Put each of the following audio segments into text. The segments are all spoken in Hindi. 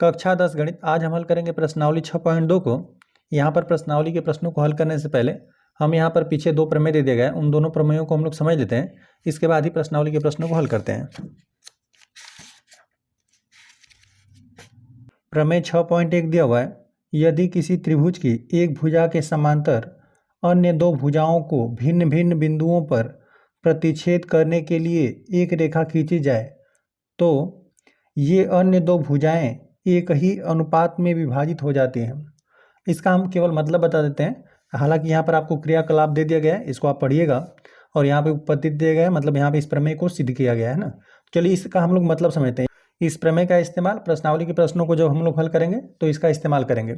कक्षा 10 गणित। आज हम हल करेंगे प्रश्नावली 6.2 को। यहाँ पर प्रश्नावली के प्रश्नों को हल करने से पहले हम यहाँ पर पीछे दो प्रमेय दे दिए गए, उन दोनों प्रमेयों को हम लोग समझ लेते हैं, इसके बाद ही प्रश्नावली के प्रश्नों को हल करते हैं। प्रमेय 6.1 दिया हुआ है, यदि किसी त्रिभुज की एक भुजा के समांतर अन्य दो भुजाओं को भिन्न भिन्न बिंदुओं पर प्रतिच्छेद करने के लिए एक रेखा खींची जाए तो ये अन्य दो भुजाएं एक ही अनुपात में विभाजित हो जाती हैं। इसका हम केवल मतलब बता देते हैं, हालांकि यहाँ पर आपको क्रियाकलाप दे दिया गया है, इसको आप पढ़िएगा, और यहाँ पे उत्पत्ति दिया गया है, मतलब यहाँ पे इस प्रमेय को सिद्ध किया गया है ना। चलिए इसका हम लोग मतलब समझते हैं। इस प्रमेय का इस्तेमाल प्रश्नावली के प्रश्नों को जब हम लोग हल करेंगे तो इसका इस्तेमाल करेंगे।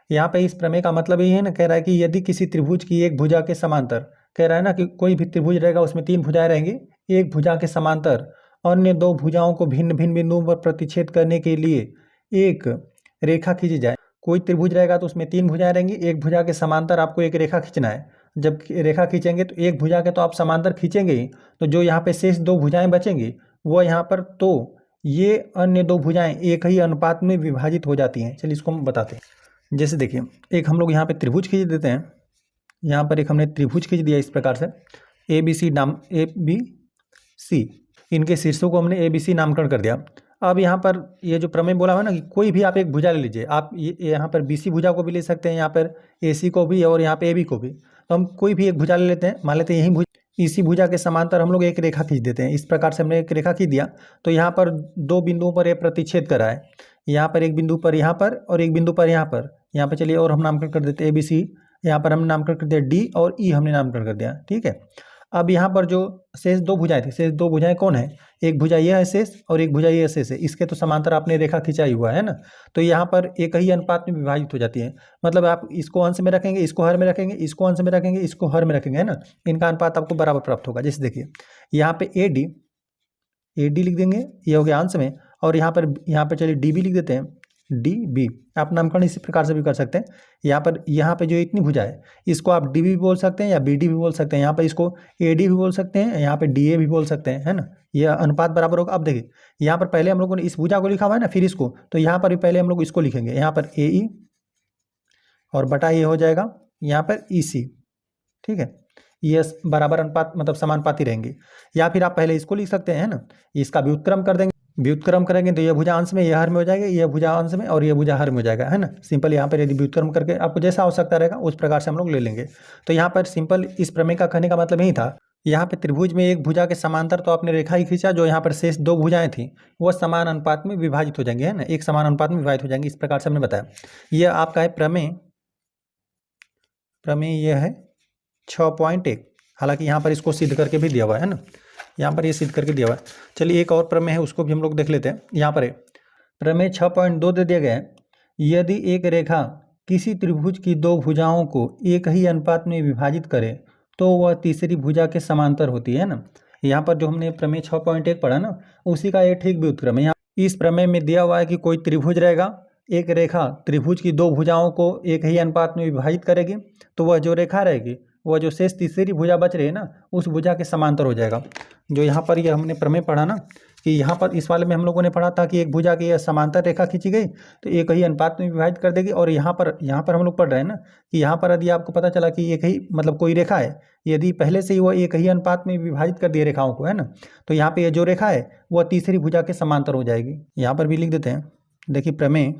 यहाँ पे इस प्रमेय का मतलब ये है ना, कह रहा है कि यदि किसी त्रिभुज की एक भुजा के समांतर, कह रहा है ना कि कोई भी त्रिभुज रहेगा उसमें तीन भुजाएं रहेंगी, एक भुजा के समांतर अन्य दो भुजाओं को भिन्न भिन्न बिंदुओं पर प्रतिच्छेद करने के लिए एक रेखा खींची जाए। कोई त्रिभुज रहेगा तो उसमें तीन भुजाएं रहेंगी, एक भुजा के समांतर आपको एक रेखा खींचना है। जब रेखा खींचेंगे तो एक भुजा के तो आप समांतर खींचेंगे ही, तो जो यहाँ पे शेष दो भुजाएं बचेंगी वो यहाँ पर, तो ये अन्य दो भुजाएं एक ही अनुपात में विभाजित हो जाती हैं। चलिए इसको हम बताते हैं। जैसे देखिए, एक हम लोग यहाँ पे त्रिभुज खींच देते हैं। यहाँ पर एक हमने त्रिभुज खींच दिया इस प्रकार से, ABC नाम, ABC, इनके शीर्षों को हमने ABC नामकरण कर दिया। अब यहाँ पर ये जो प्रमेय बोला हुआ है ना कि कोई भी आप एक भुजा ले लीजिए, आप ये यहाँ पर BC भुजा को भी ले सकते हैं, यहाँ पर AC को भी और यहाँ पे AB को भी। तो हम कोई भी एक भुजा ले लेते हैं, मान लेते हैं यही इसी भुजा के समांतर हम लोग एक रेखा खींच देते हैं। इस प्रकार से हमने एक रेखा खींच दिया, तो यहाँ पर दो बिंदुओं पर ये प्रतिच्छेद करा है, यहाँ पर एक बिंदु पर यहाँ पर और एक बिंदु पर यहाँ पर। यहाँ पर चलिए और हम नामकरण कर देते हैं ABC, यहाँ पर हमने नामकरण कर दिया D और E हमने नामकरण कर दिया, ठीक है। अब यहाँ पर जो शेष दो भुजाएं थी, शेष दो भुजाएं कौन है, एक भुजा ये है शेष और एक भुजा ये शेष है, इसके तो समांतर आपने रेखा खिंचाई हुआ है ना, तो यहाँ पर एक ही अनुपात में विभाजित हो जाती है। मतलब आप इसको अंश में रखेंगे, इसको हर में रखेंगे, इसको अंश में रखेंगे, इसको हर में रखेंगे, है ना, इनका अनुपात आपको बराबर प्राप्त होगा। जैसे देखिए यहाँ पे AD लिख देंगे, ये हो गया अंश में, और यहाँ पर चलिए DB लिख देते हैं, DB। आप नामकरण इसी प्रकार से भी कर सकते हैं। यहाँ पे जो इतनी भुजा है इसको आप DB भी बोल सकते हैं या BD भी बोल सकते हैं, यहाँ पर इसको AD भी बोल सकते हैं, यहाँ पे DA भी बोल सकते हैं, है ना। यह अनुपात बराबर होगा। अब देखिए यहाँ पर पहले हम लोगों ने इस भुजा को लिखा हुआ है ना, फिर इसको, तो यहाँ पर भी पहले हम लोग इसको लिखेंगे, यहाँ पर AE और बटा ये हो जाएगा यहाँ पर EC, ठीक है। ये बराबर अनुपात मतलब समानुपाती रहेंगे। या फिर आप पहले इसको लिख सकते हैं, है ना, इसका व्युत्क्रम कर देंगे, व्युत्क्रम करेंगे तो ये भुजा अंश में, ये हर में हो जाएगा, ये भुजा अंश में और ये भुजा हर में हो जाएगा, है ना। सिंपल यहाँ पर यदि व्युत्क्रम करके आपको जैसा आवश्यकता रहेगा उस प्रकार से हम लोग ले लेंगे। तो यहाँ पर सिंपल इस प्रमेय का कहने का मतलब यही था, यहाँ पे त्रिभुज में एक भुजा के समांतर तो आपने रेखा ही खींचा, जो यहाँ पर शेष दो भुजाएं थी वो समान अनुपात में विभाजित हो जाएंगे, है ना, एक समान अनुपात में विभाजित हो जाएंगे। इस प्रकार से हमने बताया। यह आपका है प्रमेय यह है 6.1। हालांकि यहाँ पर इसको सिद्ध करके भी दिया हुआ है ना, यहाँ पर ये सिद्ध करके दिया हुआ है। चलिए एक और प्रमेय है, उसको भी हम लोग देख लेते हैं। यहाँ पर प्रमेय 6.2 दे दिया गया है, यदि एक रेखा किसी त्रिभुज की दो भुजाओं को एक ही अनुपात में विभाजित करे तो वह तीसरी भुजा के समांतर होती है ना। यहाँ पर जो हमने प्रमेय 6.1 पढ़ा ना, उसी का ये ठीक व्युत्क्रम है। यहाँ इस प्रमेय में दिया हुआ है कि कोई त्रिभुज रहेगा, एक रेखा त्रिभुज की दो भुजाओं को एक ही अनुपात में विभाजित करेगी, तो वह जो रेखा रहेगी वह जो शेष तीसरी भुजा बच रही है ना, उस भुजा के समांतर हो जाएगा। जो यहाँ पर ये हमने प्रमेय पढ़ा ना, कि यहाँ पर इस वाले में हम लोगों ने पढ़ा था कि एक भुजा की यह समांतर रेखा खींची गई तो एक ही अनुपात में विभाजित कर देगी। और यहाँ पर हम लोग पढ़ रहे हैं ना कि यहाँ पर यदि आपको पता चला कि एक ही मतलब कोई रेखा है, यदि पहले से ही वह एक ही अनुपात में विभाजित कर दिए रेखाओं को, है ना, तो यहाँ पे ये जो रेखा है वह तीसरी भुजा के समांतर हो जाएगी। यहाँ पर भी लिख देते हैं। देखिए प्रमेय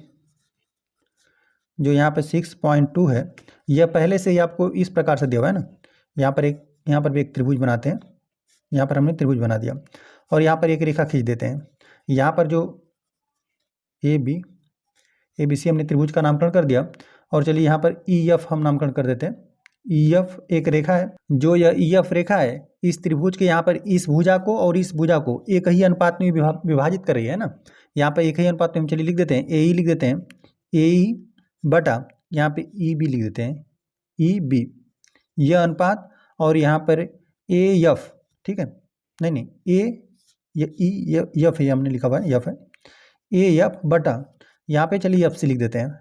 जो यहाँ पे 6.2 है, यह पहले से ही आपको इस प्रकार से दिया हुआ है ना। यहाँ पर भी एक त्रिभुज बनाते हैं, यहाँ पर हमने त्रिभुज बना दिया और यहाँ पर एक रेखा खींच देते हैं। यहाँ पर जो ABC हमने त्रिभुज का नामकरण कर दिया, और चलिए यहाँ पर EF हम नामकरण कर देते हैं। EF एक रेखा है, जो यह EF रेखा है इस त्रिभुज के यहाँ पर इस भुजा को और इस भुजा को एक ही अनुपात में विभाजित कर रही है ना। यहाँ पर एक ही अनुपात में हम चलिए लिख देते हैं, AE लिख देते हैं, AE बटा यहाँ पे EB लिख देते हैं, EB यह अनुपात, और यहाँ पर AF, ठीक है, AF है, हमने लिखा हुआ है F है, AF बटा यहाँ पे चलिए FC लिख देते हैं।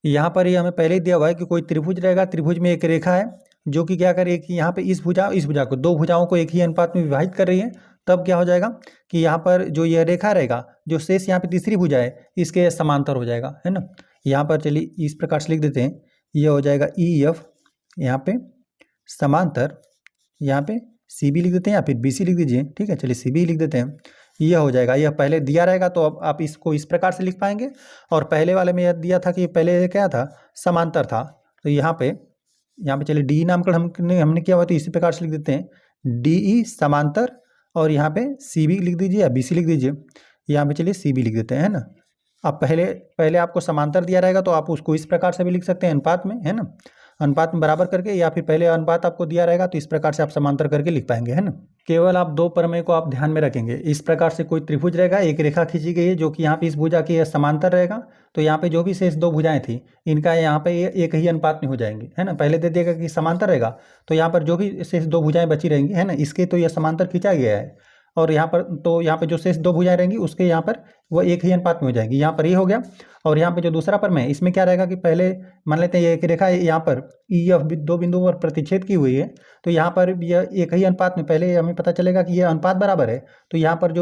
यहाँ पर ये हमें पहले ही दिया हुआ है कि कोई त्रिभुज रहेगा, त्रिभुज में एक रेखा है जो कि क्या करे कि यहाँ पे इस भुजा को, दो भुजाओं को एक ही अनुपात में विभाजित कर रही है, तब क्या हो जाएगा कि यहाँ पर जो यह रेखा रहेगा, जो शेष यहाँ पे तीसरी भुजा है, इसके समांतर हो जाएगा, है ना। यहाँ पर चलिए इस प्रकार से लिख देते हैं, यह हो जाएगा EF यहाँ पे समांतर, यहाँ पे CB लिख देते हैं या फिर BC लिख दीजिए, ठीक है। चलिए CB लिख देते हैं, यह हो जाएगा। यह पहले दिया रहेगा तो अब आप इसको इस प्रकार से लिख पाएंगे, और पहले वाले में यह दिया था कि पहले क्या था, समांतर था। तो यहाँ पे चलिए DE नामकरण हमने किया हुआ, तो इसी प्रकार से लिख देते हैं DE समांतर, और यहाँ पे CB लिख दीजिए या BC लिख दीजिए। यहाँ पे चलिए CB लिख देते हैं, है ना। अब पहले आपको समांतर दिया रहेगा तो आप उसको इस प्रकार से भी लिख सकते हैं, अनुपात में, है ना, अनुपात में बराबर करके, या फिर पहले अनुपात आपको दिया रहेगा तो इस प्रकार से आप समांतर करके लिख पाएंगे, है ना। केवल आप दो प्रमेय को आप ध्यान में रखेंगे। इस प्रकार से कोई त्रिभुज रहेगा, एक रेखा खींची गई है जो कि यहाँ पे इस भुजा के समांतर रहेगा, तो यहाँ पे जो भी शेष दो भुजाएं थी इनका यहाँ पे एक ही अनुपात में हो जाएंगे, है ना। पहले दे देगा कि समांतर रहेगा, तो यहाँ पर जो भी शेष दो भुजाएं बची रहेंगी, है ना, इसके तो यह समांतर खींचा गया है, और यहाँ पर तो यहाँ पे जो शेष दो भुजाएं रहेंगी उसके यहाँ पर वो एक ही अनुपात में हो जाएगी। यहाँ पर ये हो गया, और यहाँ पे जो दूसरा प्रमेय है इसमें क्या रहेगा कि पहले मान लेते हैं ये एक रेखा यहाँ पर EF दो बिंदुओं पर प्रतिच्छेद की हुई है, तो यहाँ पर यह एक ही अनुपात में, पहले हमें पता चलेगा कि यह अनुपात बराबर है, तो यहाँ पर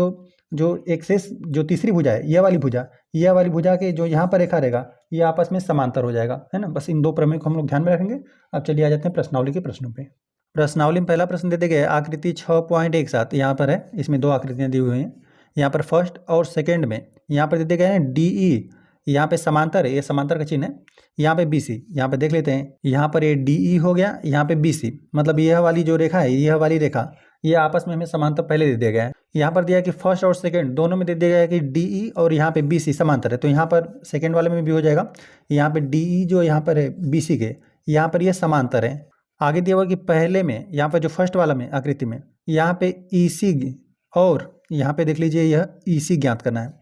जो एक शेष जो तीसरी भुजा है, यह वाली भुजा के जो यहाँ पर रेखा रहेगा ये आपस में समांतर हो जाएगा, है ना। बस इन दो प्रमेय को हम लोग ध्यान में रखेंगे। अब चलिए आ जाते हैं प्रश्नावली के प्रश्नों पे। प्रश्नावली में पहला प्रश्न दे दिया गया है, आकृति 6.17 यहाँ पर है, इसमें दो आकृतियाँ दी हुई हैं। यहाँ पर फर्स्ट और सेकंड में यहाँ पर दे दिए गए हैं DE, यहाँ पे समांतर है, ये समांतर का चिन्ह है, यहाँ पे BC, यहाँ पे देख लेते हैं, यहाँ पर ये DE हो गया, यहाँ पे BC, मतलब यह वाली जो रेखा है, यह वाली रेखा, ये आपस में हमें समांतर पहले दे दिया गया है। यहाँ पर दिया है कि फर्स्ट और सेकंड दोनों में दे दिया गया है कि DE और यहाँ पे BC समांतर है, तो यहाँ पर सेकंड वाले में भी हो जाएगा। यहाँ पे DE जो यहाँ पर है BC के, यहाँ पर ये समांतर है। आगे दिया हुआ कि पहले में यहाँ पर जो फर्स्ट वाला में आकृति में यहाँ पे EC और यहाँ पे देख लीजिए यह EC ज्ञात करना है,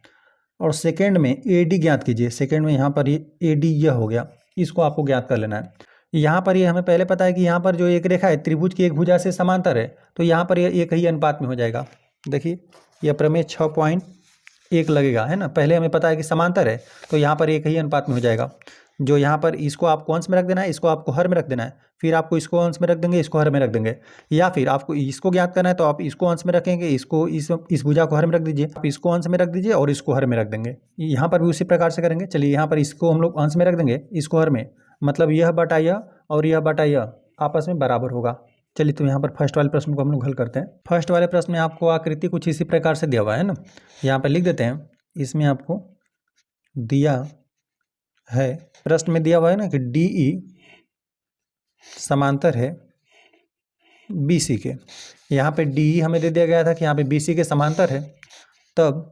और सेकंड में AD ज्ञात कीजिए। सेकंड में यहाँ पर ये AD यह हो गया, इसको आपको ज्ञात कर लेना है। यहाँ पर ये हमें पहले पता है कि यहाँ पर जो एक रेखा है त्रिभुज की एक भुजा से समांतर है, तो यहाँ पर ये एक ही अनुपात में हो जाएगा। देखिए यह प्रमेय 6.1 लगेगा, है ना। पहले हमें पता है कि समांतर है, तो यहाँ पर एक ही अनुपात में हो जाएगा। जो यहाँ पर इसको आपको अंश में रख देना है, इसको आपको हर में रख देना है, फिर आपको इसको अंश में रख देंगे, इसको हर में रख देंगे, या फिर आपको इसको ज्ञात करना है तो आप इसको अंश में रखेंगे, इसको इस भुजा को हर में रख दीजिए, आप इसको अंश में रख दीजिए और इसको हर में रख देंगे। यहाँ पर भी उसी प्रकार से करेंगे। चलिए यहाँ पर इसको हम लोग अंश में रख देंगे, इसको हर में, मतलब यह बटा यह और यह बटा यह आपस में बराबर होगा। चलिए तो यहाँ पर फर्स्ट वाले प्रश्न को हम लोग हल करते हैं। फर्स्ट वाले प्रश्न में आपको आकृति कुछ इसी प्रकार से दिया हुआ है ना, यहाँ पर लिख देते हैं। इसमें आपको दिया है, प्रश्न में दिया हुआ है ना कि DE समांतर है BC के। यहाँ पे DE हमें दे दिया गया था कि यहाँ पे BC के समांतर है, तब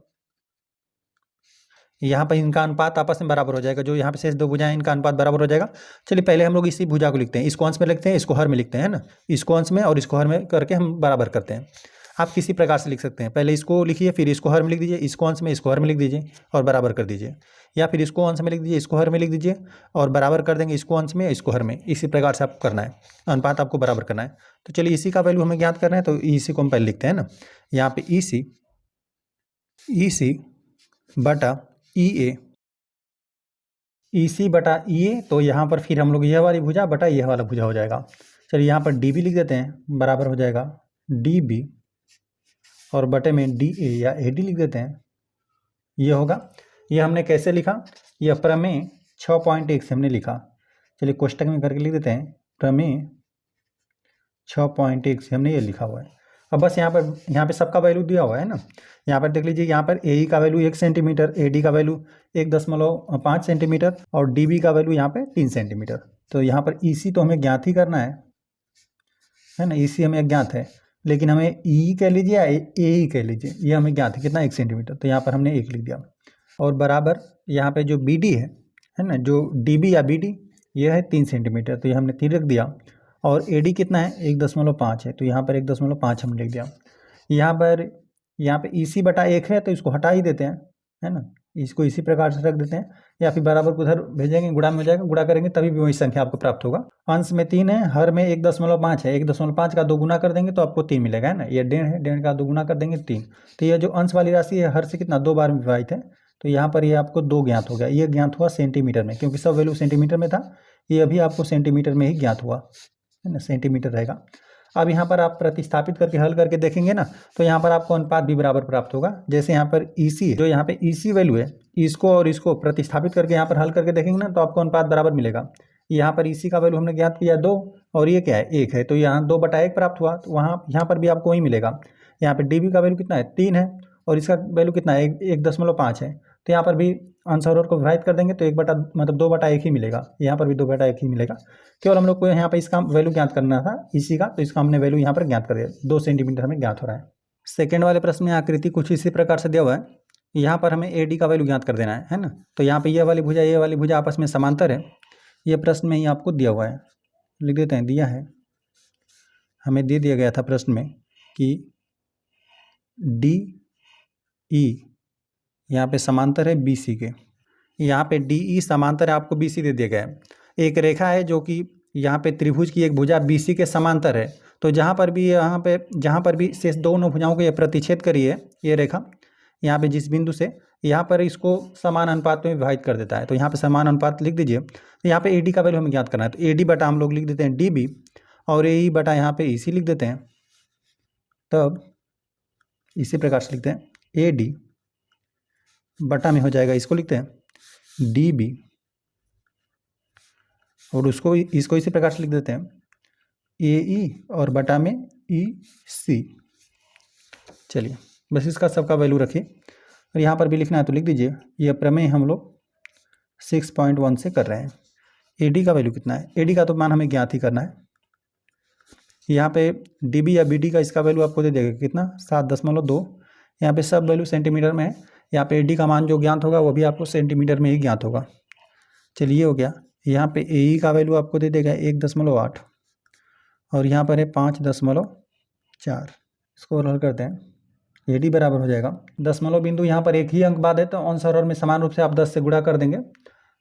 यहाँ पर इनका अनुपात आपस में बराबर हो जाएगा। जो यहाँ पे शेष दो भुजाएं इनका अनुपात बराबर हो जाएगा। चलिए पहले हम लोग इसी भुजा को लिखते हैं, इसको अंश में लिखते हैं, इसको हर में लिखते हैं, है ना। इसको अंश में और इसको हर में करके हम बराबर करते हैं। आप किसी प्रकार से लिख सकते हैं, पहले इसको लिखिए, फिर इसको हर में लिख दीजिए, इसको अंश में, इसको हर में लिख दीजिए और बराबर कर दीजिए, या फिर इसको अंश में लिख दीजिए, इसको हर में लिख दीजिए और बराबर कर देंगे, इसको अंश में, इसको हर में। इसी प्रकार से आपको करना है, अनुपात आपको बराबर करना है। तो चलिए इसी का वैल्यू हमें ज्ञात करना है, तो इसी को हम पहले लिखते हैं ना। यहाँ पे EC बटा EC बटा EA, तो यहाँ पर फिर हम लोग यह वाली भुजा बटा यह वाला भुजा हो जाएगा। चलिए यहाँ पर DB लिख देते हैं, बराबर हो जाएगा DB और बटे में DA या AD लिख देते हैं, ये होगा। ये हमने कैसे लिखा, यह प्रमेय 6.1 से हमने लिखा। चलिए कोष्टक में करके लिख देते हैं, प्रमेय 6.1 से हमने ये लिखा हुआ है। अब बस यहाँ पे सबका वैल्यू दिया हुआ है ना। यहाँ पर देख लीजिए, यहाँ पर AE का वैल्यू 1 सेंटीमीटर, AD का वैल्यू 1.5 सेंटीमीटर और DB का वैल्यू यहाँ पे 3 सेंटीमीटर। तो यहाँ पर EC तो हमें ज्ञात ही करना है ना। EC हमें ज्ञात है, लेकिन हमें EE कह लीजिए या AE कह लीजिए, ये हमें ज्ञात है कितना, 1 सेंटीमीटर। तो यहाँ पर हमने 1 लिख दिया, और बराबर यहाँ पे जो BD है ना, जो DB या BD ये है 3 सेंटीमीटर, तो ये हमने 3 रख दिया। और AD कितना है, 1.5 है, तो यहाँ पर 1.5 हमने लिख दिया। यहाँ पे EC बटा 1 है, तो इसको हटा ही देते हैं, है ना। इसको इसी प्रकार से रख देते हैं, या फिर बराबर को उधर भेजेंगे, गुणा में हो जाएगा, गुणा करेंगे तभी भी वही संख्या आपको प्राप्त होगा। अंश में 3 है, हर में 1.5 है, 1.5 का 2 गुना कर देंगे तो आपको 3 मिलेगा, है ना। ये 1.5 है, 1.5 का 2 गुना कर देंगे 3। तो ये जो अंश वाली राशि है हर से कितना 2 बार में विभाजित है, तो यहाँ पर ये आपको 2 ज्ञात हो गया। ये ज्ञात हुआ सेंटीमीटर में, क्योंकि सब वैल्यू सेंटीमीटर में था, ये अभी आपको सेंटीमीटर में ही ज्ञात हुआ, है ना, सेंटीमीटर रहेगा। अब यहाँ पर आप प्रतिस्थापित करके हल करके देखेंगे ना, तो यहाँ पर आपको अनुपात भी बराबर प्राप्त होगा। जैसे यहाँ पर EC, जो यहाँ पे EC वैल्यू है, इसको और इसको प्रतिस्थापित करके यहाँ पर हल करके देखेंगे ना, तो आपको अनुपात बराबर मिलेगा। यहाँ पर EC का वैल्यू हमने ज्ञात किया 2, और ये क्या है 1 है, तो यहाँ 2/1 प्राप्त हुआ, तो वहाँ यहाँ पर भी आपको वही मिलेगा। यहाँ पे DB का वैल्यू कितना है 3 है, और इसका वैल्यू कितना है 1.5 है, तो यहाँ पर भी आंसर और को विभाजित कर देंगे तो 2/1 ही मिलेगा, यहाँ पर भी 2/1 ही मिलेगा। केवल हम लोग को यहाँ पर इसका वैल्यू ज्ञात करना था इसी का, तो इसका हमने वैल्यू यहाँ पर ज्ञात कर दिया, 2 सेंटीमीटर हमें ज्ञात हो रहा है। सेकेंड वाले प्रश्न में आकृति कुछ इसी प्रकार से दिया हुआ है। यहाँ पर हमें AD का वैल्यू ज्ञात कर देना है ना। तो यहाँ पे ये वाली भुजा आपस में समांतर है, ये प्रश्न में ही आपको दिया हुआ है, लिख देते हैं। दिया है, हमें दे दिया गया था प्रश्न में कि DE यहाँ पे समांतर है BC के। यहाँ पे DE समांतर है, आपको BC दे दिया गया है। एक रेखा है जो कि यहाँ पे त्रिभुज की एक भुजा BC के समांतर है, तो जहाँ पर भी शेष दोनों भुजाओं को ये प्रतिच्छेद करी है ये रेखा, यहाँ पे जिस बिंदु से, यहाँ पर इसको समान अनुपात में विभाजित कर देता है। तो यहाँ पे समान अनुपात लिख दीजिए। तो यहाँ पे AD का वैल्यू हमें ज्ञात करना है, तो AD बटा हम लोग लिख देते हैं DB, और AE बटा यहाँ पे EC लिख देते हैं। तब इसी प्रकार से लिखते हैं AD बटा में हो जाएगा, इसको लिखते हैं DB, और इसको इसी प्रकार से लिख देते हैं AE, और बटा में EC। चलिए बस इसका सबका वैल्यू रखिए, और यहाँ पर भी लिखना है तो लिख दीजिए। यह प्रमेय हम लोग 6.1 से कर रहे हैं। AD का वैल्यू कितना है, AD का तो मान हमें ज्ञात ही करना है। यहाँ पे DB या BD का इसका वैल्यू आपको दे देगा कितना, 7.2। यहाँ पे सब वैल्यू सेंटीमीटर में है। यहाँ पे AD का मान जो ज्ञात होगा वो भी आपको सेंटीमीटर में ही ज्ञात होगा। चलिए हो गया। यहाँ पे AE का वैल्यू आपको दे देगा 1.8, और यहाँ पर है 5.4। इसको हल करते हैं, AD बराबर हो जाएगा दशमलव बिंदु, यहाँ पर एक ही अंक बाद है तो अंश और हर में समान रूप से आप 10 से गुणा कर देंगे,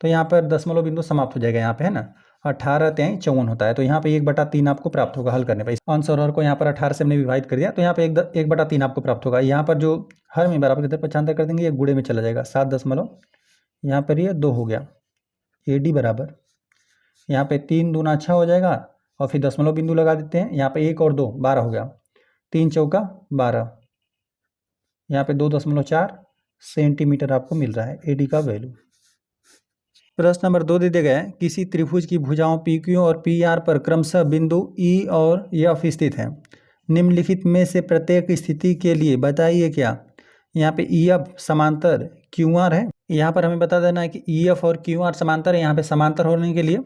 तो यहाँ पर दशमलव बिंदु समाप्त हो जाएगा। यहाँ पे है ना 18×53 होता है, तो यहाँ पे 1/3 आपको प्राप्त होगा हल करने पर। अंश और हर को यहाँ पर 18 से हमने विभाजित कर दिया, तो यहाँ पे 1/3 आपको प्राप्त होगा। यहाँ पर जो हर में बराबर कितने 95 कर देंगे, ये गुणे में चला जाएगा, 7 यहाँ पर ये 2 हो गया। AD बराबर यहाँ पे 3 दूना 6 हो जाएगा, और फिर दशमलव बिंदु लगा देते हैं। यहाँ पे 1 और 2 12 हो गया, 3 चौका 12, यहाँ पे 2.4 सेंटीमीटर आपको मिल रहा है AD का वैल्यू। प्रश्न नंबर 2 दे दिया गया है, किसी त्रिभुज की भुजाओं PQ और PR पर क्रमशः बिंदु E और F स्थित हैं। निम्नलिखित में से प्रत्येक स्थिति के लिए बताइए क्या। यहाँ पे EF समांतर QR है। यहाँ पर हमें बता देना है कि EF और QR समांतर है। यहाँ पे समांतर होने के लिए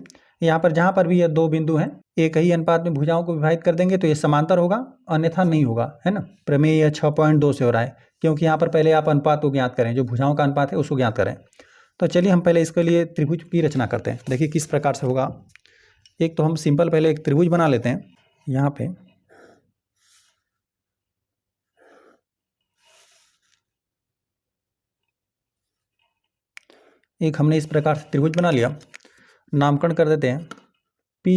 यहाँ पर जहाँ पर भी ये 2 बिंदु हैं, एक ही अनुपात में भुजाओं को विभाजित कर देंगे तो ये समांतर होगा, अन्यथा नहीं होगा, है ना। प्रमेय यह 6.2 से हो रहा है, क्योंकि यहाँ पर पहले आप अनुपात को ज्ञात करें, जो भुजाओं का अनुपात है उसको ज्ञात करें। तो चलिए हम पहले इसके लिए त्रिभुज की रचना करते हैं। देखिए किस प्रकार से होगा। एक तो हम सिंपल पहले एक त्रिभुज बना लेते हैं। यहाँ पे एक हमने इस प्रकार से त्रिभुज बना लिया, नामकरण कर देते हैं P,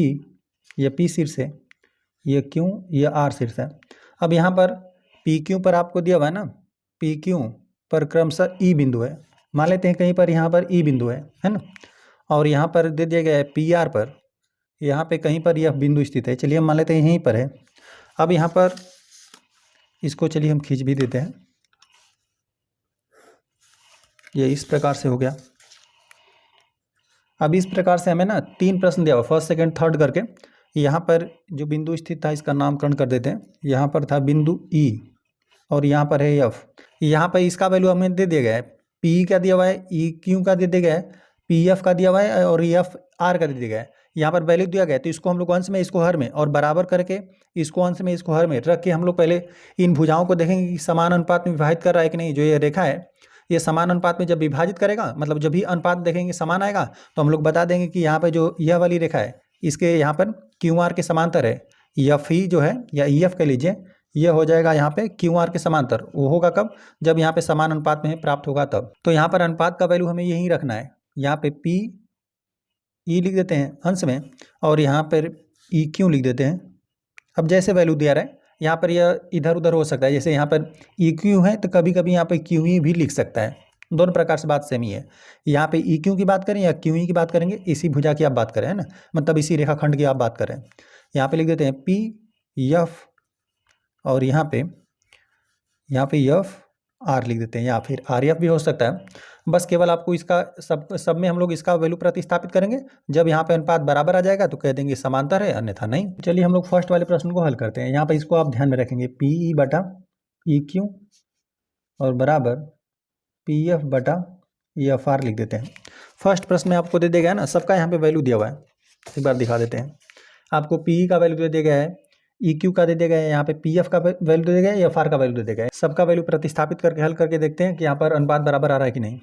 ये P शीर्ष है, ये Q, ये R शीर्ष है। अब यहाँ पर PQ पर आपको दिया हुआ है ना, PQ पर क्रमशः E बिंदु है, मान लेते हैं कहीं पर यहाँ पर E बिंदु है ना, और यहाँ पर दे दिया गया है PR पर, यहाँ पे कहीं पर यह बिंदु स्थित है। चलिए हम मान लेते हैं यहीं पर है। अब यहाँ पर इसको चलिए हम खींच भी देते हैं, ये इस प्रकार से हो गया। अब इस प्रकार से हमें ना 3 प्रश्न दिया हुआ, फर्स्ट सेकंड थर्ड करके। यहाँ पर जो बिंदु स्थित था इसका नामकरण कर देते हैं। यहाँ पर था बिंदु E, और यहाँ पर है F। यहाँ पर इसका वैल्यू हमें दे दिया गया है, P का दिया हुआ है, EQ का दे दिया गया है, PF का दिया हुआ है, और FR का दे दिया गया है। यहाँ पर वैल्यू दिया गया है, तो इसको हम लोग अंश में इसको हर में, और बराबर करके इसको अंश में इसको हर में रख के हम लोग पहले इन भुजाओं को देखेंगे कि समान अनुपात में विभाजित कर रहा है कि नहीं। जो ये रेखा है ये समान अनुपात में जब विभाजित करेगा, मतलब जब भी अनुपात देखेंगे समान आएगा, तो हम लोग बता देंगे कि यहाँ पे जो यह वाली रेखा है इसके यहाँ पर QR के समांतर है। FE जो है या EF कह लीजिए, यह हो जाएगा यहाँ पे QR के समांतर। वो होगा कब, जब यहाँ पे समान अनुपात में प्राप्त होगा तब। तो यहाँ पर अनुपात का वैल्यू हमें यही रखना है। यहाँ पे PE लिख देते हैं अंश में, और यहाँ पर EQ लिख देते हैं। अब जैसे वैल्यू दिया रहा है, यहाँ पर यह इधर उधर हो सकता है। जैसे यहाँ पर EQ है तो कभी कभी यहाँ पे QE भी लिख सकता है। दोनों प्रकार से बात सेम ही है। यहाँ पे EQ की बात करें या QE की बात करेंगे, इसी भुजा की आप बात करें, है ना, मतलब इसी रेखाखंड की आप बात करें। यहाँ पे लिख देते हैं एफ और यहाँ पे एफ आर लिख देते हैं, या फिर आर एफ भी हो सकता है। बस केवल आपको इसका सब में हम लोग इसका वैल्यू प्रतिस्थापित करेंगे। जब यहाँ पे अनुपात बराबर आ जाएगा तो कह देंगे समांतर है, अन्यथा नहीं। चलिए हम लोग फर्स्ट वाले प्रश्न को हल करते हैं। यहाँ पे इसको आप ध्यान में रखेंगे, पी ई बटा ई क्यू और बराबर पी एफ बटा एफ आर लिख देते हैं। फर्स्ट प्रश्न में आपको दे देगा ना, सबका यहाँ पे वैल्यू दिया हुआ है, एक बार दिखा देते हैं। आपको पी का वैल्यू दे दिया है, ई क्यू का दे दिया गया है, यहाँ पे पी एफ का वैल्यू दे दिया गया है, एफ आर का वैल्यू दे दिया गया है। सबका वैल्यू प्रतिस्थापित करके हल करके देखते हैं कि यहाँ पर अनुपात बराबर आ रहा है कि नहीं।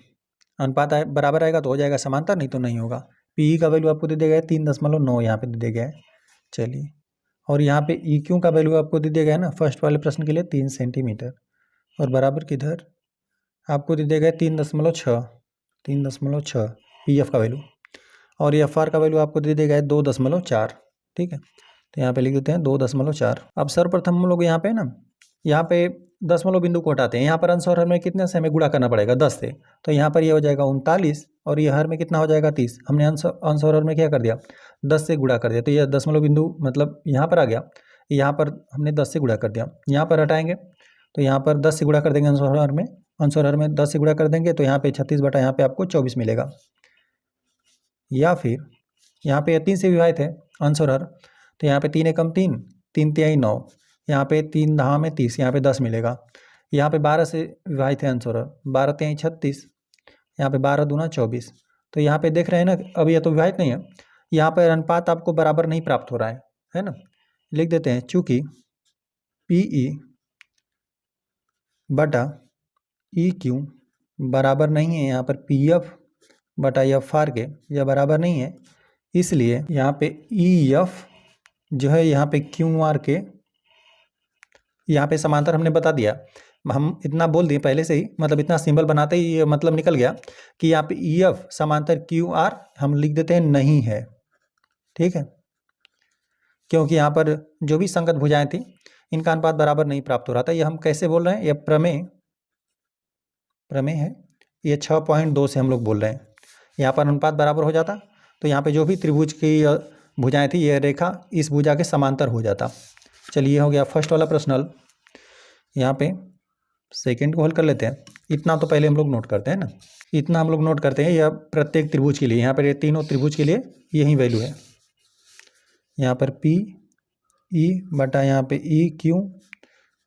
अनुपात बराबर आएगा तो हो जाएगा समांतर, नहीं तो नहीं होगा। पी का वैल्यू आपको दे दिया गया है 3.9 यहाँ पे दे दिया गया है। चलिए, और यहाँ पे ई क्यू का वैल्यू आपको दे दिया गया है ना फर्स्ट वाले प्रश्न के लिए 3 सेंटीमीटर, और बराबर किधर आपको दे दिया गया है 3.6 पी एफ का वैल्यू, और एफ आर का वैल्यू आपको दे दिया गया है 2.4। ठीक है, तो यहाँ पे लिख देते हैं 2.4। अब सर्वप्रथम हम लोग यहाँ पे ना, यहाँ पे दशमलव बिंदु को हटाते हैं। यहाँ पर अंश और हर में कितने से हमें गुणा करना पड़ेगा, 10 से। तो यहाँ पर ये हो जाएगा 39, और ये हर में कितना हो जाएगा 30। हमने अंश और हर में क्या कर दिया, 10 से गुणा कर दिया, तो ये दशमलव बिंदु मतलब यहाँ पर आ गया। यहाँ पर हमने 10 से गुणा कर दिया, यहाँ पर हटाएंगे तो यहाँ पर 10 से गुणा कर देंगे अंश और हर में। अंश और हर में 10 से गुणा कर देंगे तो यहाँ पे 36 बटा यहाँ पे आपको 24 मिलेगा। या फिर यहाँ पे 3 से विभाजित है अंश और हर, तो यहाँ पे 3 एकम 3, 3 तिहाई 9, यहाँ पे 3 दहा में 30, यहाँ पे 10 मिलेगा। यहाँ पे 12 से विभाजित है अंश और हर, 12 तिहाई 36, यहाँ पे 12 दूना 24। तो यहाँ पे देख रहे हैं ना, अब यह तो विभाजित नहीं है, यहाँ पर अनुपात आपको बराबर नहीं प्राप्त हो रहा है ना। लिख देते हैं, चूँकि पी ई बटा ई क्यू बराबर नहीं है यहाँ पर पी एफ बटा एफ आर के, यह बराबर नहीं है, इसलिए यहाँ पे ई एफ जो है यहाँ पे क्यू आर के यहाँ पे समांतर हमने बता दिया। हम इतना बोल दिए पहले से ही, मतलब इतना सिंबल बनाते ही ये मतलब निकल गया कि यहाँ पे ई एफ समांतर क्यू आर हम लिख देते हैं नहीं है। ठीक है, क्योंकि यहाँ पर जो भी संगत भुजाएं थी इनका अनुपात बराबर नहीं प्राप्त हो रहा था। ये हम कैसे बोल रहे हैं, यह प्रमेय है, ये 6.2 से हम लोग बोल रहे हैं। यहाँ पर अनुपात बराबर हो जाता तो यहाँ पे जो भी त्रिभुज की भुजाएं थी, यह रेखा इस भुजा के समांतर हो जाता। चलिए, हो गया फर्स्ट वाला प्रश्न। यहाँ पे सेकंड को हल कर लेते हैं। इतना तो पहले हम लोग नोट करते हैं ना, इतना हम लोग नोट करते हैं, यह प्रत्येक त्रिभुज के लिए, यहाँ पर ये तीनों त्रिभुज के लिए यही वैल्यू है। यहाँ पर पी ई बटा यहाँ पे ई क्यू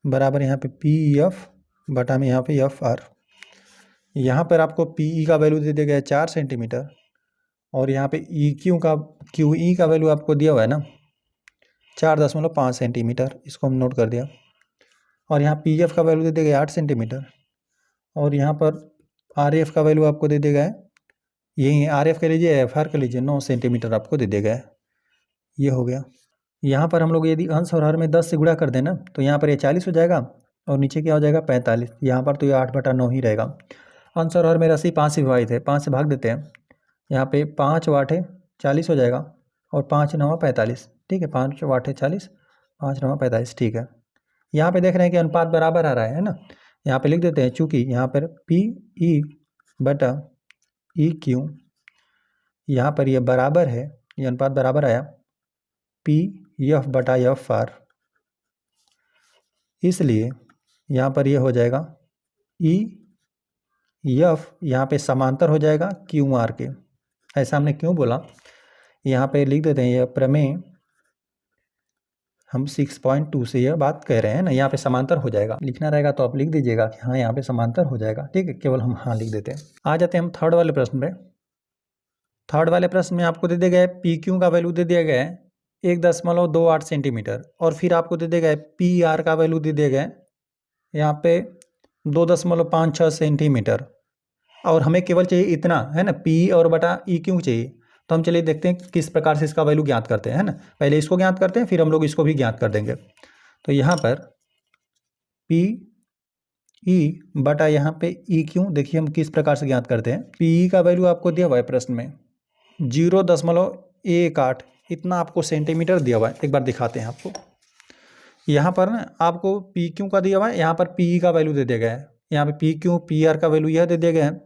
बराबर यहाँ पे पी एफ बटा में यहाँ पे एफ आर। यहाँ पर आपको पी ई का वैल्यू दे दिया गया है 4 सेंटीमीटर, और यहाँ पे ई क्यू ई का वैल्यू आपको दिया हुआ है ना 4.5 सेंटीमीटर, इसको हम नोट कर दिया। और यहाँ पी एफ का वैल्यू दे दिया गया 8 सेंटीमीटर, और यहाँ पर आर एफ का वैल्यू आपको दे दिया गया है, यही आर एफ का लीजिए एफ आर का लीजिए 9 सेंटीमीटर आपको दे दिया गया है। ये हो गया। यहाँ पर हम लोग यदि अंश और हर में 10 से गुणा कर देना तो यहाँ पर ये 40 हो जाएगा, और नीचे क्या हो जाएगा 45। यहाँ पर तो ये 8/9 ही रहेगा। अंश और हर में राशि 5 से विभाजित है, 5 से भाग देते हैं। यहाँ पे 5 वाटे 40 हो जाएगा, और 5 9 45। ठीक है, 5 वाटे 40, 5 9 45। ठीक है, यहाँ पे देख रहे हैं कि अनुपात बराबर आ रहा है ना। यहाँ पे लिख देते हैं, चूँकि यहाँ पर पी ई बटा ई क्यू यहाँ पर ये बराबर है, ये अनुपात बराबर आया पी एफ बटा एफ आर, इसलिए यहाँ पर ये हो जाएगा ई एफ यहाँ पे समांतर हो जाएगा क्यू आर के। ऐसा हमने क्यों बोला, यहाँ पे लिख देते हैं, यह प्रमेय हम 6.2 से यह बात कह रहे हैं ना, यहाँ पे समांतर हो जाएगा। लिखना रहेगा तो आप लिख दीजिएगा कि हाँ यहाँ पे समांतर हो जाएगा। ठीक है, केवल हम हाँ लिख देते हैं। आ जाते हैं हम थर्ड वाले प्रश्न पे। थर्ड वाले प्रश्न में आपको दे दिया गया है पी क्यू का वैल्यू दे दिया गया है 1.28 सेंटीमीटर, और फिर आपको दे दिया गया है पी आर का वैल्यू दे दिया गया है यहाँ पे 2.56 सेंटीमीटर, और हमें केवल चाहिए इतना है ना, पी और बटा ई क्यू चाहिए। तो हम चलिए देखते हैं किस प्रकार से इसका वैल्यू ज्ञात करते हैं, है ना। पहले इसको ज्ञात करते हैं, फिर हम लोग इसको भी ज्ञात कर देंगे। तो यहाँ पर पी ई बटा यहाँ पे ई क्यू, देखिए हम किस प्रकार से ज्ञात करते हैं। पी ई का वैल्यू आपको दिया हुआ है प्रश्न में 0.18, इतना आपको सेंटीमीटर दिया हुआ है। एक बार दिखाते हैं आपको। यहाँ पर ना आपको पी क्यू का दिया हुआ है, यहाँ पर पी ई का वैल्यू दे दिया गया है। यहाँ पे पी क्यू पी आर का वैल्यू यह दे दिया गया है,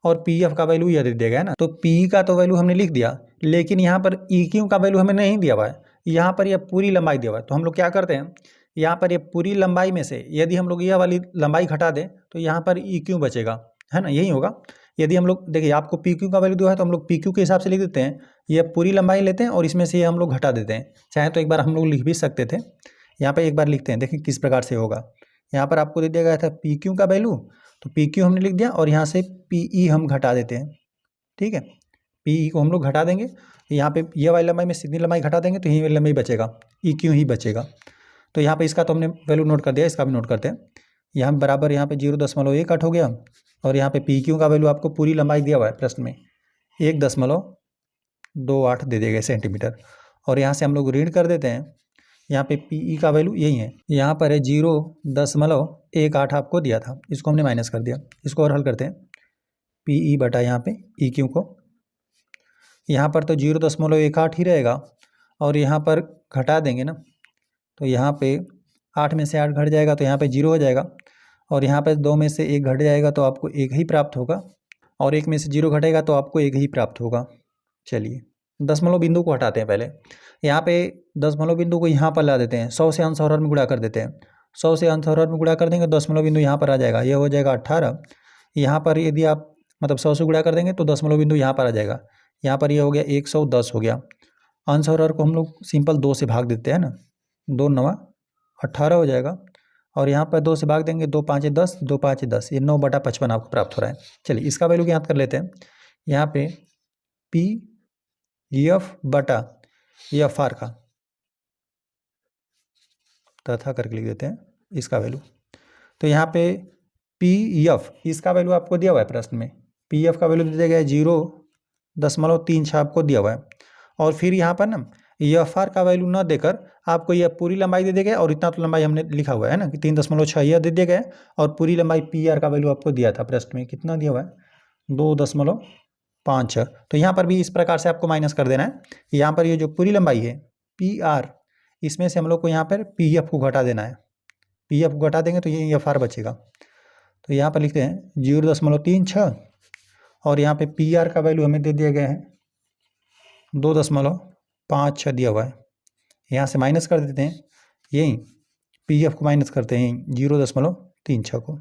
और पी एफ का वैल्यू यह दे दिया गया है ना। तो पी का तो वैल्यू हमने लिख दिया, लेकिन यहाँ पर ई क्यू का वैल्यू हमें नहीं दिया हुआ है। यहाँ पर यह पूरी लंबाई दिया हुआ है, तो हम लोग क्या करते हैं, यहाँ पर ये पूरी लंबाई में से यदि हम लोग यह वाली लंबाई घटा दें तो यहाँ पर ई क्यू बचेगा, है ना, यही होगा। यदि हम लोग देखिए आपको पी क्यू का वैल्यू दिया है तो हम लोग पी क्यू के हिसाब से लिख देते हैं, यह पूरी लंबाई लेते हैं और इसमें से ये हम लोग घटा देते हैं। चाहे तो एक बार हम लोग लिख भी सकते थे, यहाँ पर एक बार लिखते हैं, देखिए किस प्रकार से होगा। यहाँ पर आपको दे दिया गया था पी क्यू का वैल्यू, तो पी क्यू हमने लिख दिया और यहाँ से पी ई हम घटा देते हैं, ठीक है। पी ई को हम लोग घटा देंगे, यहाँ पे ये वाली लंबाई में कितनी लंबाई घटा देंगे तो यही वाली लंबाई बचेगा, ई क्यू ही बचेगा। तो यहाँ पे इसका तो हमने वैल्यू नोट कर दिया, इसका भी नोट करते हैं। यहाँ बराबर यहाँ पे 0.18 हो गया और यहाँ पे पी क्यू का वैल्यू आपको पूरी लंबाई दिया हुआ है प्रश्न में 1.28 दे दिए गए सेंटीमीटर, और यहाँ से हम लोग रीड कर देते हैं। यहाँ पे पी ई का वैल्यू यही है, यहाँ पर है 0.18 आपको दिया था, इसको हमने माइनस कर दिया। इसको और हल करते हैं, पी ई बटा यहाँ पे ई क्यू को, यहाँ पर तो 0.18 ही रहेगा और यहाँ पर घटा देंगे ना, तो यहाँ पे 8 में से 8 घट जाएगा तो यहाँ पे 0 हो जाएगा, और यहाँ पे 2 में से 1 घट जाएगा तो आपको 1 ही प्राप्त होगा, और 1 में से 0 घटेगा तो आपको 1 ही प्राप्त होगा। चलिए दशमलव बिंदु को हटाते हैं पहले। यहाँ पे दशमलव बिंदु को यहाँ पर ला देते हैं, 100 से अंश और हर में गुणा कर देते हैं। 100 से अंश और हर में गुणा कर देंगे, दशमलव बिंदु यहाँ पर आ जाएगा, यह हो जाएगा 18। यहाँ पर यदि आप मतलब 100 से गुणा कर देंगे तो दशमलव बिंदु यहाँ पर आ जाएगा, यहाँ पर यह हो गया 110 हो गया। अंश और हर को हम लोग सिंपल 2 से भाग देते हैं ना, 2 9 18 हो जाएगा, और यहाँ पर 2 से भाग देंगे, 2 5 10, 2 5 10, ये 9/55 आपको प्राप्त हो रहा है। चलिए इसका वैल्यू ज्ञात कर लेते हैं। यहाँ पे पी एफ बटा एफ आर का तथा करके लिख देते हैं इसका वैल्यू। तो यहाँ पे पी एफ इसका वैल्यू आपको दिया हुआ है प्रश्न में, पी एफ का वैल्यू दिया गया है 0.36 आपको दिया हुआ है, और फिर यहाँ पर ना एफ आर का वैल्यू न देकर आपको यह पूरी लंबाई दे दिया गया, और इतना तो लंबाई हमने लिखा हुआ है ना कि 3.6 यह दे दिया गया है, और पूरी लंबाई पी आर का वैल्यू आपको दिया था प्रश्न में, कितना दिया हुआ है 2.56। तो यहाँ पर भी इस प्रकार से आपको माइनस कर देना है। यहाँ पर ये जो पूरी लंबाई है पी आर, इसमें से हम लोग को यहाँ पर पी एफ को घटा देना है, पी एफ को घटा देंगे तो ये एफ आर बचेगा। तो यहाँ पर लिखते हैं 0.36, और यहाँ पे पी आर का वैल्यू हमें दे दिया गया है 2.56 दिया हुआ है। यहाँ से माइनस कर देते हैं, यही पी एफ को माइनस करते हैं 0.36 को,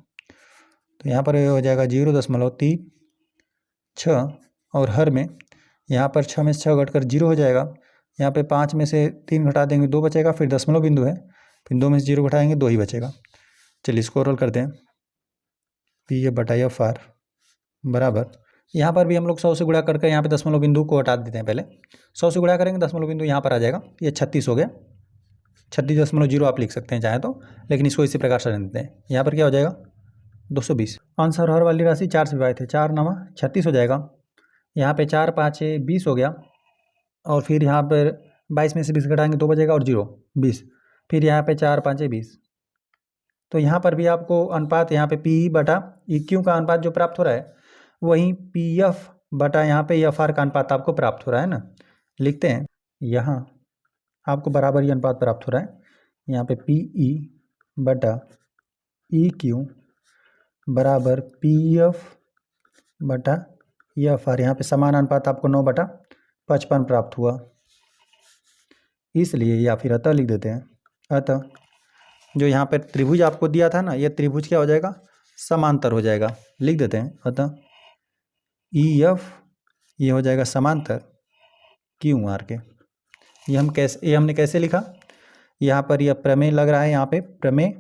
तो यहाँ पर हो जाएगा 0.36, और हर में यहाँ पर 6 में से 6 घटकर 0 हो जाएगा। यहाँ पे 5 में से 3 घटा देंगे 2 बचेगा, फिर दशमलव बिंदु है, फिर 2 में से 0 घटाएंगे 2 ही बचेगा। चलिए इसको रोल करते हैं, पी एफ बटा एफ आर बराबर, यहाँ पर भी हम लोग 100 से गुणा करके यहाँ पे दशमलव बिंदु को हटा देते हैं। पहले 100 से गुणा करेंगे, दशमलव बिंदु यहाँ पर आ जाएगा, ये 36 हो गया, 36.0 आप लिख सकते हैं चाहे तो, लेकिन इसको इसी प्रकार से रहने देते हैं। यहाँ पर क्या हो जाएगा 220। अंश और हर वाली राशि 4 से विभाजित है, 4 9 36 हो जाएगा। यहाँ पे 4 5 20 हो गया, और फिर यहाँ पर 22 में से 20 घटाएंगे 2 बचेगा और 0 20, फिर यहाँ पे 4 5 20। तो यहाँ पर भी आपको अनुपात यहाँ पे पी बटा ई क्यू का अनुपात जो प्राप्त हो रहा है, वहीं पी एफ बटा यहाँ पे एफ आर का अनुपात आपको प्राप्त हो रहा है ना। लिखते हैं, यहाँ आपको बराबर ही अनुपात प्राप्त हो रहा है, यहाँ पे पी ई बटा ई क्यू बराबर पी एफ बटा एफ आर, यहाँ पे समान अनुपात आपको 9/55 प्राप्त हुआ, इसलिए या फिर अतः लिख देते हैं। अतः जो यहाँ पर त्रिभुज आपको दिया था ना, यह त्रिभुज क्या हो जाएगा, समांतर हो जाएगा। लिख देते हैं, अतः ई एफ ये हो जाएगा समांतर क्यू आर के। ये हमने कैसे लिखा, यहाँ पर यह प्रमेय लग रहा है, यहाँ पे प्रमेय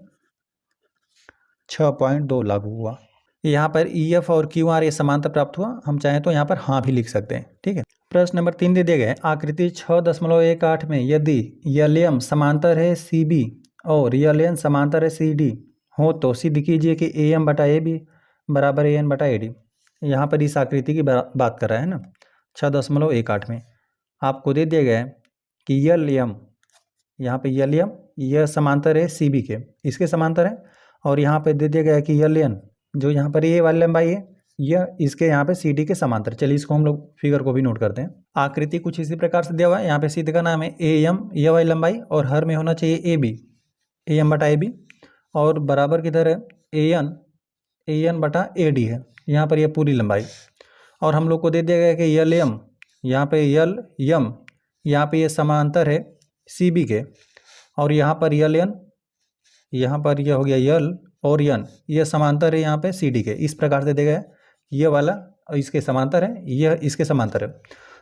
6.2 लागू हुआ। यहाँ पर ई एफ और क्यू आर ये समांतर प्राप्त हुआ, हम चाहें तो यहाँ पर हाँ भी लिख सकते हैं, ठीक है। प्रश्न नंबर 3 दे दिए गए, आकृति 6.18 में यदि एल एम समांतर है सी बी और एल एन समांतर है सी डी हो तो सिद्ध कीजिए कि ए एम बटा ए बी बराबर ए एन बटा ए डी। यहाँ पर इस आकृति की बात कर रहा है ना, 6.18 में आपको दे दिया गया है कि एल एम, यहाँ पे एल एम यह समांतर है सी बी के, इसके समांतर है, और यहाँ पे दे दिया गया है कि एल एन जो यहाँ पर ये वाली लंबाई है यह इसके यहाँ पे सी डी के समांतर। चलिए इसको हम लोग फिगर को भी नोट करते हैं। आकृति कुछ इसी प्रकार से दिया हुआ है, यहाँ पे सिद्ध का नाम है ए एम ये वाली लंबाई, और हर में होना चाहिए ए बी, ए एम बटा ए बी, और बराबर किधर है ए एन बटा ए डी है, यहाँ पर यह पूरी लंबाई। और हम लोग को दे दिया गया कि एल एम यहाँ पे एल एम यहाँ पे ये समांतर है सी बी के, और यहाँ पर यल एन, यहाँ पर यह हो गया यल और यन, यह समांतर है यहाँ पे सी डी के। इस प्रकार से देखा है, यह वाला इसके समांतर है, यह इसके समांतर है।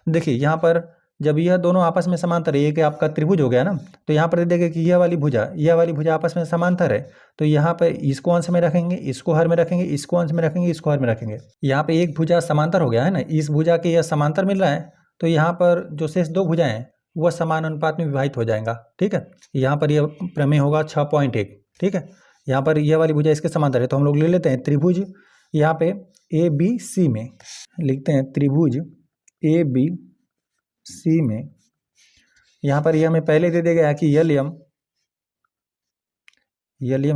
देखिए यहाँ पर जब यह दोनों आपस में समांतर है, एक आपका त्रिभुज हो गया ना, तो यहाँ पर देखिए कि यह वाली भुजा आपस में समांतर है, तो यहाँ पर इसको अंश में रखेंगे, इसको हर में रखेंगे, इसको अंश में रखेंगे, इसको हर में रखेंगे। यहाँ पे एक भुजा समांतर हो गया है ना, इस भुजा के यह समांतर मिल रहा है, तो यहाँ पर जो शेष दो भुजाएं हैं वह समान अनुपात में विभाजित हो जाएगा। ठीक है, यहाँ पर यह प्रमेय होगा 6.1। ठीक है, यहाँ पर यह वाली भुजा इसके समांतर है, तो हम लोग ले लेते हैं त्रिभुज, यहाँ पे ए बी सी में लिखते हैं त्रिभुज ए बी सी में। यहाँ पर यह हमें पहले दे दिया गया है कि यल एम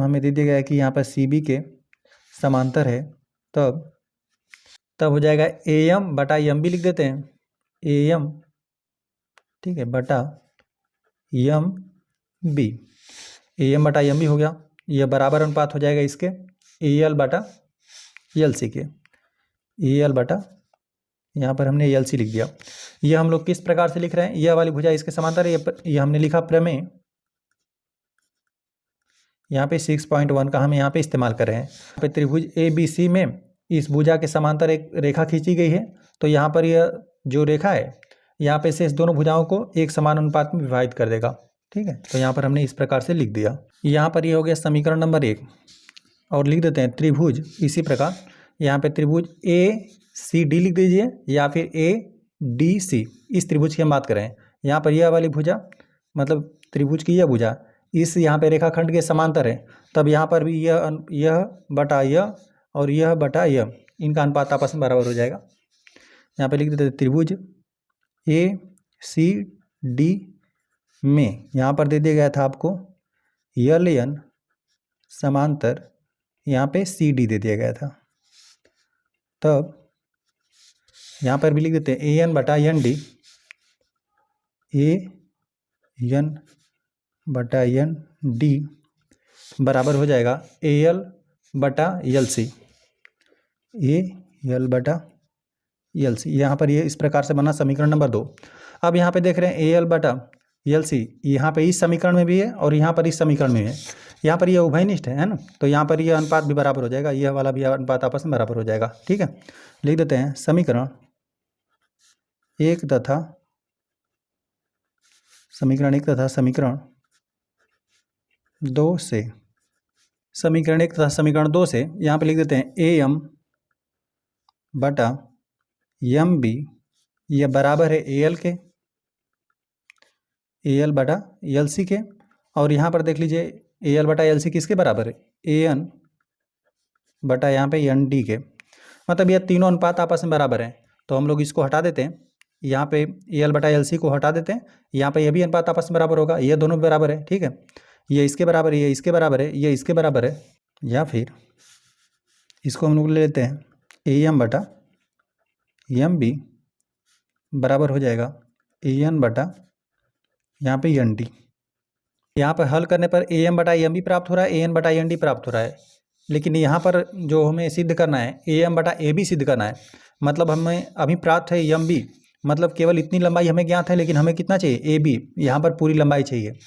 हमें दे दिया गया है कि यहाँ पर सी बी के समांतर है, तब हो जाएगा ए एम बटा एम बी लिख देते हैं, ए एम, ठीक है, बटा एम बी, ए एम बटा एम बी हो गया। यह बराबर अनुपात हो जाएगा इसके ए एल बटा एल सी के, ए एल बटा, यहाँ पर हमने एल सी लिख दिया। यह हम लोग किस प्रकार से लिख रहे हैं, यह वाली भुजा इसके समांतर है, यह हमने लिखा प्रमेय, यहाँ पे 6.1 का हम यहाँ पे इस्तेमाल कर रहे हैं। यहाँ पे त्रिभुज ए बी सी में इस भुजा के समांतर एक रेखा खींची गई है, तो यहाँ पर यह जो रेखा है यहाँ पे से इस दोनों भुजाओं को एक समान अनुपात में विभाजित कर देगा। ठीक है, तो यहाँ पर हमने इस प्रकार से लिख दिया। यहाँ पर यह हो गया समीकरण नंबर 1, और लिख देते हैं त्रिभुज इसी प्रकार, यहाँ पे त्रिभुज ए सी डी लिख दीजिए, या फिर ए डी सी, इस त्रिभुज की हम बात करें। यहाँ पर यह वाली भुजा मतलब त्रिभुज की यह भुजा इस यहाँ पे रेखाखंड के समांतर है, तब यहाँ पर भी यह बटा यह और यह बटा यह, इनका अनुपात आपस में बराबर हो जाएगा। यहाँ पे लिख देते हैं त्रिभुज ए सी डी में, यहाँ पर दे दिया गया था आपको यल एन समांतर, यहाँ पे सी डी दे दिया गया था, तब यहाँ पर भी लिख देते हैं ए एन बटा एन डी, ए एन बटा एन डी बराबर हो जाएगा ए एल बटा एल सी, ए एल बटा एल सी। यहाँ पर ये इस प्रकार से बना समीकरण नंबर 2। अब यहाँ पे देख रहे हैं ए एल बटा एल सी, यहाँ पे इस समीकरण में भी है और यहाँ पर इस समीकरण में है, यहाँ पर ये उभयनिष्ठ है ना, तो यहाँ पर यह अनुपात भी बराबर हो जाएगा, यह वाला भी अनुपात आपस में बराबर हो जाएगा। ठीक है, लिख देते हैं समीकरण 1 तथा समीकरण 1 तथा समीकरण 2 से, समीकरण 1 तथा समीकरण 2 से यहाँ पे लिख देते हैं ए एम बटा एम बी, यह बराबर है ए एल के, ए एल बटा एल सी के, और यहाँ पर देख लीजिए ए एल बटा एल सी किसके बराबर है, ए एन बटा यहाँ पे एन डी के, मतलब यह तीनों अनुपात आपस में बराबर हैं। तो हम लोग इसको हटा देते हैं, यहाँ पे ए एल बटा एल सी को हटा देते हैं, यहाँ पे यह भी अनुपात आपस में बराबर होगा, ये दोनों बराबर है। ठीक है, ये इसके बराबर है, ये इसके बराबर है, ये इसके बराबर है, या फिर इसको हम लोग ले लेते हैं ए एम बटा एम बी बराबर हो जाएगा ए एन बटा यहाँ पे एन डी। यहाँ पर हल करने पर ए एम बटा एम बी प्राप्त हो रहा है, ए एन बटा एन डी प्राप्त हो रहा है, लेकिन यहाँ पर जो हमें सिद्ध करना है ए एम बटा ए बी सिद्ध करना है, मतलब हमें अभी प्राप्त है एम बी, मतलब केवल इतनी लंबाई हमें ज्ञात है, लेकिन हमें कितना चाहिए ए बी, यहाँ पर पूरी लंबाई चाहिए।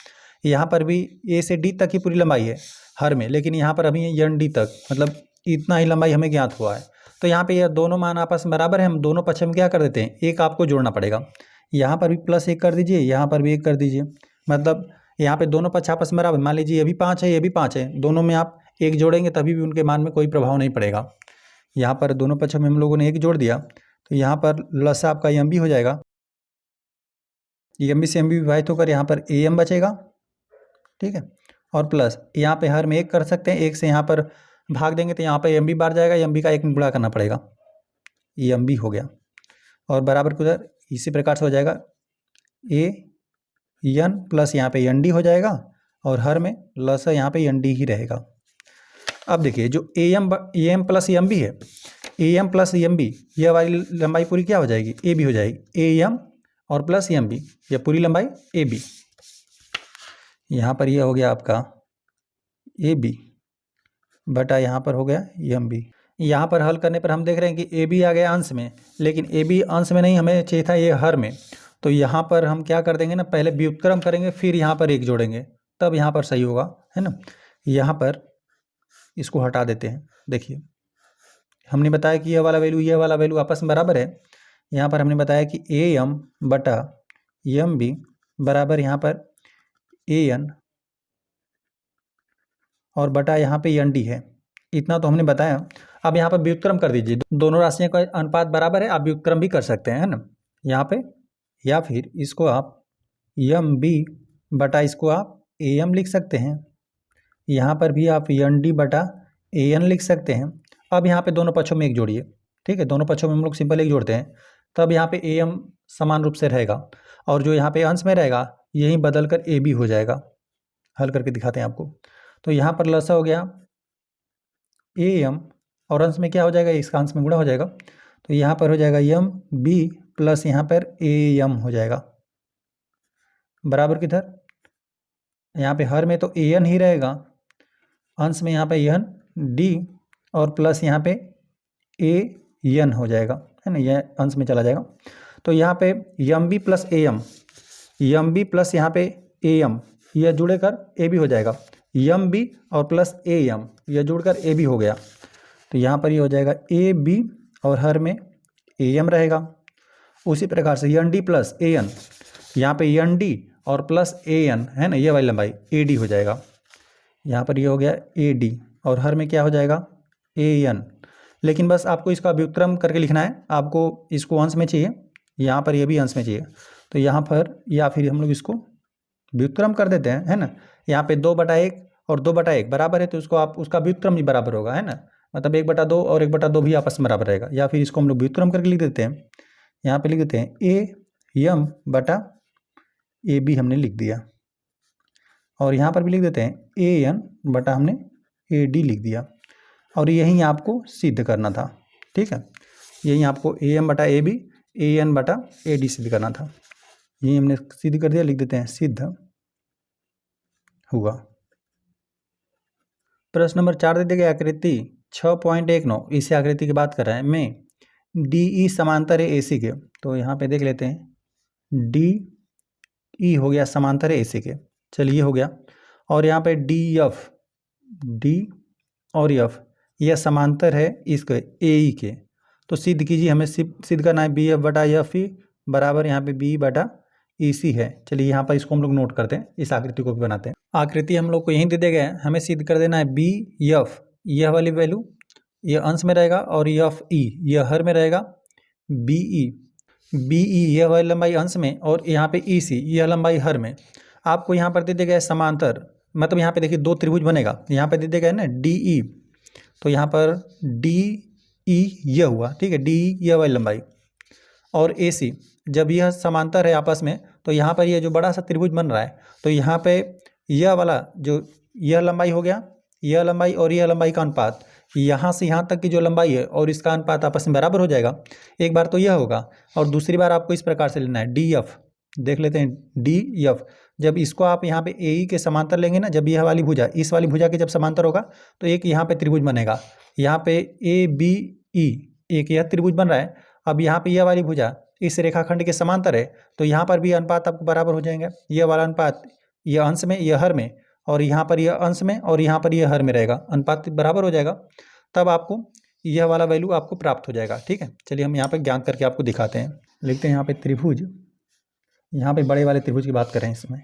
यहाँ पर भी ए से डी तक की पूरी लंबाई है हर में, लेकिन यहाँ पर अभी एन डी तक, मतलब इतना ही लंबाई हमें ज्ञात हुआ है। तो यहाँ पे यह दोनों मान आपस में बराबर है, हम दोनों पक्ष में क्या कर देते हैं, एक आपको जोड़ना पड़ेगा, यहाँ पर भी +1 कर दीजिए, यहाँ पर भी 1 कर दीजिए, मतलब यहाँ पे दोनों पक्ष आपस में बराबर। मान लीजिए ये भी 5 है, ये भी 5 है, दोनों में आप 1 जोड़ेंगे तभी भी उनके मान में कोई प्रभाव नहीं पड़ेगा। यहाँ पर दोनों पक्ष में हम लोगों ने 1 जोड़ दिया, तो यहाँ पर लसा आपका एम बी हो जाएगा, एम बी से एम बी विभाजित होकर यहाँ पर ए एम बचेगा। ठीक है, और प्लस यहाँ पे हर में 1 कर सकते हैं, 1 से यहाँ पर भाग देंगे तो यहाँ पे एम बी बार जाएगा, एम बी का 1 में गुणा करना पड़ेगा, ये एम बी हो गया, और बराबर को उधर इसी प्रकार से हो जाएगा ए एन प्लस यहाँ पे एन डी हो जाएगा, और हर में लस यहाँ पे एन डी ही रहेगा। अब देखिए जो A M plus M B है, A M plus M B, यह वाली लंबाई पूरी क्या हो जाएगी, ए बी हो जाएगी, ए एम और प्लस एम बी, यह पूरी लंबाई ए बी। यहाँ पर यह हो गया आपका ए बी बटा यहाँ पर हो गया एम बी। यहाँ पर हल करने पर हम देख रहे हैं कि ए बी आ गया अंश में, लेकिन ए बी अंश में नहीं, हमें चाहिए था ये हर में, तो यहाँ पर हम क्या कर देंगे ना, पहले व्युत्क्रम करेंगे फिर यहाँ पर एक जोड़ेंगे, तब यहाँ पर सही होगा, है ना। यहाँ पर इसको हटा देते हैं। देखिए हमने बताया कि यह वाला वैल्यू आपस में बराबर है। यहाँ पर हमने बताया कि ए एम बटा एम बी बराबर यहाँ पर ए एन और बटा यहाँ पे एन डी है। इतना तो हमने बताया। अब यहाँ पर व्युत्क्रम कर दीजिए, दोनों राशियों का अनुपात बराबर है, आप व्युत्क्रम भी कर सकते हैं, है ना, यहाँ पे। या फिर इसको आप एम बी बटा इसको आप ए एम लिख सकते हैं। यहाँ पर भी आप एन डी बटा ए एन लिख सकते हैं। अब यहाँ पे दोनों पक्षों में एक जोड़िए, ठीक है। दोनों पक्षों में हम लोग सिंपल एक जोड़ते हैं, तब यहाँ पे ए एम समान रूप से रहेगा और जो यहाँ पे अंश में रहेगा यही बदल कर ए बी हो जाएगा। हल करके दिखाते हैं आपको। तो यहाँ पर लसा हो गया ए एम और अंश में क्या हो जाएगा, इसका अंश में गुणा हो जाएगा, तो यहाँ पर हो जाएगा एम बी प्लस यहाँ पर ए एम हो जाएगा बराबर किधर, यहाँ पे हर में तो ए एन ही रहेगा, अंश में यहाँ पे एन डी और प्लस यहाँ पे ए एन हो जाएगा, है ना, यह अंश में चला जाएगा। तो यहाँ पे M B plus M B plus यहाँ पे ए एम, यह जुड़े कर ए बी हो जाएगा। एम बी और प्लस ए एम यह जुड़कर ए बी हो गया, तो यहाँ पर ये हो जाएगा ए बी और हर में ए एम रहेगा। उसी प्रकार से N D plus A N, यहाँ पे एन डी और प्लस ए एन, है ना, ये वाली लंबाई ए डी हो जाएगा। यहाँ पर ये हो गया ए डी और हर में क्या हो जाएगा ए एन। लेकिन बस आपको इसका व्युत्क्रम करके लिखना है, आपको इसको अंश में चाहिए, यहाँ पर ये भी अंश में चाहिए, तो यहाँ पर या फिर हम लोग इसको व्युत्क्रम कर देते हैं, है ना। यहाँ पे 2/1 और 2/1 बराबर है, तो उसको आप उसका व्युत्क्रम भी बराबर होगा, है ना, मतलब 1/2 और 1/2 भी आपस में बराबर रहेगा। या फिर इसको हम लोग व्युत्क्रम करके लिख देते हैं, यहाँ पे लिख देते हैं ए एम बटा ए बी हमने लिख दिया, और यहाँ पर भी लिख देते हैं ए एन बटा हमने ए डी लिख दिया, और यही आपको सिद्ध करना था, ठीक है। यही आपको ए एम बटा ए बी, ए एन बटा ए डी सिद्ध करना था, यही हमने सिद्ध कर दिया। लिख देते हैं सिद्ध हुआ। प्रश्न नंबर 4 दे दी गई आकृति 6.19, इसी आकृति की बात कर रहे हैं, में डी ई समांतर है ए सी के। तो यहाँ पे देख लेते हैं, डी ई हो गया समांतर है ए सी के, चलिए हो गया। और यहाँ पे डी एफ, डी और एफ यह समांतर है इसके ए ई के। तो सिद्ध कीजिए, हमें सिद्ध करना है बी एफ बटा एफ ई बराबर यहाँ पे बी बटा ई सी है। चलिए यहाँ पर इसको हम लोग नोट करते हैं, इस आकृति को भी बनाते हैं। आकृति हम लोग को यहीं दे दिया गया है, हमें सिद्ध कर देना है बी एफ, यह वाली वैल्यू यह अंश में रहेगा, और एफ ई यह हर में रहेगा, बी ई यह वाली लंबाई अंश में, और यहाँ पे ई सी यह लंबाई हर में। आपको यहाँ पर दे दिया गया है समांतर, मतलब यहाँ पे देखिए 2 त्रिभुज बनेगा, यहाँ पे दे दिया गया है ना डी ई, तो यहाँ पर डी ई यह हुआ, ठीक है, डी ई यह वाली लंबाई, और ए सी जब यह समांतर है आपस में, तो यहाँ पर यह जो बड़ा सा त्रिभुज बन रहा है, तो यहाँ पे यह वाला जो यह लंबाई हो गया, यह लंबाई और यह लंबाई का अनुपात, यहाँ से यहाँ तक की जो लंबाई है और इसका अनुपात आपस में बराबर हो जाएगा। एक बार तो यह होगा, और दूसरी बार आपको इस प्रकार से लेना है डी एफ, देख लेते हैं डी एफ। जब इसको आप यहाँ पे ए ई के समांतर लेंगे ना, जब यह वाली भुजा इस वाली भुजा के जब समांतर होगा, तो एक यहाँ पे त्रिभुज बनेगा, यहाँ पे ए बी ई, एक यह त्रिभुज बन रहा है। अब यहाँ पे यह वाली भुजा इस रेखाखंड के समांतर है, तो यहाँ पर भी अनुपात आपको बराबर हो जाएंगे। यह वाला अनुपात यह अंश में यह हर में, और यहाँ पर यह अंश में और यहाँ पर यह हर में रहेगा, अनुपात बराबर हो जाएगा, तब आपको यह वाला वैल्यू आपको प्राप्त हो जाएगा, ठीक है। चलिए हम यहाँ पे ज्ञात करके आपको दिखाते हैं। लिखते हैं यहाँ पे त्रिभुज, यहाँ पे बड़े वाले त्रिभुज की बात करें इसमें,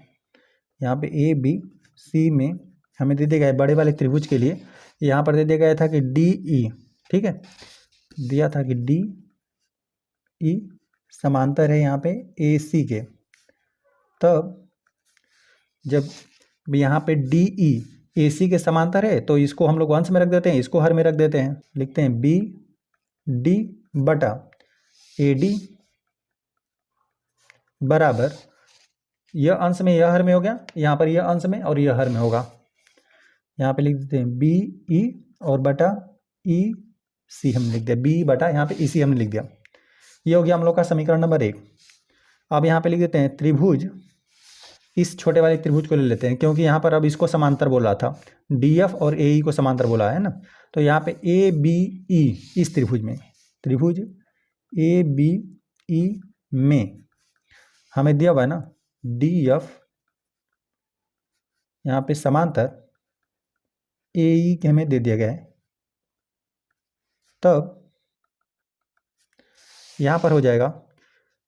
यहाँ पे ए बी सी में हमें दे दिया गया है बड़े वाले त्रिभुज के लिए, यहाँ पर दे दिया गया था कि डी ई, ठीक है, दिया था कि डी ई समांतर है यहाँ पे ए सी के। तब जब यहाँ पे डी ई ए सी के समांतर है, तो इसको हम लोग अंश में रख देते हैं, इसको हर में रख देते हैं। लिखते हैं बी डी बटा ए डी बराबर, यह अंश में यह हर में हो गया, यहाँ पर यह अंश में और यह हर में होगा। यहाँ पे लिख देते हैं बी ई और बटा ई सी हमने लिख दिया, बी बटा यहाँ पे ई सी हमने लिख दिया। ये हो गया हम लोग का समीकरण नंबर 1। अब यहाँ पे लिख देते हैं त्रिभुज, इस छोटे वाले त्रिभुज को ले लेते हैं, क्योंकि यहाँ पर अब इसको समांतर बोला था, डी एफ और ए ई को समांतर बोला है ना। तो यहाँ पे ए बी ई, इस त्रिभुज में, त्रिभुज ए बी ई में हमें दिया हुआ है ना डी एफ, यहाँ पे समांतर ए ई के हमें दे दिया गया है, तब यहाँ पर हो जाएगा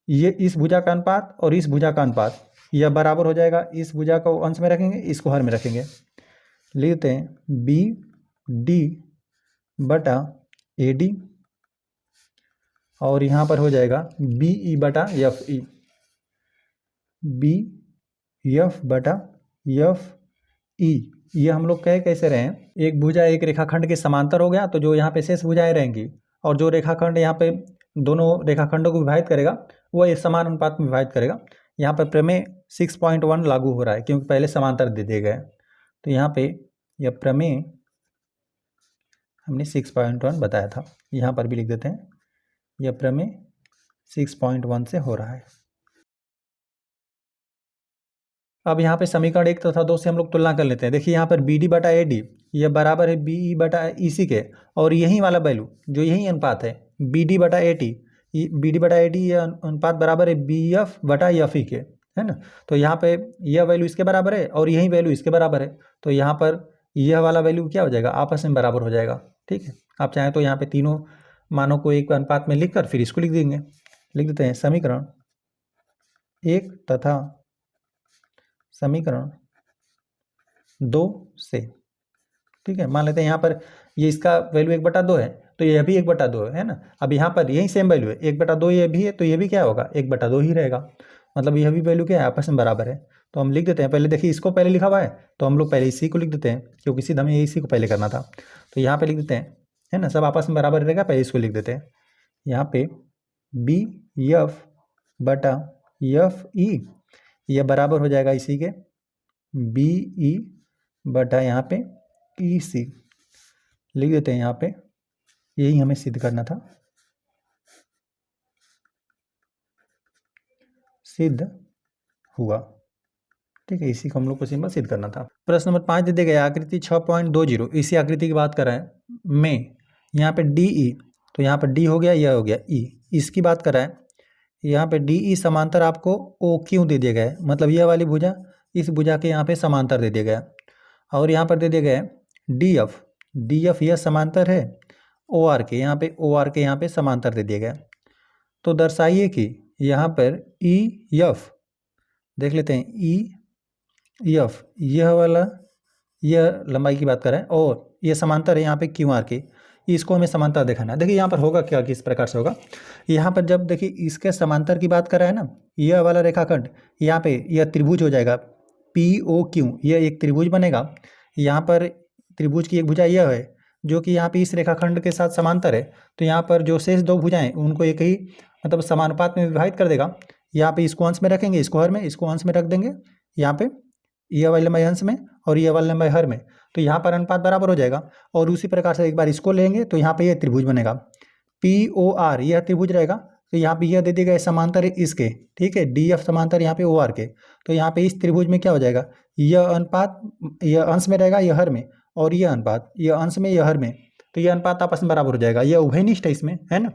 ये इस भुजा का अनुपात और इस भुजा का अनुपात यह बराबर हो जाएगा। इस भुजा को अंश में रखेंगे, इसको हर में रखेंगे, लिखते हैं बी डी बटा ए डी, और यहाँ पर हो जाएगा बी ई बटा एफ ई, बी एफ बटा एफ ई। ये हम लोग कह कैसे रहे हैं, एक भुजा एक रेखाखंड के समांतर हो गया, तो जो यहाँ पे शेष भुजाएं रहेंगी और जो रेखाखंड यहाँ पे दोनों रेखाखंडों को विभाजित करेगा वह एक समान अनुपात में विभाजित करेगा। यहाँ पर प्रमेय 6.1 लागू हो रहा है क्योंकि पहले समांतर दे दिए गए, तो यहाँ पे यह प्रमेय हमने 6.1 बताया था, यहाँ पर भी लिख देते हैं यह प्रमेय 6.1 से हो रहा है। अब यहाँ पे समीकरण 1 तथा 2 से हम लोग तुलना कर लेते हैं। देखिए यहाँ पर बी डी बटा ए डी यह बराबर है बी ई बटा ई सी के, और यही वाला वैल्यू जो यही अनुपात है बी डी बटा ए टी, बी डी बटा ए डी यह अनुपात बराबर है बी एफ बटा एफ ई के, है ना। तो यहाँ पे यह वैल्यू इसके बराबर है और यही वैल्यू इसके बराबर है, तो यहाँ पर यह वाला वैल्यू क्या हो जाएगा, आपस में बराबर हो जाएगा। ठीक है, आप चाहें तो यहाँ पे तीनों मानों को एक अनुपात में लिख कर फिर इसको लिख देंगे। लिख देते हैं समीकरण 1 तथा समीकरण 2 से। ठीक है, मान लेते हैं यहाँ पर ये इसका वैल्यू 1/2 है, तो यह भी 1/2 है ना। अब यहाँ पर यही सेम वैल्यू है 1/2 ये भी है, तो ये भी क्या होगा 1/2 ही रहेगा, मतलब यह भी वैल्यू क्या है आपस में बराबर है। तो हम लिख देते हैं, पहले देखिए इसको पहले लिखा हुआ है तो हम लोग पहले इसी को लिख देते हैं क्योंकि सीधा हमें इसी को पहले करना था, तो यहाँ पे लिख देते हैं, है ना, सब आपस में बराबर रहेगा। पहले इसको लिख देते हैं, यहाँ पे बी एफ बटा एफ ई यह बराबर हो जाएगा इसी के बी ई बटा यहाँ पे ई सी, लिख देते हैं यहाँ पे, यही हमें सिद्ध करना था, सिद्ध हुआ। ठीक है, इसी को हम लोग को सिंबल सिद्ध करना था। प्रश्न नंबर 5 दे दिया गया आकृति 6.20, इसी आकृति की बात कर रहे हैं में, यहाँ पे डी ई, तो यहाँ पर डी हो गया, यह हो गया ई, इसकी बात कर रहा है। यहाँ पे डी ई समांतर आपको ओ क्यों दे दिया गया है, मतलब यह वाली भुजा इस भुजा के यहाँ पे समांतर दे दिया गया, और यहाँ पर दे दिया गया है डी एफ, डी एफ यह समांतर है ओ आर के, यहाँ पे ओ आर के यहाँ पे समांतर दे दिया गया। तो दर्शाइए कि यहाँ पर ई एफ, देख लेते हैं ई एफ यह वाला यह लंबाई की बात कर रहे हैं, और यह समांतर है यहाँ पे क्यू आर के, इसको हमें समांतर दिखाना है। देखिए यहाँ पर होगा क्या, किस प्रकार से होगा, यहाँ पर जब देखिए इसके समांतर की बात कर रहा है ना, यह वाला रेखाखंड यहाँ पे यह त्रिभुज हो जाएगा पी ओ क्यू, यह एक त्रिभुज बनेगा। यहाँ पर त्रिभुज की एक भुजा यह है जो कि यहाँ पे इस रेखाखंड के साथ समांतर है, तो यहाँ पर जो शेष दो भुजाएं उनको एक ही मतलब समानुपात में विभाजित कर देगा। यहाँ पे इसको अंश में रखेंगे, इसको हर में, इसको अंश में रख देंगे, यहाँ पे यह वाली लंबाई अंश में और यह वाली लंबाई हर में, तो यहाँ पर अनुपात बराबर हो जाएगा। और उसी प्रकार से एक बार इसको लेंगे तो यहाँ पे यह त्रिभुज बनेगा पी ओ आर, यह त्रिभुज रहेगा, तो यहाँ पे यह दे दिया गया समांतर है इसके, ठीक है, डी एफ समांतर यहाँ पे ओ आर के, तो यहाँ पे इस त्रिभुज में क्या हो जाएगा, यह अनुपात यह अंश में रहेगा, यह हर में, और यह अनुपात यह अंश में, यह हर में, तो यह अनुपात आपस में बराबर हो जाएगा, यह उभयनिष्ठ है इसमें, है ना।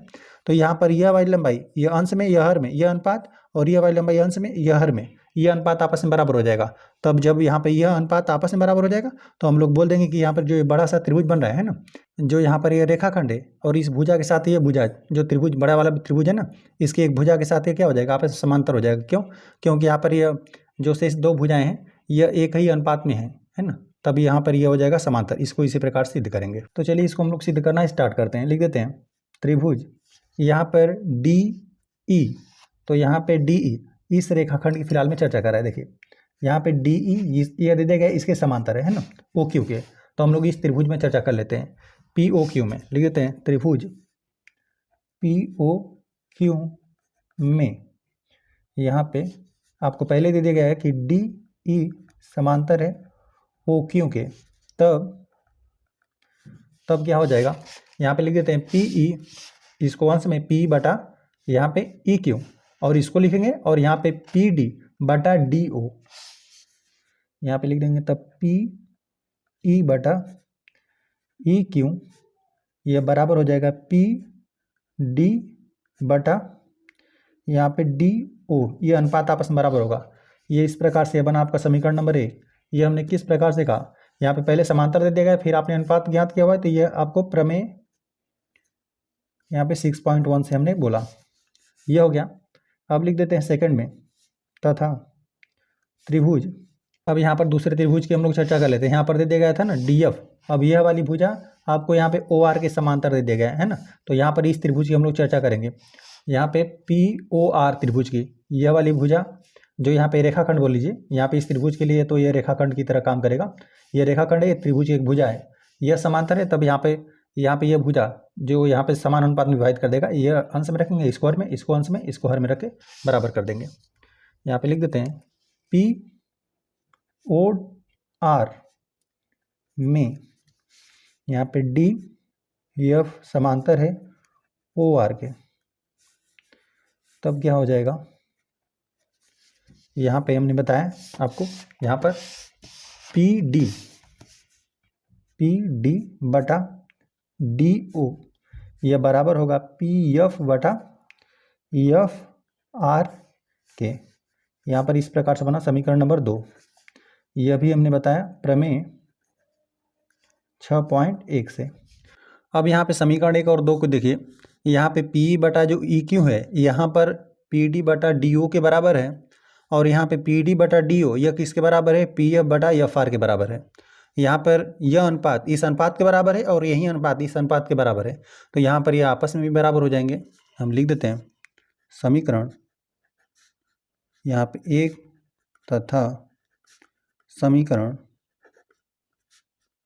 तो यहाँ पर यह वाली लंबाई यह अंश में, यह हर में, यह अनुपात, और यह वाली लंबाई अंश में, यह हर में, यह अनुपात आपस में बराबर हो जाएगा। तब जब यहाँ पे यह अनुपात आपस में बराबर हो जाएगा तो हम लोग बोल देंगे कि यहाँ पर जो बड़ा सा त्रिभुज बन रहा है ना, जो यहाँ पर ये रेखाखंड है और इस भुजा के साथ ये भुजा जो त्रिभुज बड़ा वाला त्रिभुज है ना, इसके एक भुजा के साथ ये क्या हो जाएगा, आपस में समांतर हो जाएगा। क्यों, क्योंकि यहाँ पर यह जो शेष दो भुजाएं हैं यह एक ही अनुपात में है ना, तब यहाँ पर यह हो जाएगा समांतर। इसको इसी प्रकार सिद्ध करेंगे। तो चलिए इसको हम लोग सिद्ध करना स्टार्ट करते हैं। लिख देते हैं त्रिभुज, यहाँ पर डी ई, तो यहाँ पे डी ई इस रेखाखंड की फिलहाल में चर्चा कर रहा है। देखिए यहाँ पे डी ई ये दे देगा इसके समांतर है ना, ओ क्यू के, तो हम लोग इस त्रिभुज में चर्चा कर लेते हैं पी ओ क्यू में। लिख देते हैं त्रिभुज पी ओ क्यू में, यहाँ पे आपको पहले दे दिया गया है कि डी ई समांतर है ओ क्यू के, तब क्या हो जाएगा, यहाँ पे लिख देते हैं पी ई, इसको अंश में पी बटा यहाँ पे ई क्यू, और इसको लिखेंगे, और यहाँ पे पी डी बटा डी ओ, यहाँ पे लिख देंगे, तब पी ई बटा ई क्यू यह बराबर हो जाएगा पी डी बटा यहाँ पे डी ओ ये अनुपात आपस में बराबर होगा। ये इस प्रकार से बना आपका समीकरण नंबर 1। ये हमने किस प्रकार से कहा, यहाँ पे पहले समांतर दे दिया गया, फिर आपने अनुपात ज्ञात किया हुआ है, तो ये आपको प्रमेय यहाँ पे 6.1 से हमने बोला, ये हो गया। अब लिख देते हैं सेकंड में, तथा त्रिभुज। अब यहाँ पर दूसरे त्रिभुज की हम लोग चर्चा कर लेते हैं। यहाँ पर दे दिया गया था ना डी एफ, अब यह वाली भुजा आपको यहाँ पे ओ आर के समांतर दे दिया गया है ना, तो यहाँ पर इस त्रिभुज की हम लोग चर्चा करेंगे। यहाँ पे पी ओ आर त्रिभुज की यह वाली भुजा, जो यहाँ पे रेखाखंड बोल लीजिए, यहाँ पे इस त्रिभुज के लिए तो ये रेखाखंड की तरह काम करेगा। ये रेखाखंड है, त्रिभुज की एक भुजा है, यह समांतर है, तब यहाँ पे यह भुजा जो यहाँ पे समान अनुपात में विभाजित कर देगा, यह अंश में रखेंगे, इसको हर में, इसको अंश में, इसको हर में रख के बराबर कर देंगे। यहाँ पे लिख देते हैं पी ओ आर में यहाँ पे डी एफ समांतर है ओ आर के, तब क्या हो जाएगा, यहाँ पे हमने बताया आपको, यहाँ पर पी डी बटा डी ओ यह बराबर होगा पी एफ बटा एफ आर के। यहाँ पर इस प्रकार से बना समीकरण नंबर 2। यह भी हमने बताया प्रमेय 6.1 से। अब यहाँ पे समीकरण 1 और 2 को देखिए, यहाँ पे पी बटा जो ई क्यू है, यहाँ पर पी डी बटा डी ओ के बराबर है, और यहाँ पे पी डी बटा डी ओ यह किसके बराबर है, पी एफ बटा एफ आर के बराबर है। यहाँ पर यह अनुपात इस अनुपात के बराबर है, और यही अनुपात इस अनुपात के बराबर है, तो यहाँ पर यह आपस में भी बराबर हो जाएंगे। हम लिख देते हैं समीकरण यहाँ पे 1 तथा समीकरण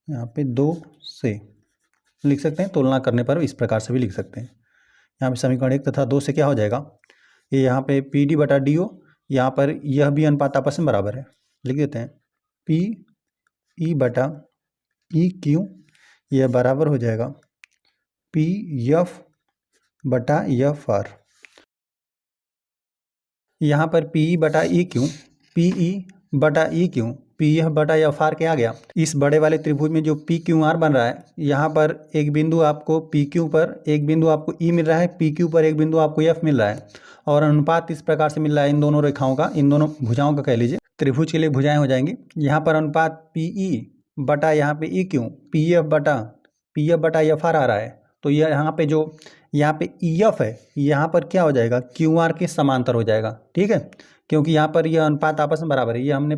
यहाँ पे 2 से लिख सकते हैं। तुलना करने पर इस प्रकार से भी लिख सकते हैं। यहाँ पे समीकरण 1 तथा 2 से क्या हो जाएगा, ये यहाँ पे पी डी बटा डी ओ, यहाँ पर यह भी अनुपात आपस में बराबर है, लिख देते हैं पी ई बटा ई क्यू, यह बराबर हो जाएगा पी एफ बटा एफ आर। यहाँ पर पी ई बटा ई क्यू, पी ई बटा ई क्यू, पी एफ बटा एफ आर के आ गया। इस बड़े वाले त्रिभुज में जो पी क्यू आर बन रहा है, यहाँ पर एक बिंदु आपको पी क्यू पर एक बिंदु आपको ई मिल रहा है, पी क्यू पर एक बिंदु आपको एफ मिल रहा है, और अनुपात इस प्रकार से मिल रहा है इन दोनों रेखाओं का, इन दोनों भुजाओं का कह लीजिए, त्रिभुज के लिए भुजाएं हो जाएंगी। यहाँ पर अनुपात पी ई बटा यहाँ पे ई क्यू, पी एफ बटा एफ आर आ रहा है, तो यह यहाँ पे जो यहाँ पे ई एफ है, यहाँ पर क्या हो जाएगा, क्यू आर के समांतर हो जाएगा, ठीक है, क्योंकि यहाँ पर यह अनुपात आपस में बराबर है। ये हमने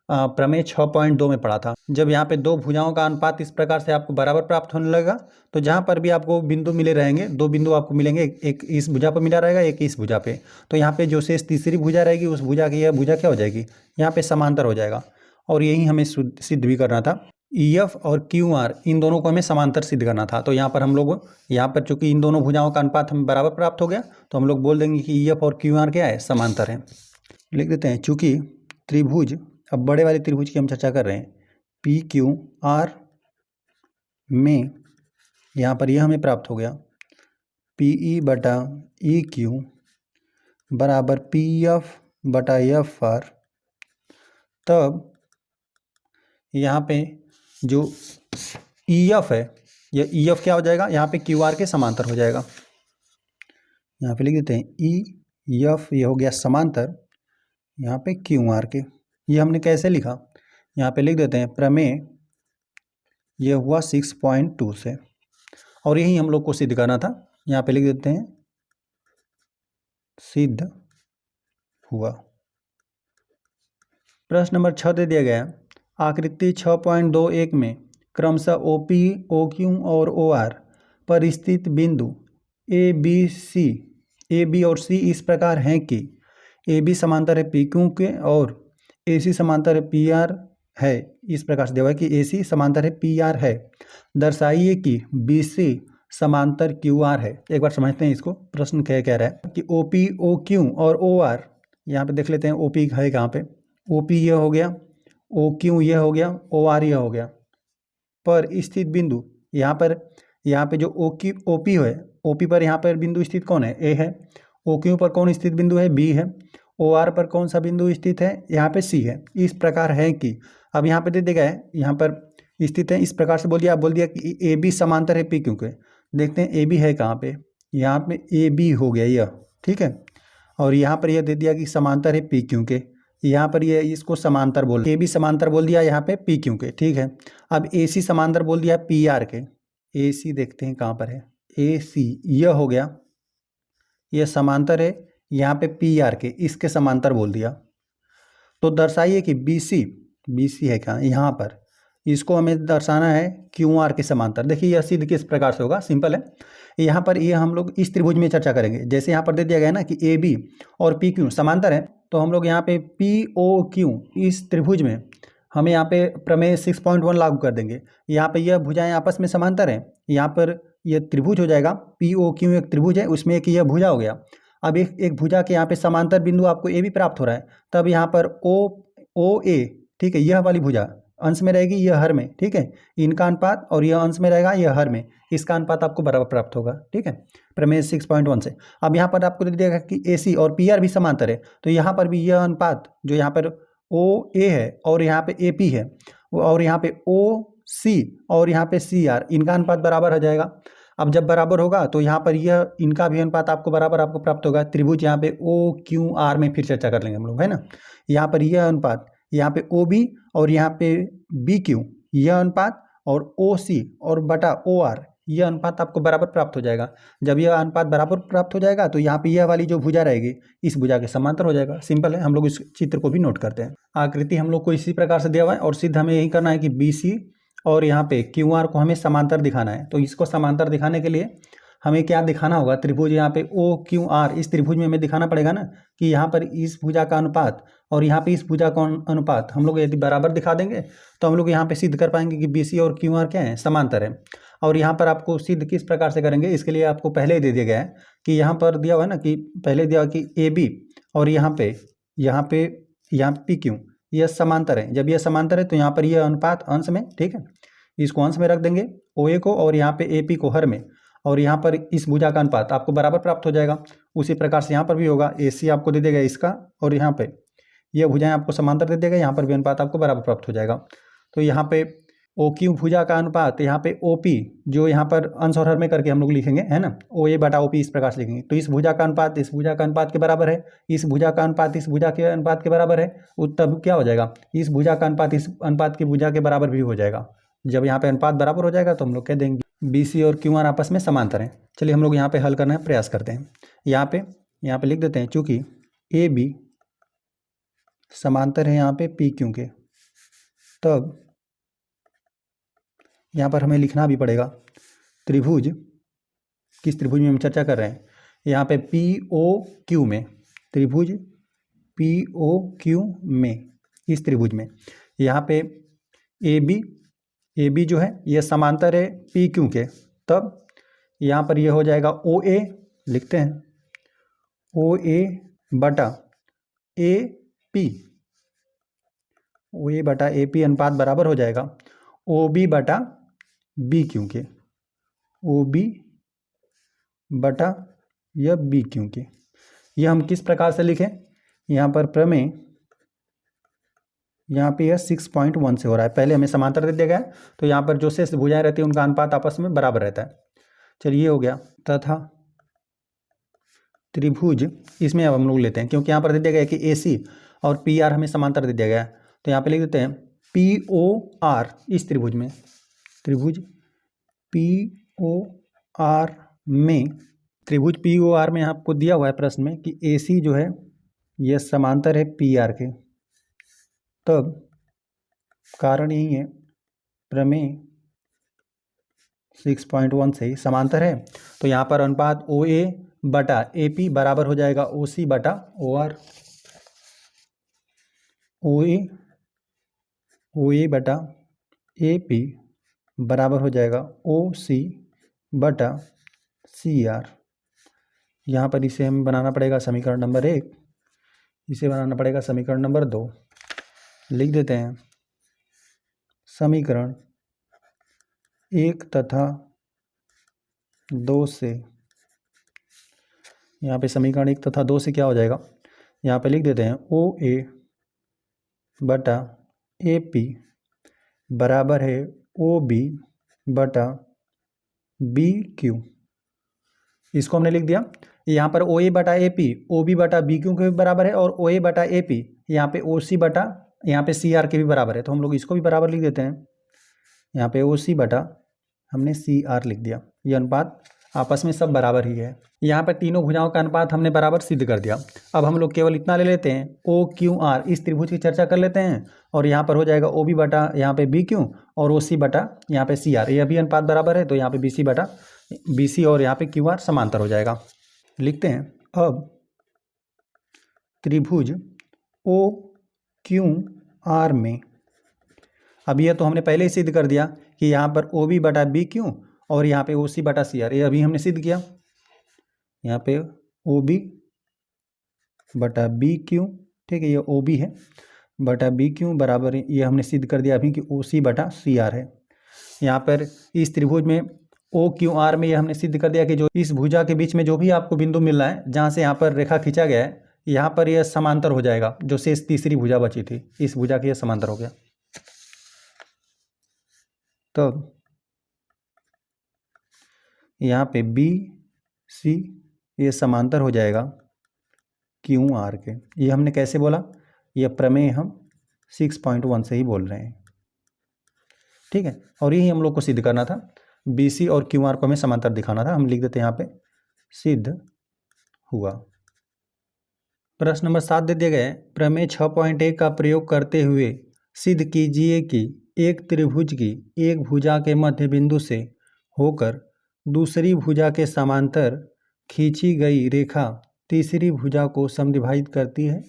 प्रमेय 6.2 में पढ़ा था। जब यहाँ पे दो भुजाओं का अनुपात इस प्रकार से आपको बराबर प्राप्त होने लगेगा, तो जहाँ पर भी आपको बिंदु मिले रहेंगे, दो बिंदु आपको मिलेंगे, एक इस भुजा पर मिला रहेगा, एक इस भुजा पे, तो यहाँ पे जो शेष तीसरी भुजा रहेगी, उस भुजा की यह भुजा क्या हो जाएगी, यहाँ पे समांतर हो जाएगा। और यही हमें सिद्ध भी करना था, ई एफ और क्यू आर इन दोनों को हमें समांतर सिद्ध करना था। तो यहाँ पर हम लोग यहाँ पर चूंकि इन दोनों भुजाओं का अनुपात हमें बराबर प्राप्त हो गया, तो हम लोग बोल देंगे कि ई एफ और क्यू आर क्या है, समांतर है। लिख देते हैं, चूंकि त्रिभुज, अब बड़े वाले त्रिभुज की हम चर्चा कर रहे हैं, पी क्यू आर में यहाँ पर यह हमें प्राप्त हो गया पी ई बटा ई क्यू बराबर पी एफ बटा एफ आर। तब यहाँ पे जो ई एफ है, यह ई एफ क्या हो जाएगा, यहाँ पे क्यू आर के समांतर हो जाएगा। यहाँ पे लिख देते हैं ई एफ, ये हो गया समांतर यहाँ पे क्यू आर के। ये हमने कैसे लिखा, यहाँ पे लिख देते हैं प्रमेय, यह हुआ 6.2 से, और यही हम लोग को सिद्ध करना था। यहाँ पे लिख देते हैं सिद्ध हुआ। प्रश्न नंबर 6 दे दिया गया, आकृति 6.21 में क्रमशः ओ पी, ओ क्यू और ओ आर पर स्थित बिंदु ए बी और सी इस प्रकार हैं कि ए बी समांतर है पी क्यू के और ए सी समांतर है पी आर है। इस प्रकार से दिया हुआ है कि ए सी समांतर है पी आर है। दर्शाइए कि बी सी समांतर क्यू आर है। एक बार समझते हैं इसको, प्रश्न क्या कह रहा है कि ओ पी, ओ क्यू और ओ आर, यहाँ पे देख लेते हैं ओ पी है कहाँ पे, ओ पी यह हो गया, ओ क्यू यह हो गया, ओ आर यह हो गया, पर स्थित बिंदु यहाँ पे जो ओ पी है, ओ पी पर यहाँ पर बिंदु स्थित कौन है, ए है, ओ क्यू पर कौन स्थित बिंदु है, बी है, ओ आर पर कौन सा बिंदु स्थित है, यहाँ पे सी है। इस प्रकार है कि, अब यहाँ पे दे दिया है, यहाँ पर स्थित है, इस प्रकार से बोल दिया कि ए बी समांतर है पी क्यू के। देखते हैं ए बी है कहाँ पे, यहाँ पे ए बी हो गया यह, ठीक है। और यहाँ पर यह दे दिया कि समांतर है पी क्यू के। यहाँ पर ये इसको समांतर बोल, ए बी समांतर बोल दिया यहाँ पे पी क्यू के, ठीक है। अब ए सी समांतर बोल दिया पी आर के। ए सी देखते हैं कहाँ पर है, ए सी यह हो गया, यह समांतर है यहाँ पे पी आर के, इसके समांतर बोल दिया। तो दर्शाइए कि बी सी है कहाँ, यहाँ पर, इसको हमें दर्शाना है क्यू आर के समांतर। देखिए यह सिद्ध किस प्रकार से होगा, सिंपल है। यहाँ पर ये हम लोग इस त्रिभुज में चर्चा करेंगे। जैसे यहाँ पर दे दिया गया है ना कि ए बी और पी क्यू समांतर है, तो हम लोग यहाँ पे पी ओ क्यू इस त्रिभुज में हमें यहाँ पे प्रमेय 6.1 लागू कर देंगे। यहाँ पे यह भुजाएं आपस में समांतर हैं, यहाँ पर यह त्रिभुज हो जाएगा, पी ओ क्यू एक त्रिभुज है, उसमें एक यह भुजा हो गया। अब एक भुजा के यहाँ पे समांतर बिंदु आपको ए भी प्राप्त हो रहा है, तब यहाँ पर ओ ए, ठीक है, यह वाली भुजा अंश में रहेगी, यह हर में, ठीक है। इनका अनुपात और यह अंश में रहेगा, यह हर में, इसका अनुपात आपको बराबर प्राप्त होगा, ठीक है, प्रमेय 6.1 से। अब यहाँ पर आपको दे दिया कि ए सी और पी आर भी समांतर है, तो यहाँ पर भी यह अनुपात जो यहाँ पर ओ ए है और यहाँ पे ए पी है और यहाँ पे ओ सी और यहाँ पे सी आर, इनका अनुपात बराबर हो जाएगा। अब जब बराबर होगा तो यहाँ पर यह इनका भी अनुपात आपको बराबर आपको प्राप्त होगा। त्रिभुज यहाँ पे ओ क्यू आर में फिर चर्चा कर लेंगे हम लोग, है ना। यहाँ पर यह अनुपात, यहाँ पे ओ बी और यहाँ पे बी क्यू, यह अनुपात और ओ सी और बटा ओ आर, यह अनुपात आपको बराबर प्राप्त हो जाएगा। जब यह अनुपात बराबर प्राप्त हो जाएगा तो यहाँ पे यह वाली जो भुजा रहेगी इस भुजा के समांतर हो जाएगा। सिंपल है, हम लोग इस चित्र को भी नोट करते हैं। आकृति हम लोग को इसी प्रकार से दिया हुआ है और सिद्ध हमें यही करना है कि बी सी और यहाँ पे क्यू आर को हमें समांतर दिखाना है। तो इसको समांतर दिखाने के लिए हमें क्या दिखाना होगा, त्रिभुज यहाँ पे ओ क्यू आर, इस त्रिभुज में हमें दिखाना पड़ेगा ना कि यहाँ पर इस भुजा का अनुपात और यहाँ पे इस भुजा का अनुपात हम लोग यदि बराबर दिखा देंगे तो हम लोग यहाँ पे सिद्ध कर पाएंगे कि बी सी और क्यू आर क्या है, समांतर है। और यहाँ पर आपको सिद्ध किस प्रकार से करेंगे, इसके लिए आपको पहले ही दे दिया गया है कि यहाँ पर दिया हुआ है ना कि पहले दिया हुआ कि ए बी और यहाँ पे पी क्यू, यह समांतर है। जब यह समांतर है तो यहाँ पर यह अनुपात अंश में, ठीक है, इसको अंश में रख देंगे ओ ए को और यहाँ पे ए पी को हर में, और यहाँ पर इस भुजा का अनुपात आपको बराबर प्राप्त हो जाएगा। उसी प्रकार से यहाँ पर भी होगा, ए सी आपको दे देगा इसका और यहाँ पे यह भुजाएं आपको समांतर दे देगा, यहाँ पर भी अनुपात आपको बराबर प्राप्त हो जाएगा। तो यहाँ पे ओ क्यू भुजा का अनुपात, यहाँ पे ओ पी जो यहाँ पर अंश और हर में करके हम लोग लिखेंगे, है ना, ओ ए बटा ओ पी, इस प्रकार से लिखेंगे। तो इस भुजा का अनुपात इस भुजा का अनुपात के बराबर है, इस भुजा का अनुपात इस भुजा के अनुपात के बराबर है, तब क्या हो जाएगा, इस भुजा का अनुपात इस अनुपात की भुजा के बराबर भी हो जाएगा। जब यहाँ पे अनुपात बराबर हो जाएगा तो हम लोग कह देंगे बी सी और क्यू आर आपस में समांतर हैं। चलिए हम लोग यहाँ पे हल करने का प्रयास करते हैं। यहाँ पे लिख देते हैं, चूँकि ए बी समांतर है यहाँ पे पी क्यू के, तब यहाँ पर हमें लिखना भी पड़ेगा त्रिभुज, किस त्रिभुज में हम चर्चा कर रहे हैं, यहाँ पे पी ओ क्यू में, त्रिभुज पी ओ क्यू में, इस त्रिभुज में यहाँ पे ए बी जो है ये समांतर है पी क्यू के, तब यहाँ पर ये हो जाएगा ओ ए, लिखते हैं ओ ए बटा ए पी, ओ ए बटा ए पी अनुपात बराबर हो जाएगा ओ बी बटा बी क्यू के, ओ बी बटा यह बी क्यू के। यह हम किस प्रकार से लिखें, यहाँ पर प्रमेय यहाँ पे यह 6.1 से हो रहा है। पहले हमें समांतर दे दिया गया है तो यहाँ पर जो शेष भुजाएं रहती है उनका अनुपात आपस में बराबर रहता है। चलिए हो गया, तथा त्रिभुज, इसमें अब हम लोग लेते हैं क्योंकि यहाँ पर दे दिया गया है कि ए सी और पी आर हमें समांतर दे दिया गया है, तो यहाँ पे लिख देते हैं पी ओ आर, इस त्रिभुज में, त्रिभुज पी ओ आर में, त्रिभुज पी ओ आर में आपको दिया हुआ है प्रश्न में कि ए सी जो है यह समांतर है पी आर के, तब कारण यही है प्रमेय 6.1 से ही समांतर है। तो यहाँ पर अनुपात ओ ए बटा ए पी बराबर हो जाएगा ओ सी बटा ओ आर, ओ ए बटा ए पी बराबर हो जाएगा ओ सी बटा सी आर। यहाँ पर इसे हमें बनाना पड़ेगा समीकरण नंबर 1, इसे बनाना पड़ेगा समीकरण नंबर 2। लिख देते हैं समीकरण 1 तथा 2 से, यहाँ पे समीकरण 1 तथा 2 से क्या हो जाएगा, यहाँ पे लिख देते हैं ओ ए बटा ए पी बराबर है ओ बी बटा बी क्यू, इसको हमने लिख दिया। यहाँ पर ओ ए बटा ए पी ओ बी बटा बी क्यू के भी बराबर है, और ओ ए बटा ए पी यहाँ पे ओ सी बटा यहाँ पे सी आर के भी बराबर है। तो हम लोग इसको भी बराबर लिख देते हैं। यहाँ पे ओ सी बटा हमने सी आर लिख दिया। ये अनुपात आपस में सब बराबर ही है। यहाँ पर तीनों भुजाओं का अनुपात हमने बराबर सिद्ध कर दिया। अब हम लोग केवल इतना ले लेते हैं, ओ क्यू आर इस त्रिभुज की चर्चा कर लेते हैं, और यहाँ पर हो जाएगा ओ बी बटा यहाँ पे बी क्यू और ओ सी बटा यहाँ पे सी आर। ये भी अनुपात बराबर है, तो यहाँ पे बी सी बटा बी सी और यहाँ पे क्यू आर समांतर हो जाएगा। लिखते हैं अब त्रिभुज ओ क्यू आर में, अब यह तो हमने पहले ही सिद्ध कर दिया कि यहाँ पर ओ बी बटा बी क्यू और यहाँ पे ओ सी बटा सी आर, ये अभी हमने सिद्ध किया। यहाँ पे ओ बी बटा बी क्यू, ठीक है, ये ओ बी है बटा बी क्यू बराबर ये हमने सिद्ध कर दिया अभी कि ओ सी बटा सी आर है। यहाँ पर इस त्रिभुज में ओ क्यू आर में ये हमने सिद्ध कर दिया कि जो इस भुजा के बीच में जो भी आपको बिंदु मिल रहा है जहाँ से यहाँ पर रेखा खींचा गया है, यहाँ पर यह समांतर हो जाएगा। जो शेष तीसरी भुजा बची थी इस भुजा की यह समांतर हो गया। तो यहाँ पे बी सी ये समांतर हो जाएगा क्यू आर के। ये हमने कैसे बोला, ये प्रमेय हम 6.1 से ही बोल रहे हैं, ठीक है। और यही हम लोग को सिद्ध करना था, बी सी और क्यू आर को हमें समांतर दिखाना था। हम लिख देते हैं यहाँ पे सिद्ध हुआ। प्रश्न नंबर 7 दे दिए गए, प्रमेय 6.1 का प्रयोग करते हुए सिद्ध कीजिए कि एक त्रिभुज की एक भुजा के मध्य बिंदु से होकर दूसरी भुजा के समांतर खींची गई रेखा तीसरी भुजा को समद्विभाजित करती है।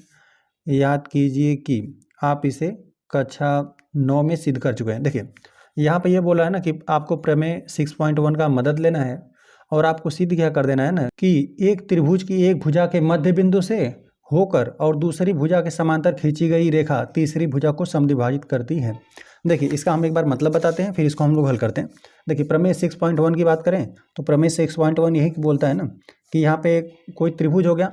याद कीजिए कि आप इसे कक्षा 9 में सिद्ध कर चुके हैं। देखिए यहाँ पे ये बोला है ना कि आपको प्रमेय 6.1 का मदद लेना है और आपको सिद्ध क्या कर देना है ना कि एक त्रिभुज की एक भुजा के मध्य बिंदु से होकर और दूसरी भुजा के समांतर खींची गई रेखा तीसरी भुजा को समद्विभाजित करती है। देखिए इसका हम एक बार मतलब बताते हैं, फिर इसको हम लोग हल करते हैं। देखिए प्रमेय 6.1 की बात करें तो प्रमेय 6.1 यही बोलता है ना कि यहाँ पे कोई त्रिभुज हो गया।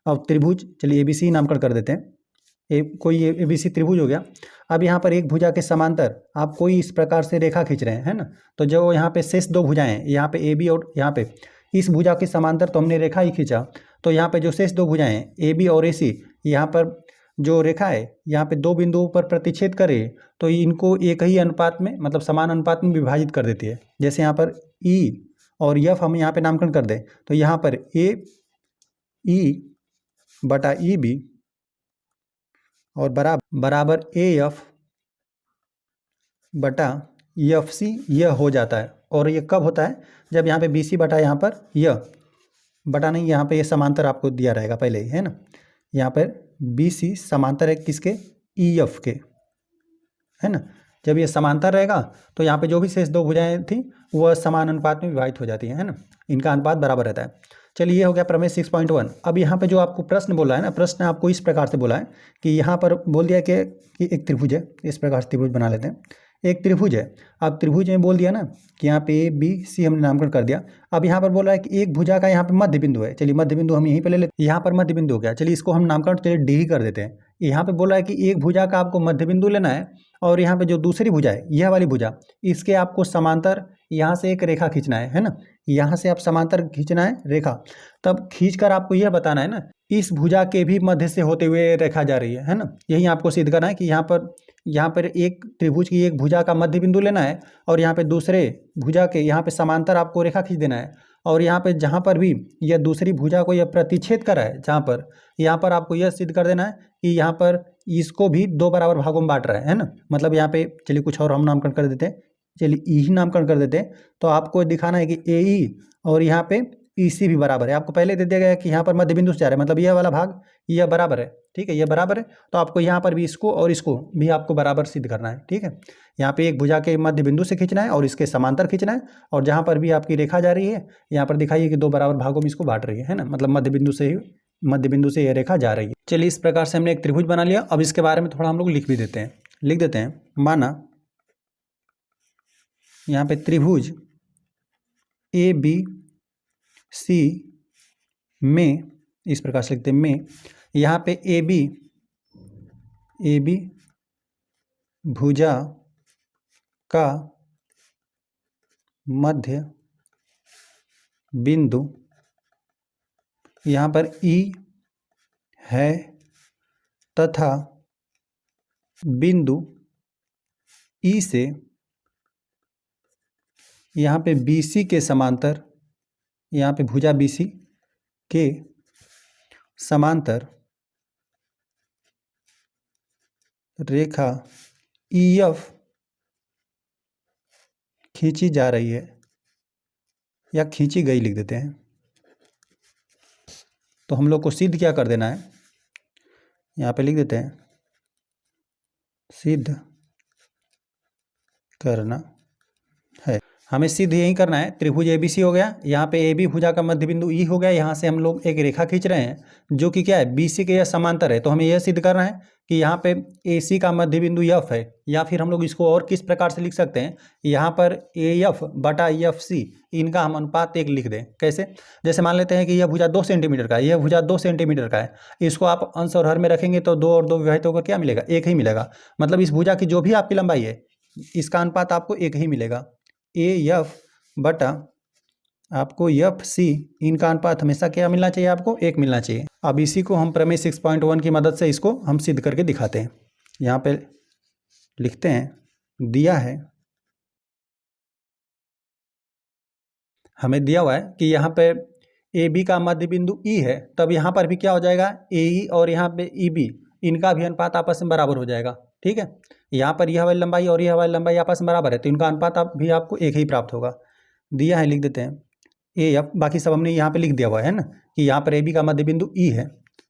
अब त्रिभुज, चलिए ABC नामकरण कर देते हैं, कोई ABC त्रिभुज हो गया। अब यहाँ पर एक भुजा के समांतर आप कोई इस प्रकार से रेखा खींच रहे हैं, है ना। तो जो यहाँ पे शेष दो भुजाएं हैं, यहाँ पे AB और यहाँ पे इस भुजा के समांतर तो हमने रेखा ही खींचा, तो यहाँ पे जो शेष दो भुजाएं हैं AB और AC, यहाँ पर जो रेखा है यहाँ पे दो बिंदुओं पर प्रतिच्छेद करे तो इनको एक ही अनुपात में मतलब समान अनुपात में विभाजित कर देती है। जैसे यहाँ पर E और F हम यहाँ पे नामकरण कर दें तो यहाँ पर AE बटा EB और बराबर AF बटा FC यह हो जाता है। और ये कब होता है, जब यहाँ पे BC बटा यहाँ पर यह बटा नहीं, यहाँ पे ये समांतर आपको दिया रहेगा पहले ही, है ना। यहाँ पर BC समांतर है किसके, EF के, है ना। जब ये समांतर रहेगा तो यहाँ पे जो भी शेष दो भुजाएं थी वह समान अनुपात में विभाजित हो जाती है ना, इनका अनुपात बराबर रहता है। चलिए ये हो गया प्रमेय 6.1। अब यहाँ पे जो आपको प्रश्न बोला है ना, प्रश्न आपको इस प्रकार से बोला है कि यहाँ पर बोल दिया कि एक त्रिभुज है, इस प्रकार से त्रिभुज बना लेते हैं। एक त्रिभुज है, अब त्रिभुज में बोल दिया ना कि यहाँ पे ABC हमने नामकरण कर दिया। अब यहाँ पर बोला है कि एक भुजा का यहाँ पे मध्य बिंदु है, चलिए मध्य बिंदु हम यहीं पे ले लेते हैं। यहाँ पर मध्य बिंदु हो गया, चलिए इसको हम नामकरण चलिए D ही कर देते हैं। यहाँ पे बोला है कि एक भुजा का आपको मध्य बिंदु लेना है और यहाँ पे जो दूसरी भुजा है यह वाली भुजा, इसके आपको समांतर यहाँ से एक रेखा खींचना है ना। यहाँ से आप समांतर खींचना है रेखा, तब खींचकर आपको यह बताना है ना इस भुजा के भी मध्य से होते हुए रेखा जा रही है ना। यही आपको सिद्ध करना है कि यहाँ पर एक त्रिभुज की एक भुजा का मध्य बिंदु लेना है और यहाँ पे दूसरे भुजा के यहाँ पे समांतर आपको रेखा खींच देना है। और यहाँ पे जहाँ पर भी यह दूसरी भुजा को यह प्रतिच्छेद करा है जहाँ पर, यहाँ पर आपको यह सिद्ध कर देना है कि यहाँ पर इसको भी दो बराबर भागों में बांट रहा है ना। मतलब यहाँ पे चलिए कुछ और हम नामकरण कर देते हैं, चलिए ई ही नामकरण कर देते हैं। तो आपको दिखाना है कि AE और यहाँ पे EC भी बराबर है। आपको पहले दे दिया गया है कि यहाँ पर मध्य बिंदु से जा रहा है, मतलब यह वाला भाग यह बराबर है, ठीक है, यह बराबर है। तो आपको यहाँ पर भी इसको और इसको भी आपको बराबर सिद्ध करना है, ठीक है। यहाँ पे एक भुजा के मध्य बिंदु से खींचना है और इसके समांतर खींचना है, और जहाँ पर भी आपकी रेखा जा रही है यहाँ पर दिखाइए कि दो बराबर भागों में इसको बांट रही है ना, मतलब मध्य बिंदु से यह रेखा जा रही है। चलिए इस प्रकार से हमने एक त्रिभुज बना लिया। अब इसके बारे में थोड़ा हम लोग लिख भी देते हैं, लिख देते हैं। माना यहाँ पे त्रिभुज ABC में, इस प्रकार से लिखते हैं में, यहाँ पे AB भुजा का मध्य बिंदु यहाँ पर ई है तथा बिंदु ई से यहाँ पे BC के समांतर, यहाँ पे भुजा BC के समांतर रेखा EF खींची जा रही है या खींची गई लिख देते हैं। तो हम लोग को सिद्ध क्या कर देना है, यहाँ पे लिख देते हैं सिद्ध करना है। हमें सिद्ध यही करना है। त्रिभुज ABC हो गया, यहाँ पे AB भुजा का मध्य बिंदु E हो गया, यहाँ से हम लोग एक रेखा खींच रहे हैं जो कि क्या है, BC के यह समांतर है। तो हमें यह सिद्ध करना है कि यहाँ पे AC का मध्य बिंदु F है, या फिर हम लोग इसको और किस प्रकार से लिख सकते हैं, यहाँ पर AF बटा FC इनका हम अनुपात 1 लिख दें। कैसे? जैसे मान लेते हैं कि यह भुजा 2 सेंटीमीटर का है, यह भुजा 2 सेंटीमीटर का है, इसको आप अंश और हर में रखेंगे तो 2 और 2 विभाजित होकर क्या मिलेगा, 1 ही मिलेगा। मतलब इस भुजा की जो भी आपकी लंबाई है इसका अनुपात आपको 1 ही मिलेगा। AF बटा आपको FC इनका अनुपात हमेशा क्या मिलना चाहिए, आपको 1 मिलना चाहिए। अब इसी को हम प्रमेय 6.1 की मदद से इसको हम सिद्ध करके दिखाते हैं। यहाँ पे लिखते हैं, दिया है, हमें दिया हुआ है कि यहाँ पे AB का मध्य बिंदु E है, तब यहाँ पर भी क्या हो जाएगा, AE और यहाँ पे EB इनका भी अनुपात आपस में बराबर हो जाएगा। ठीक है, यहाँ पर यह वाली लंबाई और यह वाली लंबाई आपस में बराबर है, तो इनका अनुपात भी आपको 1 ही प्राप्त होगा। दिया है, लिख देते हैं AF, बाकी सब हमने यहाँ पे लिख दिया हुआ है ना कि यहाँ पर AB का मध्य बिंदु E है,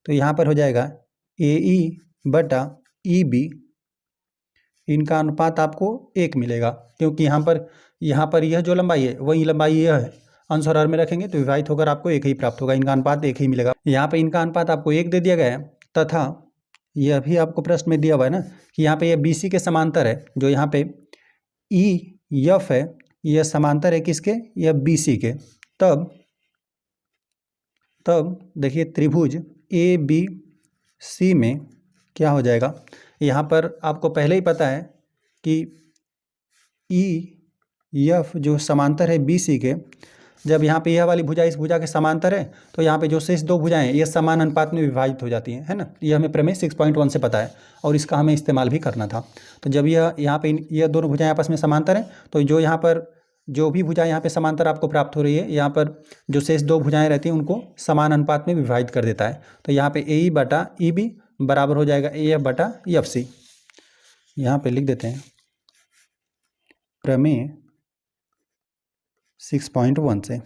तो यहाँ पर हो जाएगा AE बटा EB इनका अनुपात आपको 1 मिलेगा, क्योंकि यहाँ पर यह जो लंबाई है वही लंबाई यह है, अंश और हर में रखेंगे तो विभाजित होकर आपको 1 ही प्राप्त होगा, इनका अनुपात 1 ही मिलेगा। यहाँ पे इनका अनुपात आपको 1 दे दिया गया है, तथा यह भी आपको प्रश्न में दिया हुआ है ना कि यहाँ पे यह BC के समांतर है, जो यहाँ पे EF है यह समांतर है किसके, यह BC के। तब देखिए त्रिभुज ABC में क्या हो जाएगा, यहाँ पर आपको पहले ही पता है कि EF जो समांतर है BC के, जब यहाँ पे यह वाली भुजा इस भुजा के समांतर है तो यहाँ पे जो शेष 2 भुजाएं ये समान अनुपात में विभाजित हो जाती हैं, है ना। ये हमें प्रमेय 6.1 से पता है और इसका हमें इस्तेमाल भी करना था। तो जब यहाँ पे ये दोनों भुजाएं आपस में समांतर हैं, तो जो यहाँ पर जो भी भुजा यहाँ पे समांतर आपको प्राप्त हो रही है, यहाँ पर जो शेष 2 भुजाएं रहती हैं उनको समान अनुपात में विभाजित कर देता है। तो यहाँ पे AE बटा EB बराबर हो जाएगा AF बटा FC। यहाँ पे लिख देते हैं प्रमेय 6.1 से,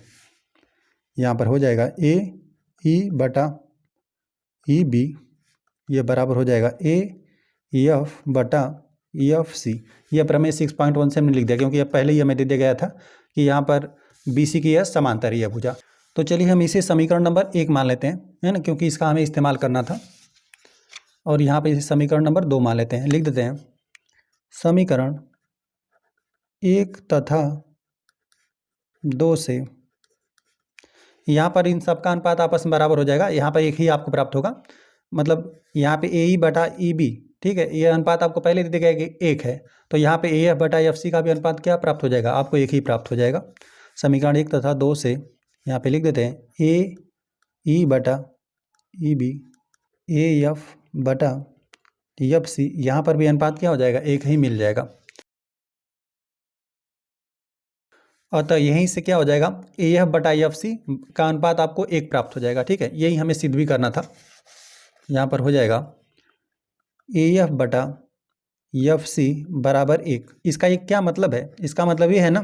यहाँ पर हो जाएगा AE बटा EB ये बराबर हो जाएगा AF बटा FC। यह प्रमेय 6.1 से हमने लिख दिया, क्योंकि यह पहले ही हमें दे दिया गया था कि यहाँ पर BC की यह समांतर ही है भुजा। तो चलिए हम इसे समीकरण नंबर 1 मान लेते हैं, है ना, क्योंकि इसका हमें इस्तेमाल करना था। और यहाँ पे इसे समीकरण नंबर 2 मान लेते हैं, लिख देते हैं समीकरण 1 तथा 2 से यहाँ पर इन सब का अनुपात आपस में बराबर हो जाएगा, यहाँ पर 1 ही आपको प्राप्त होगा। मतलब यहाँ पे AE बटा EB, ठीक है, ये अनुपात आपको पहले दे दिया गया कि 1 है, तो यहाँ पे AF बटा FC का भी अनुपात क्या प्राप्त हो जाएगा, आपको 1 ही प्राप्त हो जाएगा। समीकरण 1 तथा 2 से यहाँ पे लिख देते हैं AE बटा EB AF बटा FC, यहाँ पर भी अनुपात क्या हो जाएगा, 1 ही मिल जाएगा। अतः यहीं से क्या हो जाएगा, AF बटा FC का अनुपात आपको 1 प्राप्त हो जाएगा। ठीक है, यही हमें सिद्ध भी करना था। यहाँ पर हो जाएगा AF बटा FC बराबर 1। इसका एक क्या मतलब है, इसका मतलब ये है ना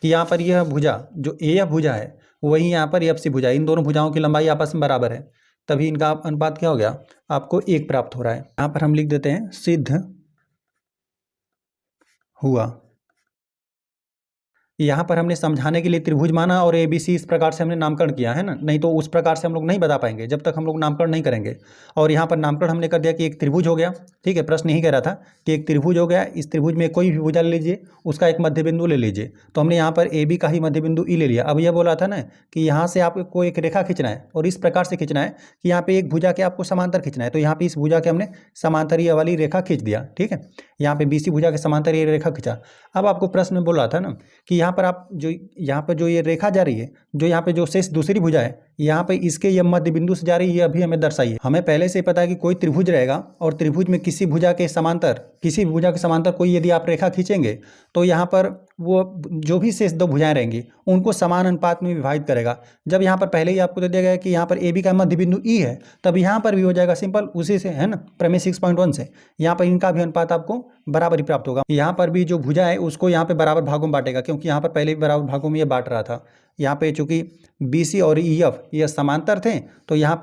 कि यहाँ पर यह भुजा जो AF भुजा है वही यहाँ पर FC भुजा, इन दोनों भुजाओं की लंबाई आपस में बराबर है, तभी इनका अनुपात क्या हो गया, आपको 1 प्राप्त हो रहा है। यहाँ पर हम लिख देते हैं सिद्ध हुआ। यहाँ पर हमने समझाने के लिए त्रिभुज माना और ABC इस प्रकार से हमने नामकरण किया है ना, नहीं तो उस प्रकार से हम लोग नहीं बता पाएंगे जब तक हम लोग नामकरण नहीं करेंगे। और यहाँ पर नामकरण हमने कर दिया कि एक त्रिभुज हो गया। ठीक है, प्रश्न यही कह रहा था कि एक त्रिभुज हो गया, इस त्रिभुज में कोई भी भुजा ले लीजिए, उसका एक मध्य बिंदु ले लीजिए। तो हमने यहाँ पर AB का ही मध्य बिंदु E ले लिया। अब यह बोला था ना कि यहाँ से आपको एक रेखा खींचना है और इस प्रकार से खींचना है कि यहाँ पे एक भुजा के आपको समांतर खींचना है, तो यहाँ पे इस भुजा के हमने समांतर ये वाली रेखा खींच दिया। ठीक है, यहाँ पे BC भुजा के समांतर ये रेखा खींचा। अब आपको प्रश्न में बोल रहा था ना कि यहाँ पर आप जो यहाँ पर जो ये रेखा जा रही है, जो यहाँ पे जो शेष दूसरी भुजा है यहाँ पे इसके ये मध्य बिंदु से जा रही है, ये अभी हमें दर्शाइए। हमें पहले से ही पता है कि कोई त्रिभुज रहेगा और त्रिभुज में किसी भी भुजा के समांतर कोई यदि आप रेखा खींचेंगे तो यहाँ पर वो जो भी शेष दो भुजाएं रहेंगी उनको समान अनुपात में विभाजित करेगा। जब यहाँ पर पहले ही आपको दे दिया गया है कि यहाँ पर ए बी का मध्य बिंदु ई है, तब यहाँ पर भी हो जाएगा सिंपल उसी से, है ना, प्रमेय 6.1 से। यहाँ पर इनका भी अनुपात आपको बराबर ही प्राप्त होगा। यहाँ पर भी जो भुजा है उसको यहाँ पे बराबर भागों में बांटेगा, क्योंकि यहाँ पर पहले भी बराबर भागों में ये बांट रहा था। यहाँ पे चूंकि बी सी और ई एफ ये समांतर थे, तो यहाँ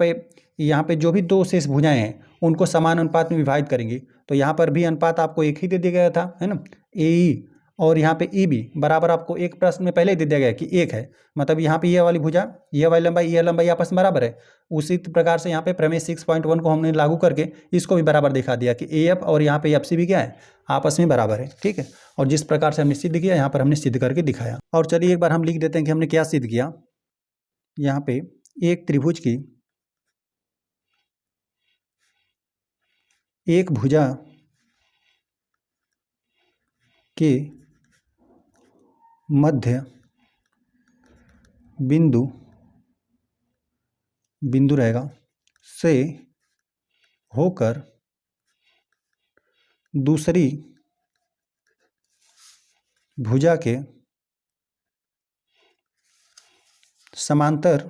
पे जो भी दो शेष भुजाएं हैं उनको समान अनुपात में विभाजित करेंगी। तो यहाँ पर भी अनुपात आपको एक ही दे दिया गया था, है ना, ए ई, और यहाँ पे ई बी बराबर आपको एक प्रश्न में पहले ही दे दिया गया कि एक है, मतलब यहाँ पे ये वाली भुजा, ये वाली लंबाई, ये लंबाई आपस में बराबर है। उसी प्रकार से यहाँ पे प्रमेय 6.1 को हमने लागू करके इसको भी बराबर दिखा दिया कि ए एफ और यहाँ पे एफ सी भी क्या है, आपस में बराबर है। ठीक है, और जिस प्रकार से हमने सिद्ध किया यहाँ पर हमने सिद्ध करके दिखाया। और चलिए एक बार हम लिख देते हैं कि हमने क्या सिद्ध किया। यहाँ पे एक त्रिभुज की एक भुजा के मध्य बिंदु रहेगा से होकर दूसरी भुजा के समांतर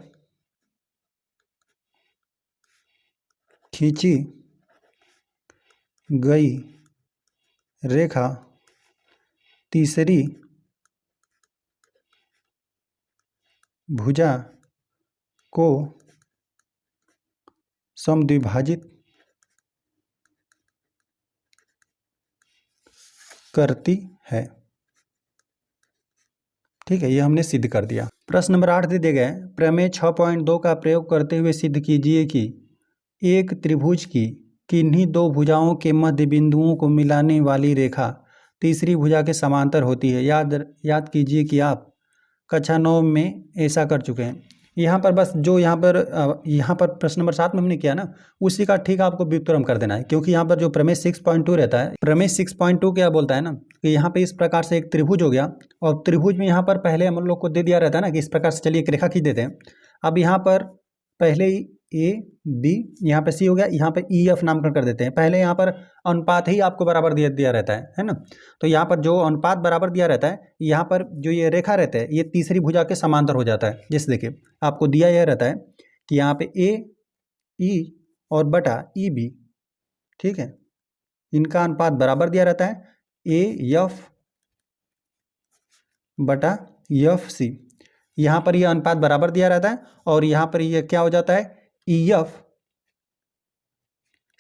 खींची गई रेखा तीसरी भुजा को समद्विभाजित करती है। ठीक है, ये हमने सिद्ध कर दिया। प्रश्न नंबर 8 दे दिए गए, प्रमेय 6.2 का प्रयोग करते हुए सिद्ध कीजिए कि एक त्रिभुज की किन्हीं दो भुजाओं के मध्य बिंदुओं को मिलाने वाली रेखा तीसरी भुजा के समांतर होती है। याद कीजिए कि आप कक्षा 9 में ऐसा कर चुके हैं। यहाँ पर बस जो यहाँ पर प्रश्न नंबर 7 में हमने किया ना, उसी का ठीक आपको व्युत्क्रम कर देना है, क्योंकि यहाँ पर जो प्रमेय 6.2 रहता है, प्रमेय 6.2 क्या बोलता है ना कि यहाँ पे इस प्रकार से एक त्रिभुज हो गया, और त्रिभुज में यहाँ पर पहले हम लोग को दे दिया रहता है ना कि इस प्रकार से चलिए एक रेखा खींच देते हैं। अब यहाँ पर पहले ही ए बी, यहाँ पे सी हो गया, यहाँ पे ई एफ नामकरण कर देते हैं। पहले यहाँ पर अनुपात ही आपको बराबर दिया रहता है ना। तो यहाँ पर जो अनुपात बराबर दिया रहता है, यहाँ पर जो ये रेखा रहता है ये तीसरी भुजा के समांतर हो जाता है। जैसे देखिए आपको दिया यह रहता है कि यहाँ पे ए ई और बटा ई बी, ठीक है, इनका अनुपात बराबर दिया रहता है, ए एफ बटा एफ सी। यहाँ पर यह अनुपात बराबर दिया रहता है, और यहाँ पर यह क्या हो जाता है, ई एफ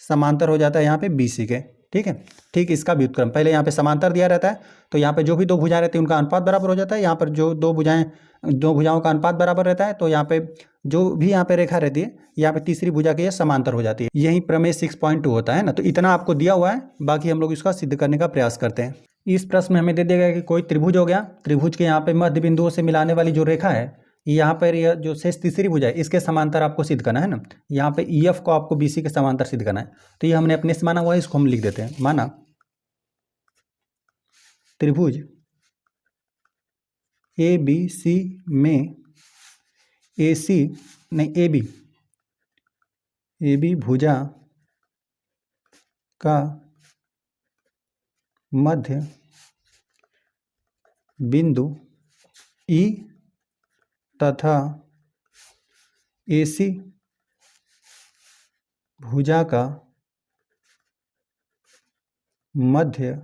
समांतर हो जाता है यहाँ पे बी सी के। ठीक है, ठीक इसका व्युत्क्रम, पहले यहाँ पे समांतर दिया रहता है, तो यहाँ पे जो भी दो भुजाएं रहती हैं उनका अनुपात बराबर हो जाता है। यहाँ पर जो दो भुजाओं का अनुपात बराबर रहता है, तो यहाँ पे जो भी यहाँ पे रेखा रहती है, यहाँ पे तीसरी भुजा की समांतर हो जाती है। यही प्रमेय 6.2 होता है ना। तो इतना आपको दिया हुआ है, बाकी हम लोग इसका सिद्ध करने का प्रयास करते हैं। इस प्रश्न में हमें दे दिया गया कि कोई त्रिभुज हो गया, त्रिभुज के यहाँ पे मध्य बिंदुओं से मिलाने वाली जो रेखा है, यहाँ पर यह जो शेष तीसरी भुजा है इसके समांतर आपको सिद्ध करना है ना। यहाँ पे ई एफ को आपको बी सी के समांतर सिद्ध करना है। तो ये हमने अपने से माना हुआ है, इसको हम लिख देते हैं। माना त्रिभुज ए बी सी में ए बी भुजा का मध्य बिंदु ई तथा AC भुजा का मध्य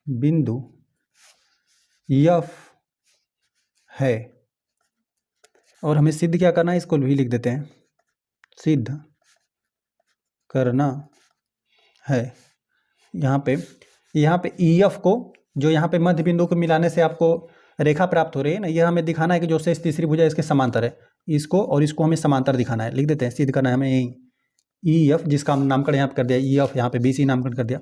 बिंदु F है। और हमें सिद्ध क्या करना है, इसको भी लिख देते हैं, सिद्ध करना है। यहाँ पे EF को, जो यहाँ पे मध्य बिंदु को मिलाने से आपको रेखा प्राप्त हो रही है ना, यह हमें दिखाना है कि जो शेष तीसरी भुजा इसके समांतर है, इसको और इसको हमें समांतर दिखाना है। लिख देते हैं, सिद्ध करना है हमें EF, जिसका हम नामकरण यहाँ पर कर दिया EF, यहाँ पे BC नामकरण कर दिया।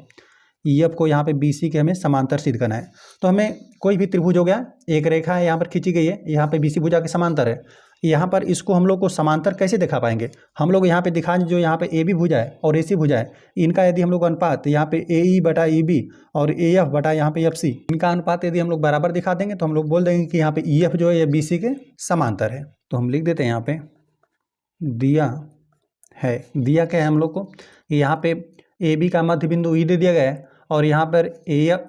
EF को यहाँ पे BC के हमें समांतर सिद्ध करना है। तो हमें कोई भी त्रिभुज हो गया, एक रेखा है यहाँ पर खींची गई है, यहाँ पे BC भुजा के समांतर है, यहाँ पर इसको हम लोग को समांतर कैसे दिखा पाएंगे? हम लोग यहाँ पे दिखा, जो यहाँ पे ए बी भुजा है और AC भुजा है, इनका यदि हम लोग अनुपात यहाँ पे AE बटा EB और AF बटा यहाँ पे FC, इनका अनुपात यदि हम लोग बराबर दिखा देंगे तो हम लोग बोल देंगे कि यहाँ पे EF जो है ये BC के समांतर है। तो हम लिख देते हैं यहाँ पे दिया क्या है हम लोग को, यहाँ पे AB का मध्य बिंदु E दे दिया गया है और यहाँ पर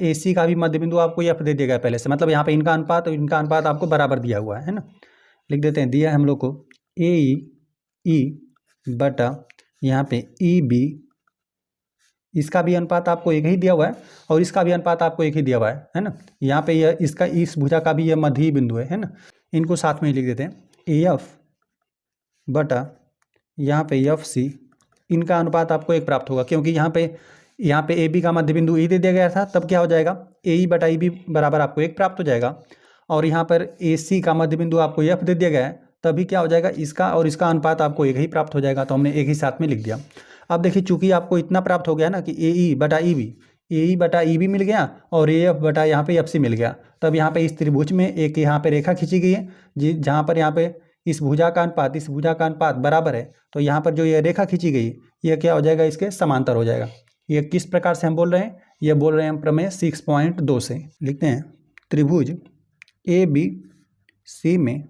AC का भी मध्य बिंदु आपको F दे दिया गया पहले से, मतलब यहाँ पे इनका अनुपात आपको बराबर दिया हुआ है ना। लिख देते हैं, दिया है हम लोग को AE बटा यहाँ पे EB, इसका भी अनुपात आपको एक ही दिया हुआ है और इसका भी अनुपात आपको एक ही दिया हुआ है ना। यहाँ पे यह इसका इस भुजा का भी यह मध्य बिंदु है ना। इनको साथ में ही लिख देते हैं AF बटा यहाँ पे FC, इनका अनुपात आपको एक प्राप्त होगा क्योंकि यहाँ पे AB का मध्य बिंदु E दे दिया गया था, तब क्या हो जाएगा AE बटा EB बराबर आपको एक प्राप्त हो जाएगा। और यहाँ पर AC का मध्य बिंदु आपको F दे दिया गया है, तभी क्या हो जाएगा इसका और इसका अनुपात आपको एक ही प्राप्त हो जाएगा। तो हमने एक ही साथ में लिख दिया। अब देखिए चूंकि आपको इतना प्राप्त हो गया ना कि AE बटा EB मिल गया और AF बटा यहाँ पे FC मिल गया, तब यहाँ पे इस त्रिभुज में एक यहाँ पे रेखा खींची गई है जहाँ पर यहाँ पे इस भुजा का अनुपात बराबर है। तो यहाँ पर जो ये रेखा खींची गई ये क्या हो जाएगा, इसके समांतर हो जाएगा। ये किस प्रकार से हम बोल रहे हैं, ये बोल रहे हैं हम प्रमेय 6.2 से। लिखते हैं त्रिभुज ABC में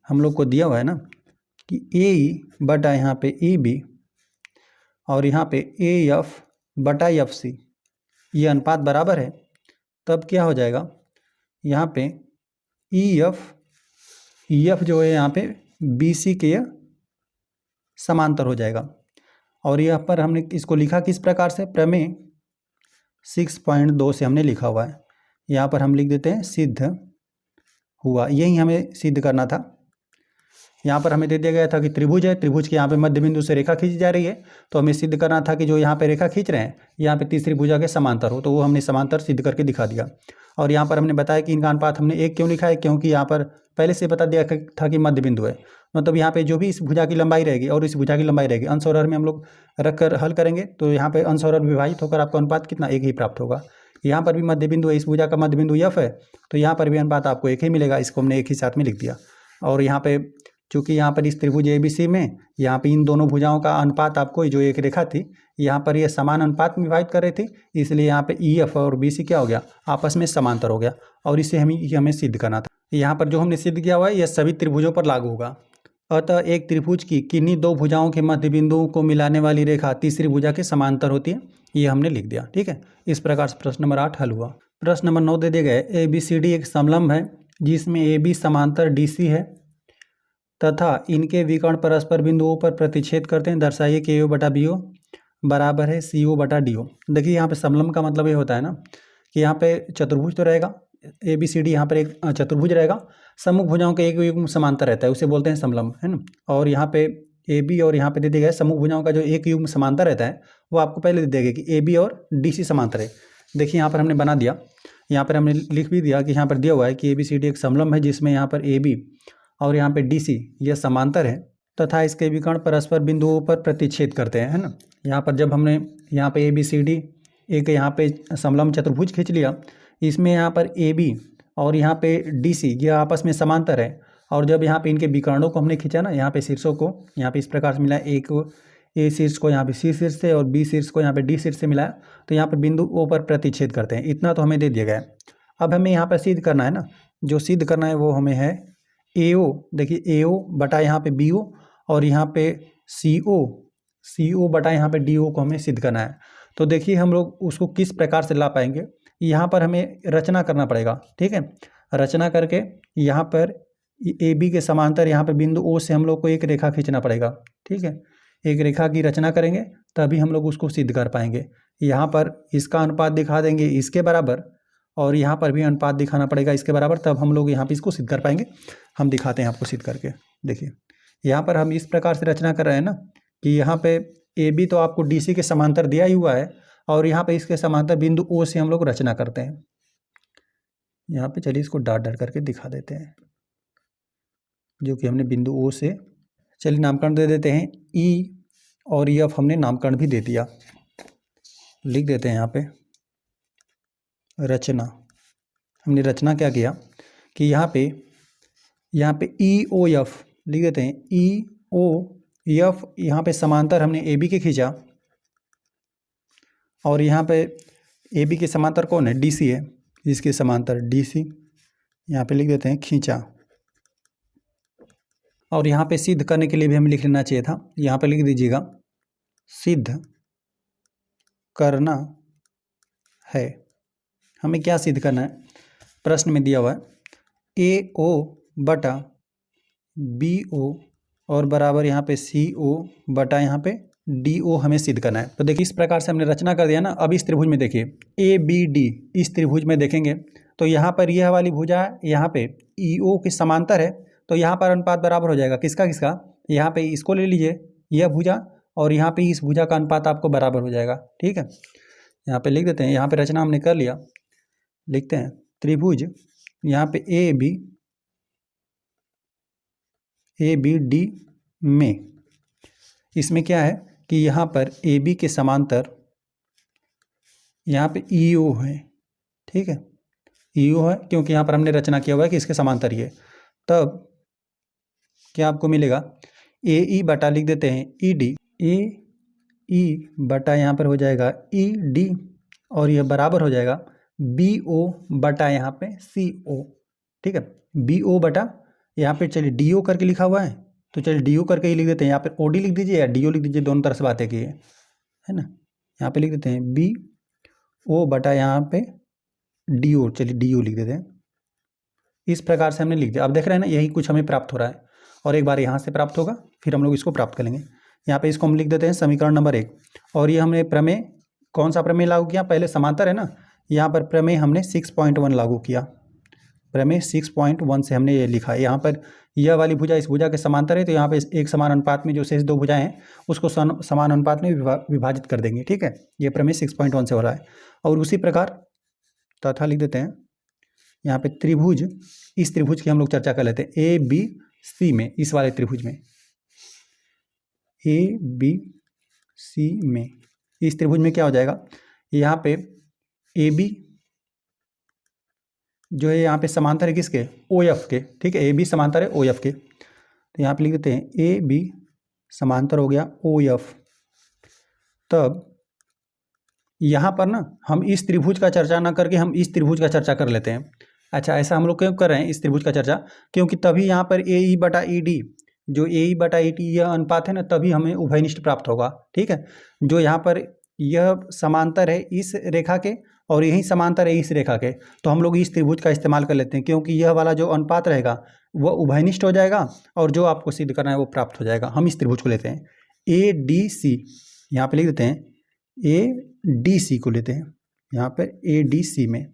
हम लोग को दिया हुआ है ना कि AE बटा यहाँ पे EB और यहाँ पे AF बटा FC, ये अनुपात बराबर है, तब क्या हो जाएगा यहाँ पे EF जो है यहाँ पे BC के समांतर हो जाएगा। और यहाँ पर हमने इसको लिखा किस प्रकार से, प्रमेय 6.2 से हमने लिखा हुआ है। यहाँ पर हम लिख देते हैं सिद्ध हुआ, यही हमें सिद्ध करना था। यहाँ पर हमें दे दिया गया था कि त्रिभुज है, त्रिभुज के यहाँ पे मध्य बिंदु से रेखा खींची जा रही है, तो हमें सिद्ध करना था कि जो यहाँ पे रेखा खींच रहे हैं यहाँ पे तीसरी भुजा के समांतर हो, तो वो हमने समांतर सिद्ध करके दिखा दिया। और यहाँ पर हमने बताया कि इनका अनुपात हमने एक क्यों लिखा है, क्योंकि यहाँ पर पहले से बता दिया था कि मध्य बिंदु है, मतलब यहाँ पे जो भी इस भुजा की लंबाई रहेगी और इस भुजा की लंबाई रहेगी, अंश और हर में हम लोग रख कर हल करेंगे तो यहाँ पे अंश और हर विभाजित होकर आपको अनुपात कितना, एक ही प्राप्त होगा। यहाँ पर भी मध्य बिंदु है, इस भुजा का मध्य बिंदु F है, तो यहाँ पर भी अनुपात आपको एक ही मिलेगा, इसको हमने एक ही साथ में लिख दिया। और यहाँ पे चूँकि यहाँ पर इस त्रिभुज ABC में यहाँ पे इन दोनों भुजाओं का अनुपात आपको जो एक रेखा थी यहाँ पर ये समान अनुपात में विभाजित कर रही थी, इसलिए यहाँ पे EF और BC क्या हो गया, आपस में समांतर हो गया और इसे हमें सिद्ध करना था। यहाँ पर जो हमने सिद्ध किया हुआ है यह सभी त्रिभुजों पर लागू होगा। अतः एक त्रिभुज की किन्हीं दो भुजाओं के मध्य बिंदुओं को मिलाने वाली रेखा तीसरी भुजा के समांतर होती है, ये हमने लिख दिया। ठीक है, इस प्रकार से प्रश्न नंबर 8 हल हुआ। प्रश्न नंबर 9 दे दिए गए, ABCD एक समलंब है जिसमें AB समांतर DC है तथा इनके विकर्ण परस्पर बिंदुओं पर प्रतिच्छेद करते हैं। दर्शाइए कि AO बटा BO बराबर है CO बटा DO। देखिए यहाँ पे समलंब का मतलब ये होता है ना कि यहाँ पे चतुर्भुज तो रहेगा, ABCD यहाँ पर एक चतुर्भुज रहेगा, सम्मुख भुजाओं के एक युग्म समांतर रहता है, उसे बोलते हैं समलंब, है ना। और यहाँ पे AB और यहाँ पे दे दिया गया सम्मुख भुजाओं का जो एक युग्म समांतर रहता है वो आपको पहले दे देगा कि AB और DC समांतर है। देखिए यहाँ पर हमने बना दिया, यहाँ पर हमने लिख भी दिया कि यहाँ पर दिया हुआ है कि ABCD एक समलंब है जिसमें यहाँ पर AB और यहाँ पे DC ये समांतर है तथा इसके विकर्ण परस्पर बिंदुओं पर प्रतिच्छेद करते हैं, है ना। यहाँ पर जब हमने यहाँ पे ABCD एक यहाँ पे समलंब चतुर्भुज खींच लिया, इसमें यहाँ पर AB और यहाँ पे DC ये आपस में समांतर है, और जब यहाँ पे इनके विकर्णों को हमने खींचा ना, यहाँ पे शीर्षों को यहाँ पे इस प्रकार से मिला, एक A शीर्ष को यहाँ पे C शीर्ष से और B शीर्ष को यहाँ पे D शीर्ष से मिलाया, तो यहाँ पर बिंदु O पर प्रतिच्छेद करते हैं। इतना तो हमें दे दिया गया है। अब हमें यहाँ पर सिद्ध करना है ना, जो सिद्ध करना है वो हमें है AO, देखिए AO बटा यहाँ पे BO और यहाँ पे CO बटा यहाँ पे DO को हमें सिद्ध करना है। तो देखिए हम लोग उसको किस प्रकार से ला पाएंगे, यहाँ पर हमें रचना करना पड़ेगा। ठीक है, रचना करके यहाँ पर AB के समांतर यहाँ पर बिंदु O से हम लोग को एक रेखा खींचना पड़ेगा। ठीक है, एक रेखा की रचना करेंगे तभी हम लोग उसको सिद्ध कर पाएंगे। यहाँ पर इसका अनुपात दिखा देंगे इसके बराबर और यहाँ पर भी अनुपात दिखाना पड़ेगा इसके बराबर, तब हम लोग यहाँ पे इसको सिद्ध कर पाएंगे। हम दिखाते हैं आपको सिद्ध करके। देखिए यहाँ पर हम इस प्रकार से रचना कर रहे हैं ना कि यहाँ पे AB तो आपको DC के समांतर दिया ही हुआ है और यहाँ पे इसके समांतर बिंदु O से हम लोग रचना करते हैं। यहाँ पे चलिए इसको डॉट डॉट करके दिखा देते हैं, जो कि हमने बिंदु O से, चलिए नामकरण दे देते हैं E और F हमने नामकरण भी दे दिया। लिख देते हैं यहाँ पे रचना। हमने रचना क्या किया कि यहाँ पे EOF लिख देते हैं ई ओ एफ, यहाँ पे समांतर हमने ए बी के खींचा, और यहाँ पे ए बी के समांतर कौन है, डी सी है, इसके समांतर डी सी यहाँ पे लिख देते हैं खींचा। और यहाँ पे सिद्ध करने के लिए भी हमें लिख लेना चाहिए था, यहाँ पे लिख दीजिएगा सिद्ध करना है। हमें क्या सिद्ध करना है, प्रश्न में दिया हुआ है ए ओ बटा बी ओ और बराबर यहाँ पे सी ओ बटा यहाँ पे डी ओ हमें सिद्ध करना है। तो देखिए इस प्रकार से हमने रचना कर दिया ना। अब इस त्रिभुज में देखिए ए बी डी, इस त्रिभुज में देखेंगे तो यहाँ पर यह वाली भुजा यहाँ पे ई ओ के समांतर है, तो यहाँ पर अनुपात बराबर हो जाएगा किसका किसका, यहाँ पे इसको ले लीजिए यह भुजा, और यहाँ पे इस भुजा का अनुपात आपको बराबर हो जाएगा। ठीक है, यहाँ पे लिख देते हैं, यहाँ पे रचना हमने कर लिया, लिखते हैं त्रिभुज यहाँ पे ए बी डी में, इसमें क्या है कि यहाँ पर ए बी के समांतर यहाँ पे ई ओ है। ठीक है, ई ओ है क्योंकि यहाँ पर हमने रचना किया हुआ है कि इसके समांतर ही है। तब क्या आपको मिलेगा ए ई बटा लिख देते हैं ई डी, ए ई बटा यहाँ पर हो जाएगा ई डी, और यह बराबर हो जाएगा बी ओ बटा यहाँ पे सी ओ। ठीक है, बी ओ बटा यहाँ पे चलिए डी ओ करके लिखा हुआ है, तो चलिए डी ओ करके ही लिख देते हैं, यहाँ पे ओ डी लिख दीजिए या डी ओ लिख दीजिए, दोनों तरह से बातें की है ना। यहाँ पे लिख देते हैं बी ओ बटा यहाँ पे डी ओ, चलिए डी ओ लिख देते हैं। इस प्रकार से हमने लिख दिया। अब देख रहे हैं ना, यही कुछ हमें प्राप्त हो रहा है, और एक बार यहाँ से प्राप्त होगा फिर हम लोग इसको प्राप्त करेंगे। यहाँ पे इसको हम लिख देते हैं समीकरण नंबर 1, और ये हमने प्रमेय, कौन सा प्रमेय लागू किया, पहले समांतर है ना, यहाँ पर प्रमेय हमने 6.1 लागू किया, प्रमेय 6.1 से हमने ये लिखा है। यहाँ पर यह वाली भुजा इस भुजा के समांतर है, तो यहाँ पे एक समान अनुपात में जो शेष दो भुजाएं हैं उसको समान अनुपात में विभाजित कर देंगे। ठीक है, ये प्रमेय 6.1 से हो रहा है। और उसी प्रकार तथा लिख देते हैं यहाँ पे त्रिभुज, इस त्रिभुज की हम लोग चर्चा कर लेते हैं ए बी सी में, इस वाले त्रिभुज में ए बी सी में, इस त्रिभुज में क्या हो जाएगा, यहाँ पे ए बी जो है यहाँ पे समांतर है किसके, ओ एफ के। ठीक है, ए बी समांतर है ओ एफ के, तो यहाँ पे लिख देते हैं ए बी समांतर हो गया ओ एफ। तब यहाँ पर ना हम इस त्रिभुज का चर्चा ना करके हम इस त्रिभुज का चर्चा कर लेते हैं। अच्छा, ऐसा हम लोग क्यों कर रहे हैं इस त्रिभुज का चर्चा, क्योंकि तभी यहाँ पर ए ई बटा ई डी, जो ए ई बटा ई डी यह अनुपात है ना, तभी हमें उभयनिष्ठ प्राप्त होगा। ठीक है, जो यहाँ पर यह समांतर है इस रेखा के और यही समांतर है इस रेखा के, तो हम लोग इस त्रिभुज का इस्तेमाल कर लेते हैं, क्योंकि यह वाला जो अनुपात रहेगा वह उभयनिष्ठ हो जाएगा और जो आपको सिद्ध करना है वो प्राप्त हो जाएगा। हम इस त्रिभुज को लेते हैं ए डी सी, यहाँ पे लिख देते हैं ए डी सी को लेते हैं, यहाँ पर ए डी सी में,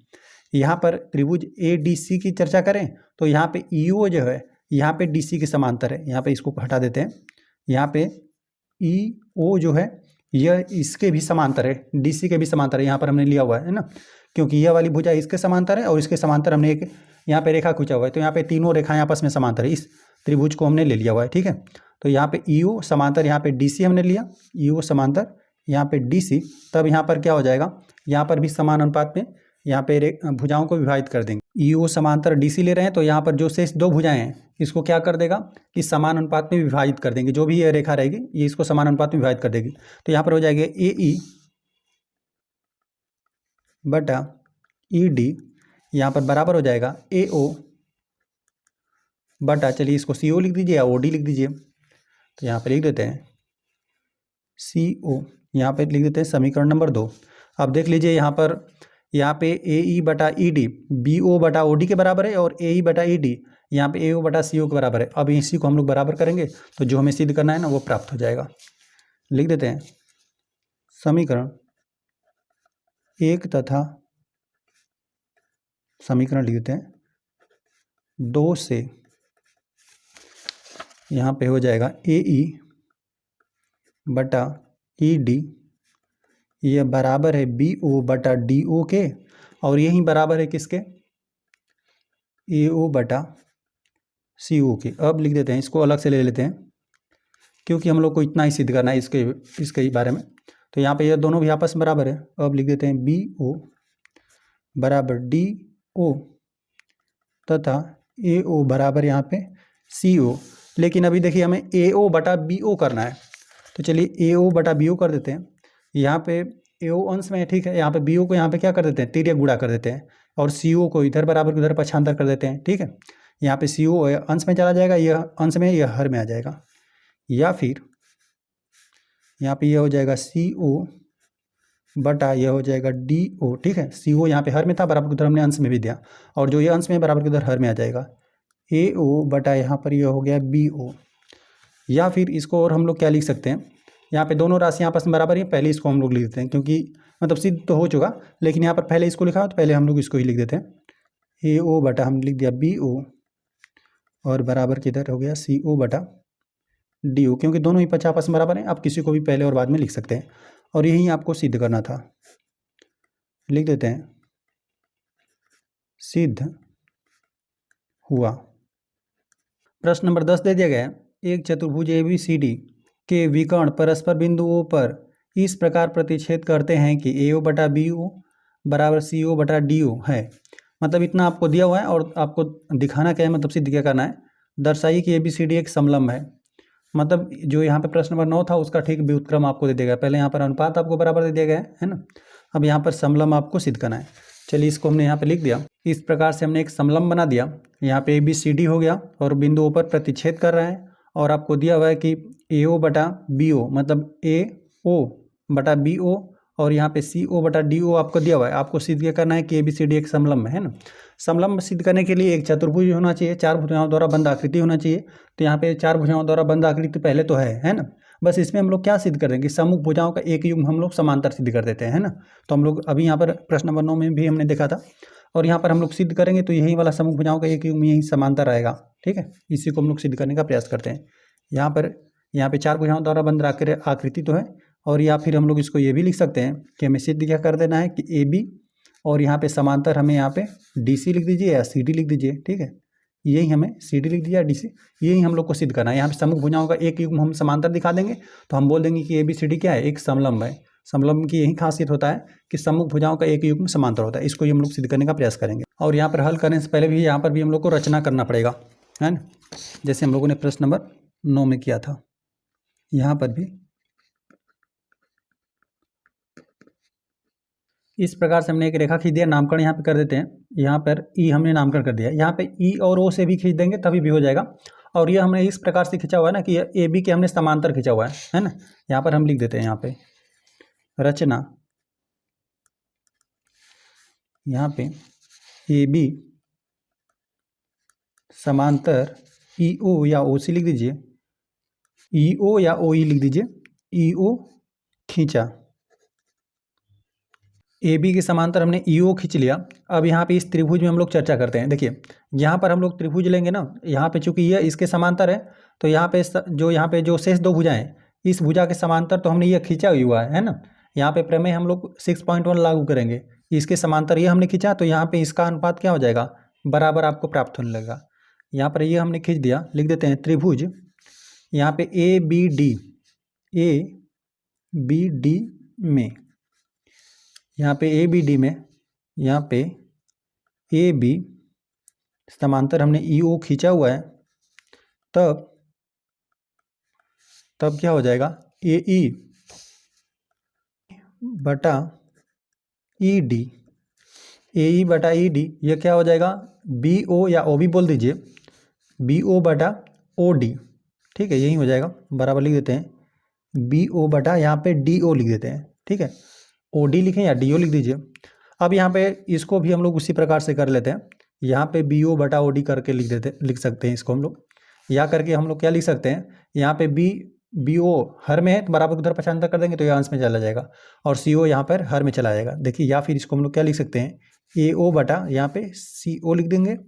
यहाँ पर त्रिभुज ए डी सी की चर्चा करें तो यहाँ पे ई ओ जो है यहाँ पे डी सी के समांतर है, यहाँ पे इसको हटा देते हैं, यहाँ पे ई ओ जो है यह इसके भी समांतर है, डी सी के भी समांतर है, यहाँ पर हमने लिया हुआ है ना, क्योंकि यह वाली भुजा इसके समांतर है और इसके समांतर हमने एक यहाँ पे रेखा खींचा हुआ है, तो यहाँ पे तीनों रेखाएं आपस में समांतर है, इस त्रिभुज को हमने ले लिया हुआ है। ठीक है, तो यहाँ पे ई ओ समांतर, यहाँ पे डी सी हमने लिया, ई ओ समांतर यहाँ पे डी सी, तब यहाँ पर क्या हो जाएगा, यहाँ पर भी समान अनुपात में यहाँ पे भुजाओं को विभाजित कर देंगे। ई ओ समांतर डी सी ले रहे हैं, तो यहाँ पर जो शेष दो भुजाएं हैं इसको क्या कर देगा कि समान अनुपात में विभाजित कर देंगे, जो भी ये रेखा रहेगी ये इसको समान अनुपात में विभाजित कर देगी, तो यहाँ पर हो जाएगा ए ई बटा ई डी, यहाँ पर बराबर हो जाएगा ए ओ बटा, चलिए इसको सी ओ लिख दीजिए या ओ डी लिख दीजिए, तो यहाँ पर लिख देते हैं सी ओ, यहाँ पर लिख देते हैं समीकरण नंबर 2। अब देख लीजिए यहाँ पे ए ई बटा ई डी बी ओ बटा ओ डी के बराबर है, और ए ई बटा ई डी यहाँ पे ए ओ बटा सी ओ के बराबर है। अब इसी को हम लोग बराबर करेंगे तो जो हमें सिद्ध करना है ना वो प्राप्त हो जाएगा। लिख देते हैं समीकरण 1 तथा समीकरण लिख देते हैं 2 से यहाँ पे हो जाएगा ए ई बटा ई डी, यह बराबर है बी ओ बटा डी ओ के, और यही बराबर है किसके, ए ओ बटा सी ओ के। अब लिख देते हैं, इसको अलग से ले लेते हैं क्योंकि हम लोग को इतना ही सिद्ध करना है इसके बारे में, तो यहाँ पे ये दोनों भी आपस में बराबर है। अब लिख देते हैं बी ओ बराबर डी ओ तथा ए ओ बराबर यहाँ पे सी ओ। लेकिन अभी देखिए हमें ए ओ बटा बी ओ करना है, तो चलिए ए ओ बटा बी ओ कर देते हैं। यहाँ पे ए ओ अंश में है, ठीक है, यहाँ पे बी ओ को यहाँ पे क्या कर देते हैं, तिर्यक गुणा कर देते हैं, और सी ओ को इधर बराबर उधर पक्षांतर कर देते हैं, ठीक है। यहाँ पे सी ओ अंश में चला जाएगा, यह अंश में, यह हर में आ जाएगा, या फिर यहाँ पे यह हो जाएगा सी ओ बटा यह हो जाएगा डी ओ, ठीक है। सी ओ यहाँ पे हर में था, बराबर उधर हमने अंश में भी दिया, और जो ये अंश में बराबर उधर हर में आ जाएगा। ए ओ बटा यहाँ पर यह हो गया बी ओ, या फिर इसको और हम लोग क्या लिख सकते हैं, यहाँ पे दोनों राशियाँ आपस में बराबर ही, पहले इसको हम लोग लिख देते हैं, क्योंकि मतलब सिद्ध तो हो चुका, लेकिन यहाँ पर पहले इसको लिखा हो तो पहले हम लोग इसको ही लिख देते हैं। ए ओ बटा हम लिख दिया बी ओ, और बराबर किधर हो गया सी ओ बटा डी ओ, क्योंकि दोनों ही पक्ष आपस में बराबर हैं। आप किसी को भी पहले और बाद में लिख सकते हैं, और यही आपको सिद्ध करना था। लिख देते हैं सिद्ध हुआ। प्रश्न नंबर 10 दे दिया गया है, एक चतुर्भुज ए बी सी डी के विकर्ण परस्पर बिंदुओं पर इस प्रकार प्रतिच्छेद करते हैं कि ए ओ बटा बी ओ बराबर सी ओ बटा डी ओ है। मतलब इतना आपको दिया हुआ है, और आपको दिखाना क्या है, मतलब सिद्ध क्या करना है, दर्शाइए कि ए बी सी डी एक समलंब है। मतलब जो यहाँ पे प्रश्न नंबर 9 था उसका ठीक व्युत्क्रम आपको दे देगा। पहले यहाँ पर अनुपात आपको बराबर दे दिया गया है ना। अब यहाँ पर समलंब आपको सिद्ध करना है। चलिए इसको हमने यहाँ पे लिख दिया। इस प्रकार से हमने एक समलंब बना दिया। यहाँ पे ए बी सी डी हो गया, और बिंदुओं पर प्रतिच्छेद कर रहा है, और आपको दिया हुआ है कि ए ओ बटा बी ओ, मतलब ए ओ बटा बी ओ, और यहाँ पे सी ओ बटा डी ओ आपको दिया हुआ है। आपको सिद्ध क्या करना है कि ए बी सी डी एक समलंब है ना। समलंब सिद्ध करने के लिए एक चतुर्भुज होना चाहिए, चार भुजाओं द्वारा बंद आकृति होना चाहिए। तो यहाँ पे चार भुजाओं द्वारा बंद आकृति पहले तो है ना। बस इसमें हम लोग क्या सिद्ध कर देंगे, सम्मुख भुजाओं का एक युग्म हम लोग समांतर सिद्ध कर देते हैं, है ना। तो हम लोग अभी यहाँ पर प्रश्न नंबर 9 में भी हमने देखा था, और यहाँ पर हम लोग सिद्ध करेंगे तो यही वाला सम्मुख भुजाओं का एक युग्म यही समांतर आएगा, ठीक है। इसी को हम लोग सिद्ध करने का प्रयास करते हैं। यहाँ पे चार भुजाओं द्वारा बंद आकृति तो है, और या फिर हम लोग इसको ये भी लिख सकते हैं कि हमें सिद्ध क्या कर देना है कि ए बी, और यहाँ पे समांतर हमें यहाँ पे डी सी लिख दीजिए या सी डी लिख दीजिए, ठीक है। यही हमें सी डी लिख दिया, डी सी, यही हम लोग को सिद्ध करना है। यहाँ पे सम्मुख भुजाओं का एक युग्म हम समांतर दिखा देंगे, तो हम बोल देंगे कि ए बी सी डी क्या है, एक समलंब है। समलंब की यही खासियत होता है कि सम्मुख भुजाओं का एक युग्म समांतर होता है। इसको ही हम लोग सिद्ध करने का प्रयास करेंगे। और यहाँ पर हल करने से पहले भी यहाँ पर भी हम लोग को रचना करना पड़ेगा, है ना, जैसे हम लोगों ने प्रश्न नंबर 9 में किया था। यहाँ पर भी इस प्रकार से हमने एक रेखा खींच दिया। नामकरण यहाँ पे कर देते हैं। यहाँ पर ई हमने नामकरण कर दिया, यहाँ पे ई और ओ से भी खींच देंगे तभी भी हो जाएगा। और ये हमने इस प्रकार से खींचा हुआ है ना कि ए बी के हमने समांतर खींचा हुआ है ना। यहाँ पर हम लिख देते हैं यहाँ पे रचना, यहाँ पे ए बी समांतर ई ओ या ओ सी लिख दीजिए, ई ओ या ओ ई लिख दीजिए, ई ओ खींचा। ए बी के समांतर हमने ई ओ खींच लिया। अब यहाँ पे इस त्रिभुज में हम लोग चर्चा करते हैं। देखिए यहाँ पर हम लोग त्रिभुज लेंगे ना, यहाँ पे चूंकि ये इसके समांतर है, तो यहाँ पे जो शेष दो भुजाएं, इस भुजा के समांतर तो हमने ये खींचा हुआ है ना। यहाँ पे प्रमेय हम लोग 6.1 लागू करेंगे, इसके समांतर ये हमने खींचा, तो यहाँ पे इसका अनुपात क्या हो जाएगा, बराबर आपको प्राप्त होने लगेगा। यहाँ पर ये हमने खींच दिया, लिख देते हैं त्रिभुज, यहाँ पे ए बी डी में, यहाँ पे ए बी डी में, यहाँ पे ए बी समांतर हमने ई ओ खींचा हुआ है, तब क्या हो जाएगा, ए ई बटा ई डी, ए ई बटा ई डी, ये क्या हो जाएगा, बी ओ या ओ बी बोल दीजिए, बी ओ बटा ओ डी, ठीक है, यही हो जाएगा। बराबर लिख देते हैं बी ओ बटा यहाँ पे डी ओ लिख देते हैं, ठीक है। ओ डी लिखें या डी ओ लिख दीजिए। अब यहाँ पे इसको भी हम लोग उसी प्रकार से कर लेते हैं। यहाँ पे बी ओ बटा ओ डी करके लिख सकते हैं इसको हम लोग, या करके हम लोग क्या लिख सकते हैं, यहाँ पे बी ओ हर में है तो बराबर उधर पक्षांतर कर देंगे तो ये अंश में चला जाएगा, और सी ओ यहाँ पर हर में चला जाएगा। देखिए, या फिर इसको हम लोग क्या लिख सकते हैं, ए ओ बटा यहाँ पे सी ओ लिख देंगे,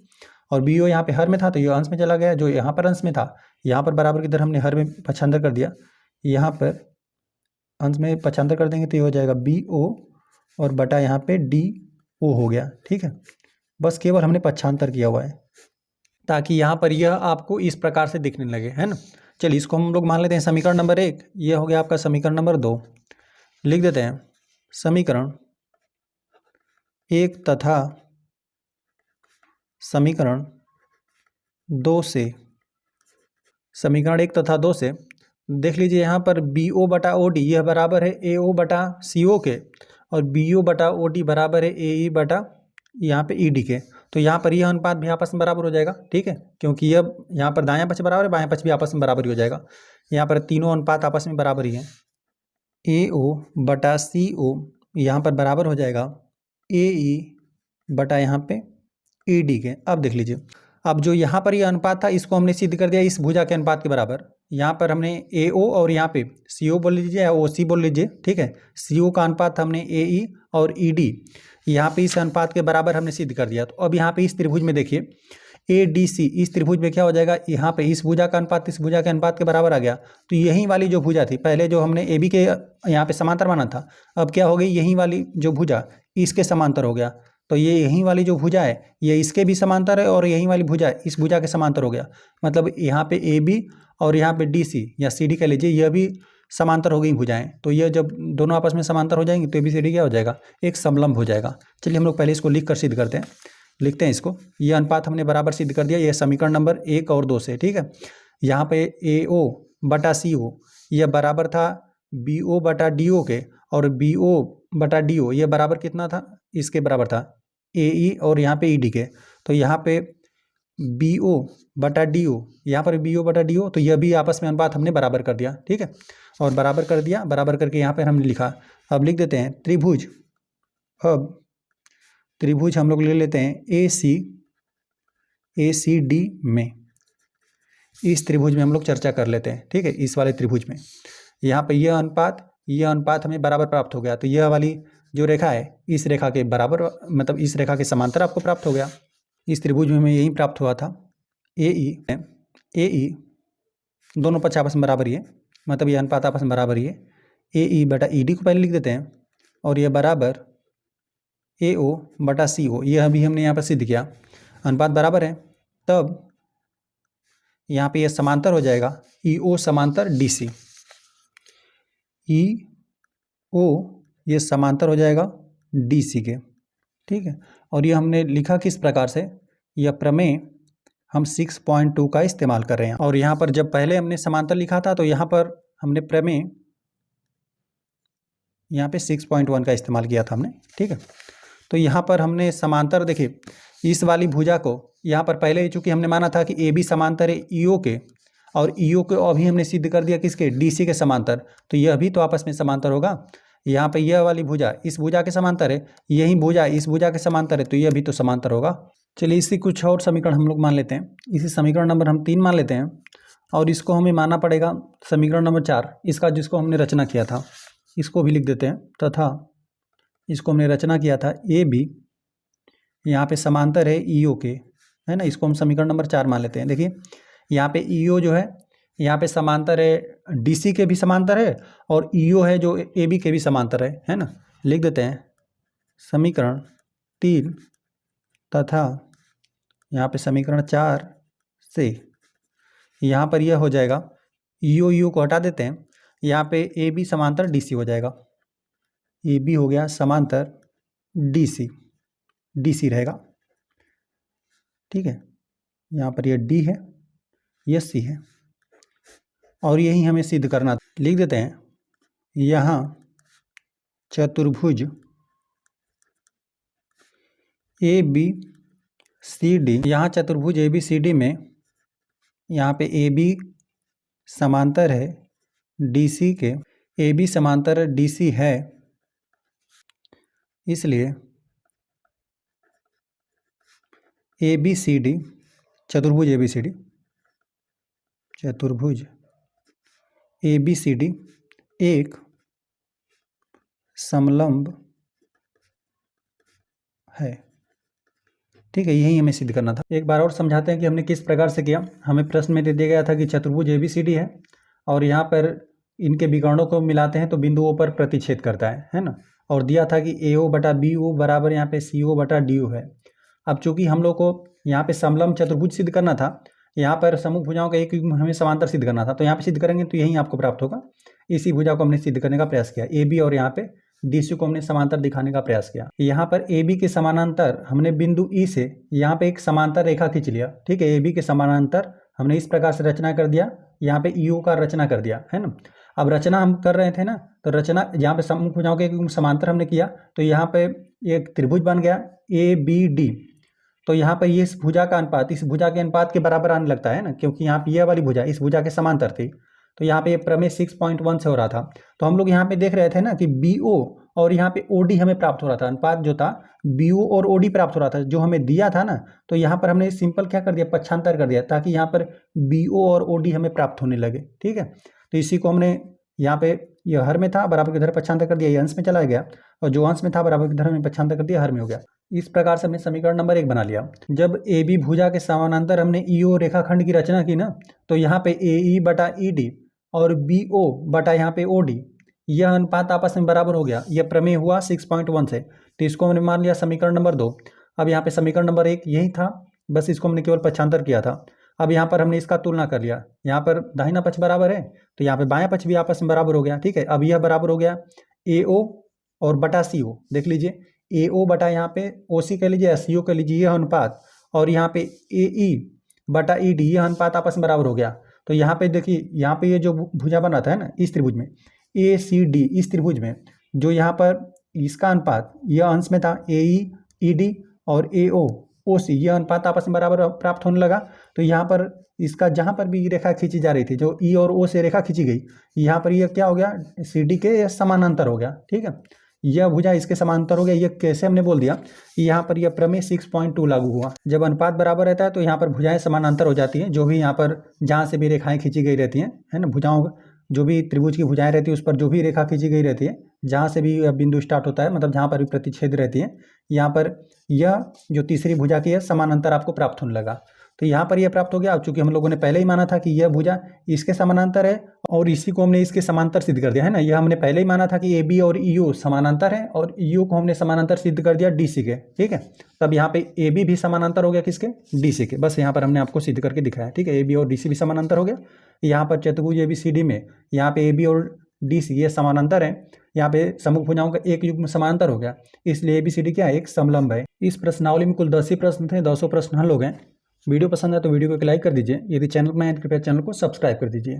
और बी ओ यहाँ पे हर में था तो ये अंश में चला गया, जो यहाँ पर अंश में था यहाँ पर बराबर की तरह हमने हर में पक्षांतर कर दिया, यहाँ पर अंश में पक्षांतर कर देंगे तो ये हो जाएगा बी ओ और बटा यहाँ पे डी ओ हो गया, ठीक है। बस केवल हमने पक्षांतर किया हुआ है ताकि यहाँ पर यह आपको इस प्रकार से दिखने लगे, है ना। चलिए इसको हम लोग मान लेते हैं समीकरण नंबर 1, ये हो गया आपका समीकरण नंबर 2। लिख देते हैं समीकरण 1 तथा समीकरण 2 से समीकरण 1 तथा 2 से देख लीजिए, यहाँ पर BO बटा OD यह बराबर है AO बटा CO के, और BO बटा OD बराबर है AE बटा यहाँ पे ED के। तो यहाँ पर यह अनुपात भी आपस में बराबर हो जाएगा, ठीक है, क्योंकि यह यहाँ पर दायां पक्ष बराबर है, बायां पक्ष भी आपस में बराबर ही हो जाएगा। यहाँ पर तीनों अनुपात आपस में बराबर ही है। AO बटा CO यहाँ पर बराबर हो जाएगा AE बटा यहाँ पे ED के। अब देख लीजिए, अब जो यहाँ पर ये अनुपात था इसको हमने सिद्ध कर दिया इस भुजा के अनुपात के बराबर। यहाँ पर हमने AO और यहाँ पे CO बोल लीजिए या OC बोल लीजिए, ठीक है। CO का अनुपात हमने AE और ED यहाँ पे इस अनुपात के बराबर हमने सिद्ध कर दिया। तो अब यहाँ पे इस त्रिभुज में देखिए ADC, इस त्रिभुज में क्या हो जाएगा, यहाँ पे इस भुजा का अनुपात इस भुजा के अनुपात के बराबर आ गया। तो यही वाली जो भुजा थी पहले जो हमने AB के यहाँ पे समांतर माना था, अब क्या हो गई, यही वाली जो भुजा इसके समांतर हो गया। तो ये यही वाली जो भुजा है ये इसके भी समांतर है, और यही वाली भुजा इस भुजा के समांतर हो गया। मतलब यहाँ पे AB और यहाँ पे DC या CD कह लीजिए, यह भी समांतर हो गई भुजाएं। तो यह जब दोनों आपस में समांतर हो जाएंगी तो ABCD क्या हो जाएगा, एक समलंब हो जाएगा। चलिए हम लोग पहले इसको लिख कर सिद्ध करते हैं। लिखते हैं इसको, यह अनुपात हमने बराबर सिद्ध कर दिया, यह समीकरण नंबर 1 और 2 से, ठीक है। यहाँ पे AO बटा CO यह बराबर था BO बटा DO के, और BO बटा DO यह बराबर कितना था, इसके बराबर था AE और यहाँ पे ED के। तो यहाँ पे BO बटा DO, यहाँ पर BO बटा DO, तो यह भी आपस में अनुपात हमने बराबर कर दिया, ठीक है। और बराबर कर दिया, बराबर करके यहाँ पर हमने लिखा। अब लिख देते हैं त्रिभुज, अब त्रिभुज हम लोग ले लेते हैं ACD में, इस त्रिभुज में हम लोग चर्चा कर लेते हैं, ठीक है। इस वाले त्रिभुज में यहाँ पे यह अनुपात हमें बराबर प्राप्त हो गया। तो यह वाली जो रेखा है इस रेखा के बराबर, मतलब इस रेखा के समांतर आपको प्राप्त हो गया। इस त्रिभुज में हमें यही प्राप्त हुआ था। AE दोनों पक्ष आपस में बराबर ही है, मतलब यह अनुपात आपस में बराबर ही है। AE बटा ED को पहले लिख देते हैं, और यह बराबर AO बटा CO, यह भी हमने यहाँ पर सिद्ध किया, अनुपात बराबर है। तब यहाँ पे यह समांतर हो जाएगा EO समांतर DC, EO ये समांतर हो जाएगा DC के, ठीक है। और ये हमने लिखा किस प्रकार से, यह प्रमेय हम 6.2 का इस्तेमाल कर रहे हैं। और यहाँ पर जब पहले हमने समांतर लिखा था तो यहाँ पर हमने प्रमेय यहाँ पे 6.1 का इस्तेमाल किया था हमने, ठीक है। तो यहाँ पर हमने समांतर, देखिए इस वाली भुजा को यहाँ पर पहले चूंकि हमने माना था कि AB समांतर है EO के, और EO को अभी हमने सिद्ध कर दिया किसके, DC के समांतर। तो यह भी तो आपस में समांतर होगा। यहाँ पे यह वाली भुजा इस भुजा के समांतर है, यही भुजा इस भुजा के समांतर है, तो यह भी तो समांतर होगा। चलिए इसी कुछ और समीकरण हम लोग मान लेते हैं। इसी समीकरण नंबर हम 3 मान लेते हैं, और इसको हमें मानना पड़ेगा समीकरण नंबर 4, इसका जिसको हमने रचना किया था, इसको भी लिख देते हैं। तथा इसको हमने रचना किया था AB यहाँ पे समांतर है EO के, है ना, इसको हम समीकरण नंबर 4 मान लेते हैं। देखिए यहाँ पे EO जो है यहाँ पे समांतर है, DC के भी समांतर है, और EO है जो AB के भी समांतर है ना। लिख देते हैं समीकरण 3 तथा यहाँ पे समीकरण 4 से यहाँ पर यह हो जाएगा, EO को हटा देते हैं, यहाँ पे AB समांतर DC हो जाएगा। AB हो गया समांतर DC रहेगा, ठीक है। यहाँ पर यह D है, यह C है, और यही हमें सिद्ध करना। लिख देते हैं यहाँ चतुर्भुज ABCD, यहाँ चतुर्भुज ABCD में यहाँ पे AB समांतर है DC के, AB समांतर DC है, इसलिए ABCD चतुर्भुज ABCD एक समलंब है, ठीक है। यही हमें सिद्ध करना था। एक बार और समझाते हैं कि हमने किस प्रकार से किया। हमें प्रश्न में दे दिया गया था कि चतुर्भुज ABCD है, और यहाँ पर इनके विकर्णों को मिलाते हैं तो बिंदुओं पर प्रतिच्छेद करता है ना। और दिया था कि AO बटा BO बराबर यहाँ पे CO बटा DO है। अब चूंकि हम लोग को यहाँ पे समलंब चतुर्भुज सिद्ध करना था, यहाँ पर समूह भुजाओं का एक युग्म हमें समांतर सिद्ध करना था, तो यहाँ पे सिद्ध करेंगे तो यही आपको प्राप्त होगा। इसी भुजा को हमने सिद्ध करने का प्रयास किया, AB और यहाँ पे DC को हमने समांतर दिखाने का प्रयास किया। यहाँ पर AB के समानांतर हमने बिंदु E से यहाँ पे एक समांतर रेखा खींच लिया, ठीक है। AB के समानांतर हमने इस प्रकार से रचना कर दिया, यहाँ पे ईओ का रचना कर दिया है ना। अब रचना हम कर रहे थे ना, तो रचना यहाँ पे सम्मुख भुजाओं के समांतर हमने किया, तो यहाँ पे एक त्रिभुज बन गया ABD। तो यहाँ पर ये इस भुजा का अनुपात इस भुजा के अनुपात के बराबर आने लगता है ना, क्योंकि यहाँ पे ये वाली भुजा इस भुजा के समांतर थी। तो यहाँ पे ये प्रमेय 6.1 से हो रहा था। तो हम लोग यहाँ पे देख रहे थे ना कि BO और यहाँ पे OD हमें प्राप्त हो रहा था, अनुपात जो था BO और OD प्राप्त हो रहा था, जो हमें दिया था ना। तो यहाँ पर हमने सिंपल क्या कर दिया, पक्षांतर कर दिया, ताकि यहाँ पर BO और OD हमें प्राप्त होने लगे। ठीक है, तो इसी को हमने यहाँ पे ये हर में था बराबर के इधर पक्षांतर कर दिया, ये अंश में चला गया, और जो अंश में था बराबर के इधर हमने पक्षांतर कर दिया, हर में हो गया। इस प्रकार से हमने समीकरण नंबर 1 बना लिया। जब AB भुजा के समानांतर हमने EO रेखाखंड की रचना की ना, तो यहाँ पे AE बटा ED और BO बटा यहाँ पे OD यह अनुपात आपस में बराबर हो गया। यह प्रमेय हुआ 6.1 से, तो इसको हमने मान लिया समीकरण नंबर 2। अब यहाँ पे समीकरण नंबर 1 यही था, बस इसको हमने केवल पक्षांतर किया था। अब यहाँ पर हमने इसका तुलना कर लिया, यहाँ पर दाहिना पक्ष बराबर है, तो यहाँ पे बायां पक्ष भी आपस में बराबर हो गया। ठीक है, अब यह बराबर हो गया AO और बटा CO। देख लीजिए, AO बटा यहाँ पे OC कह लीजिए, CO कह लीजिए, यह अनुपात, और यहाँ पे AE बटा ED यह अनुपात आपस में बराबर हो गया। तो यहाँ पे देखिए, यहाँ पे ये जो भुजा बना था ना इस त्रिभुज में, ACD इस त्रिभुज में, जो यहाँ पर इसका अनुपात यह अंश में था AE ED और AO OC, यह अनुपात आपस में बराबर प्राप्त होने लगा। तो यहाँ पर इसका जहाँ पर भी रेखा खींची जा रही थी, जो E और O से रेखा खींची गई, यहाँ पर यह क्या हो गया, CD के समानांतर हो गया। ठीक है, यह भुजा इसके समांतर हो गया। यह कैसे हमने बोल दिया, यहाँ पर यह प्रमेय 6.2 लागू हुआ। जब अनुपात बराबर रहता है तो यहाँ पर भुजाएं समानांतर हो जाती हैं, जो भी यहाँ पर जहाँ से भी रेखाएं खींची गई रहती हैं, है ना, भुजाओं जो भी त्रिभुज की भुजाएं रहती है उस पर जो भी रेखा खींची गई रहती है, जहाँ से भी बिंदु स्टार्ट होता है, मतलब जहाँ पर भी प्रतिच्छेद रहती है, यहाँ पर यह जो तीसरी भुजा की है समानांतर आपको प्राप्त होने लगा। तो यहाँ पर यह प्राप्त हो गया। अब चूंकि हम लोगों ने पहले ही माना था कि यह भुजा इसके समानांतर है, और इसी को हमने इसके समांतर सिद्ध कर दिया है ना। यह हमने पहले ही माना था कि AB और EO समानांतर है, और EO को हमने समानांतर सिद्ध कर दिया DC के। ठीक है, तब यहाँ पे AB भी समानांतर हो गया किसके, DC के। बस यहाँ पर हमने आपको सिद्ध करके दिखाया। ठीक है, AB और DC भी समानांतर हो गया। यहाँ पर चतुर्भुज ABCD में यहाँ पे AB और DC ये समानांतर है, यहाँ पे सम्मुख भुजाओं का एक युग्म समांतर हो गया, इसलिए ABCD क्या है, एक समलंब है। इस प्रश्नावली में कुल 10 ही प्रश्न थे, 200 प्रश्न हल हो गए। वीडियो पसंद है तो वीडियो को एक लाइक कर दीजिए। यदि चैनल पर नए हैं तो कृपया चैनल को सब्सक्राइब कर दीजिए।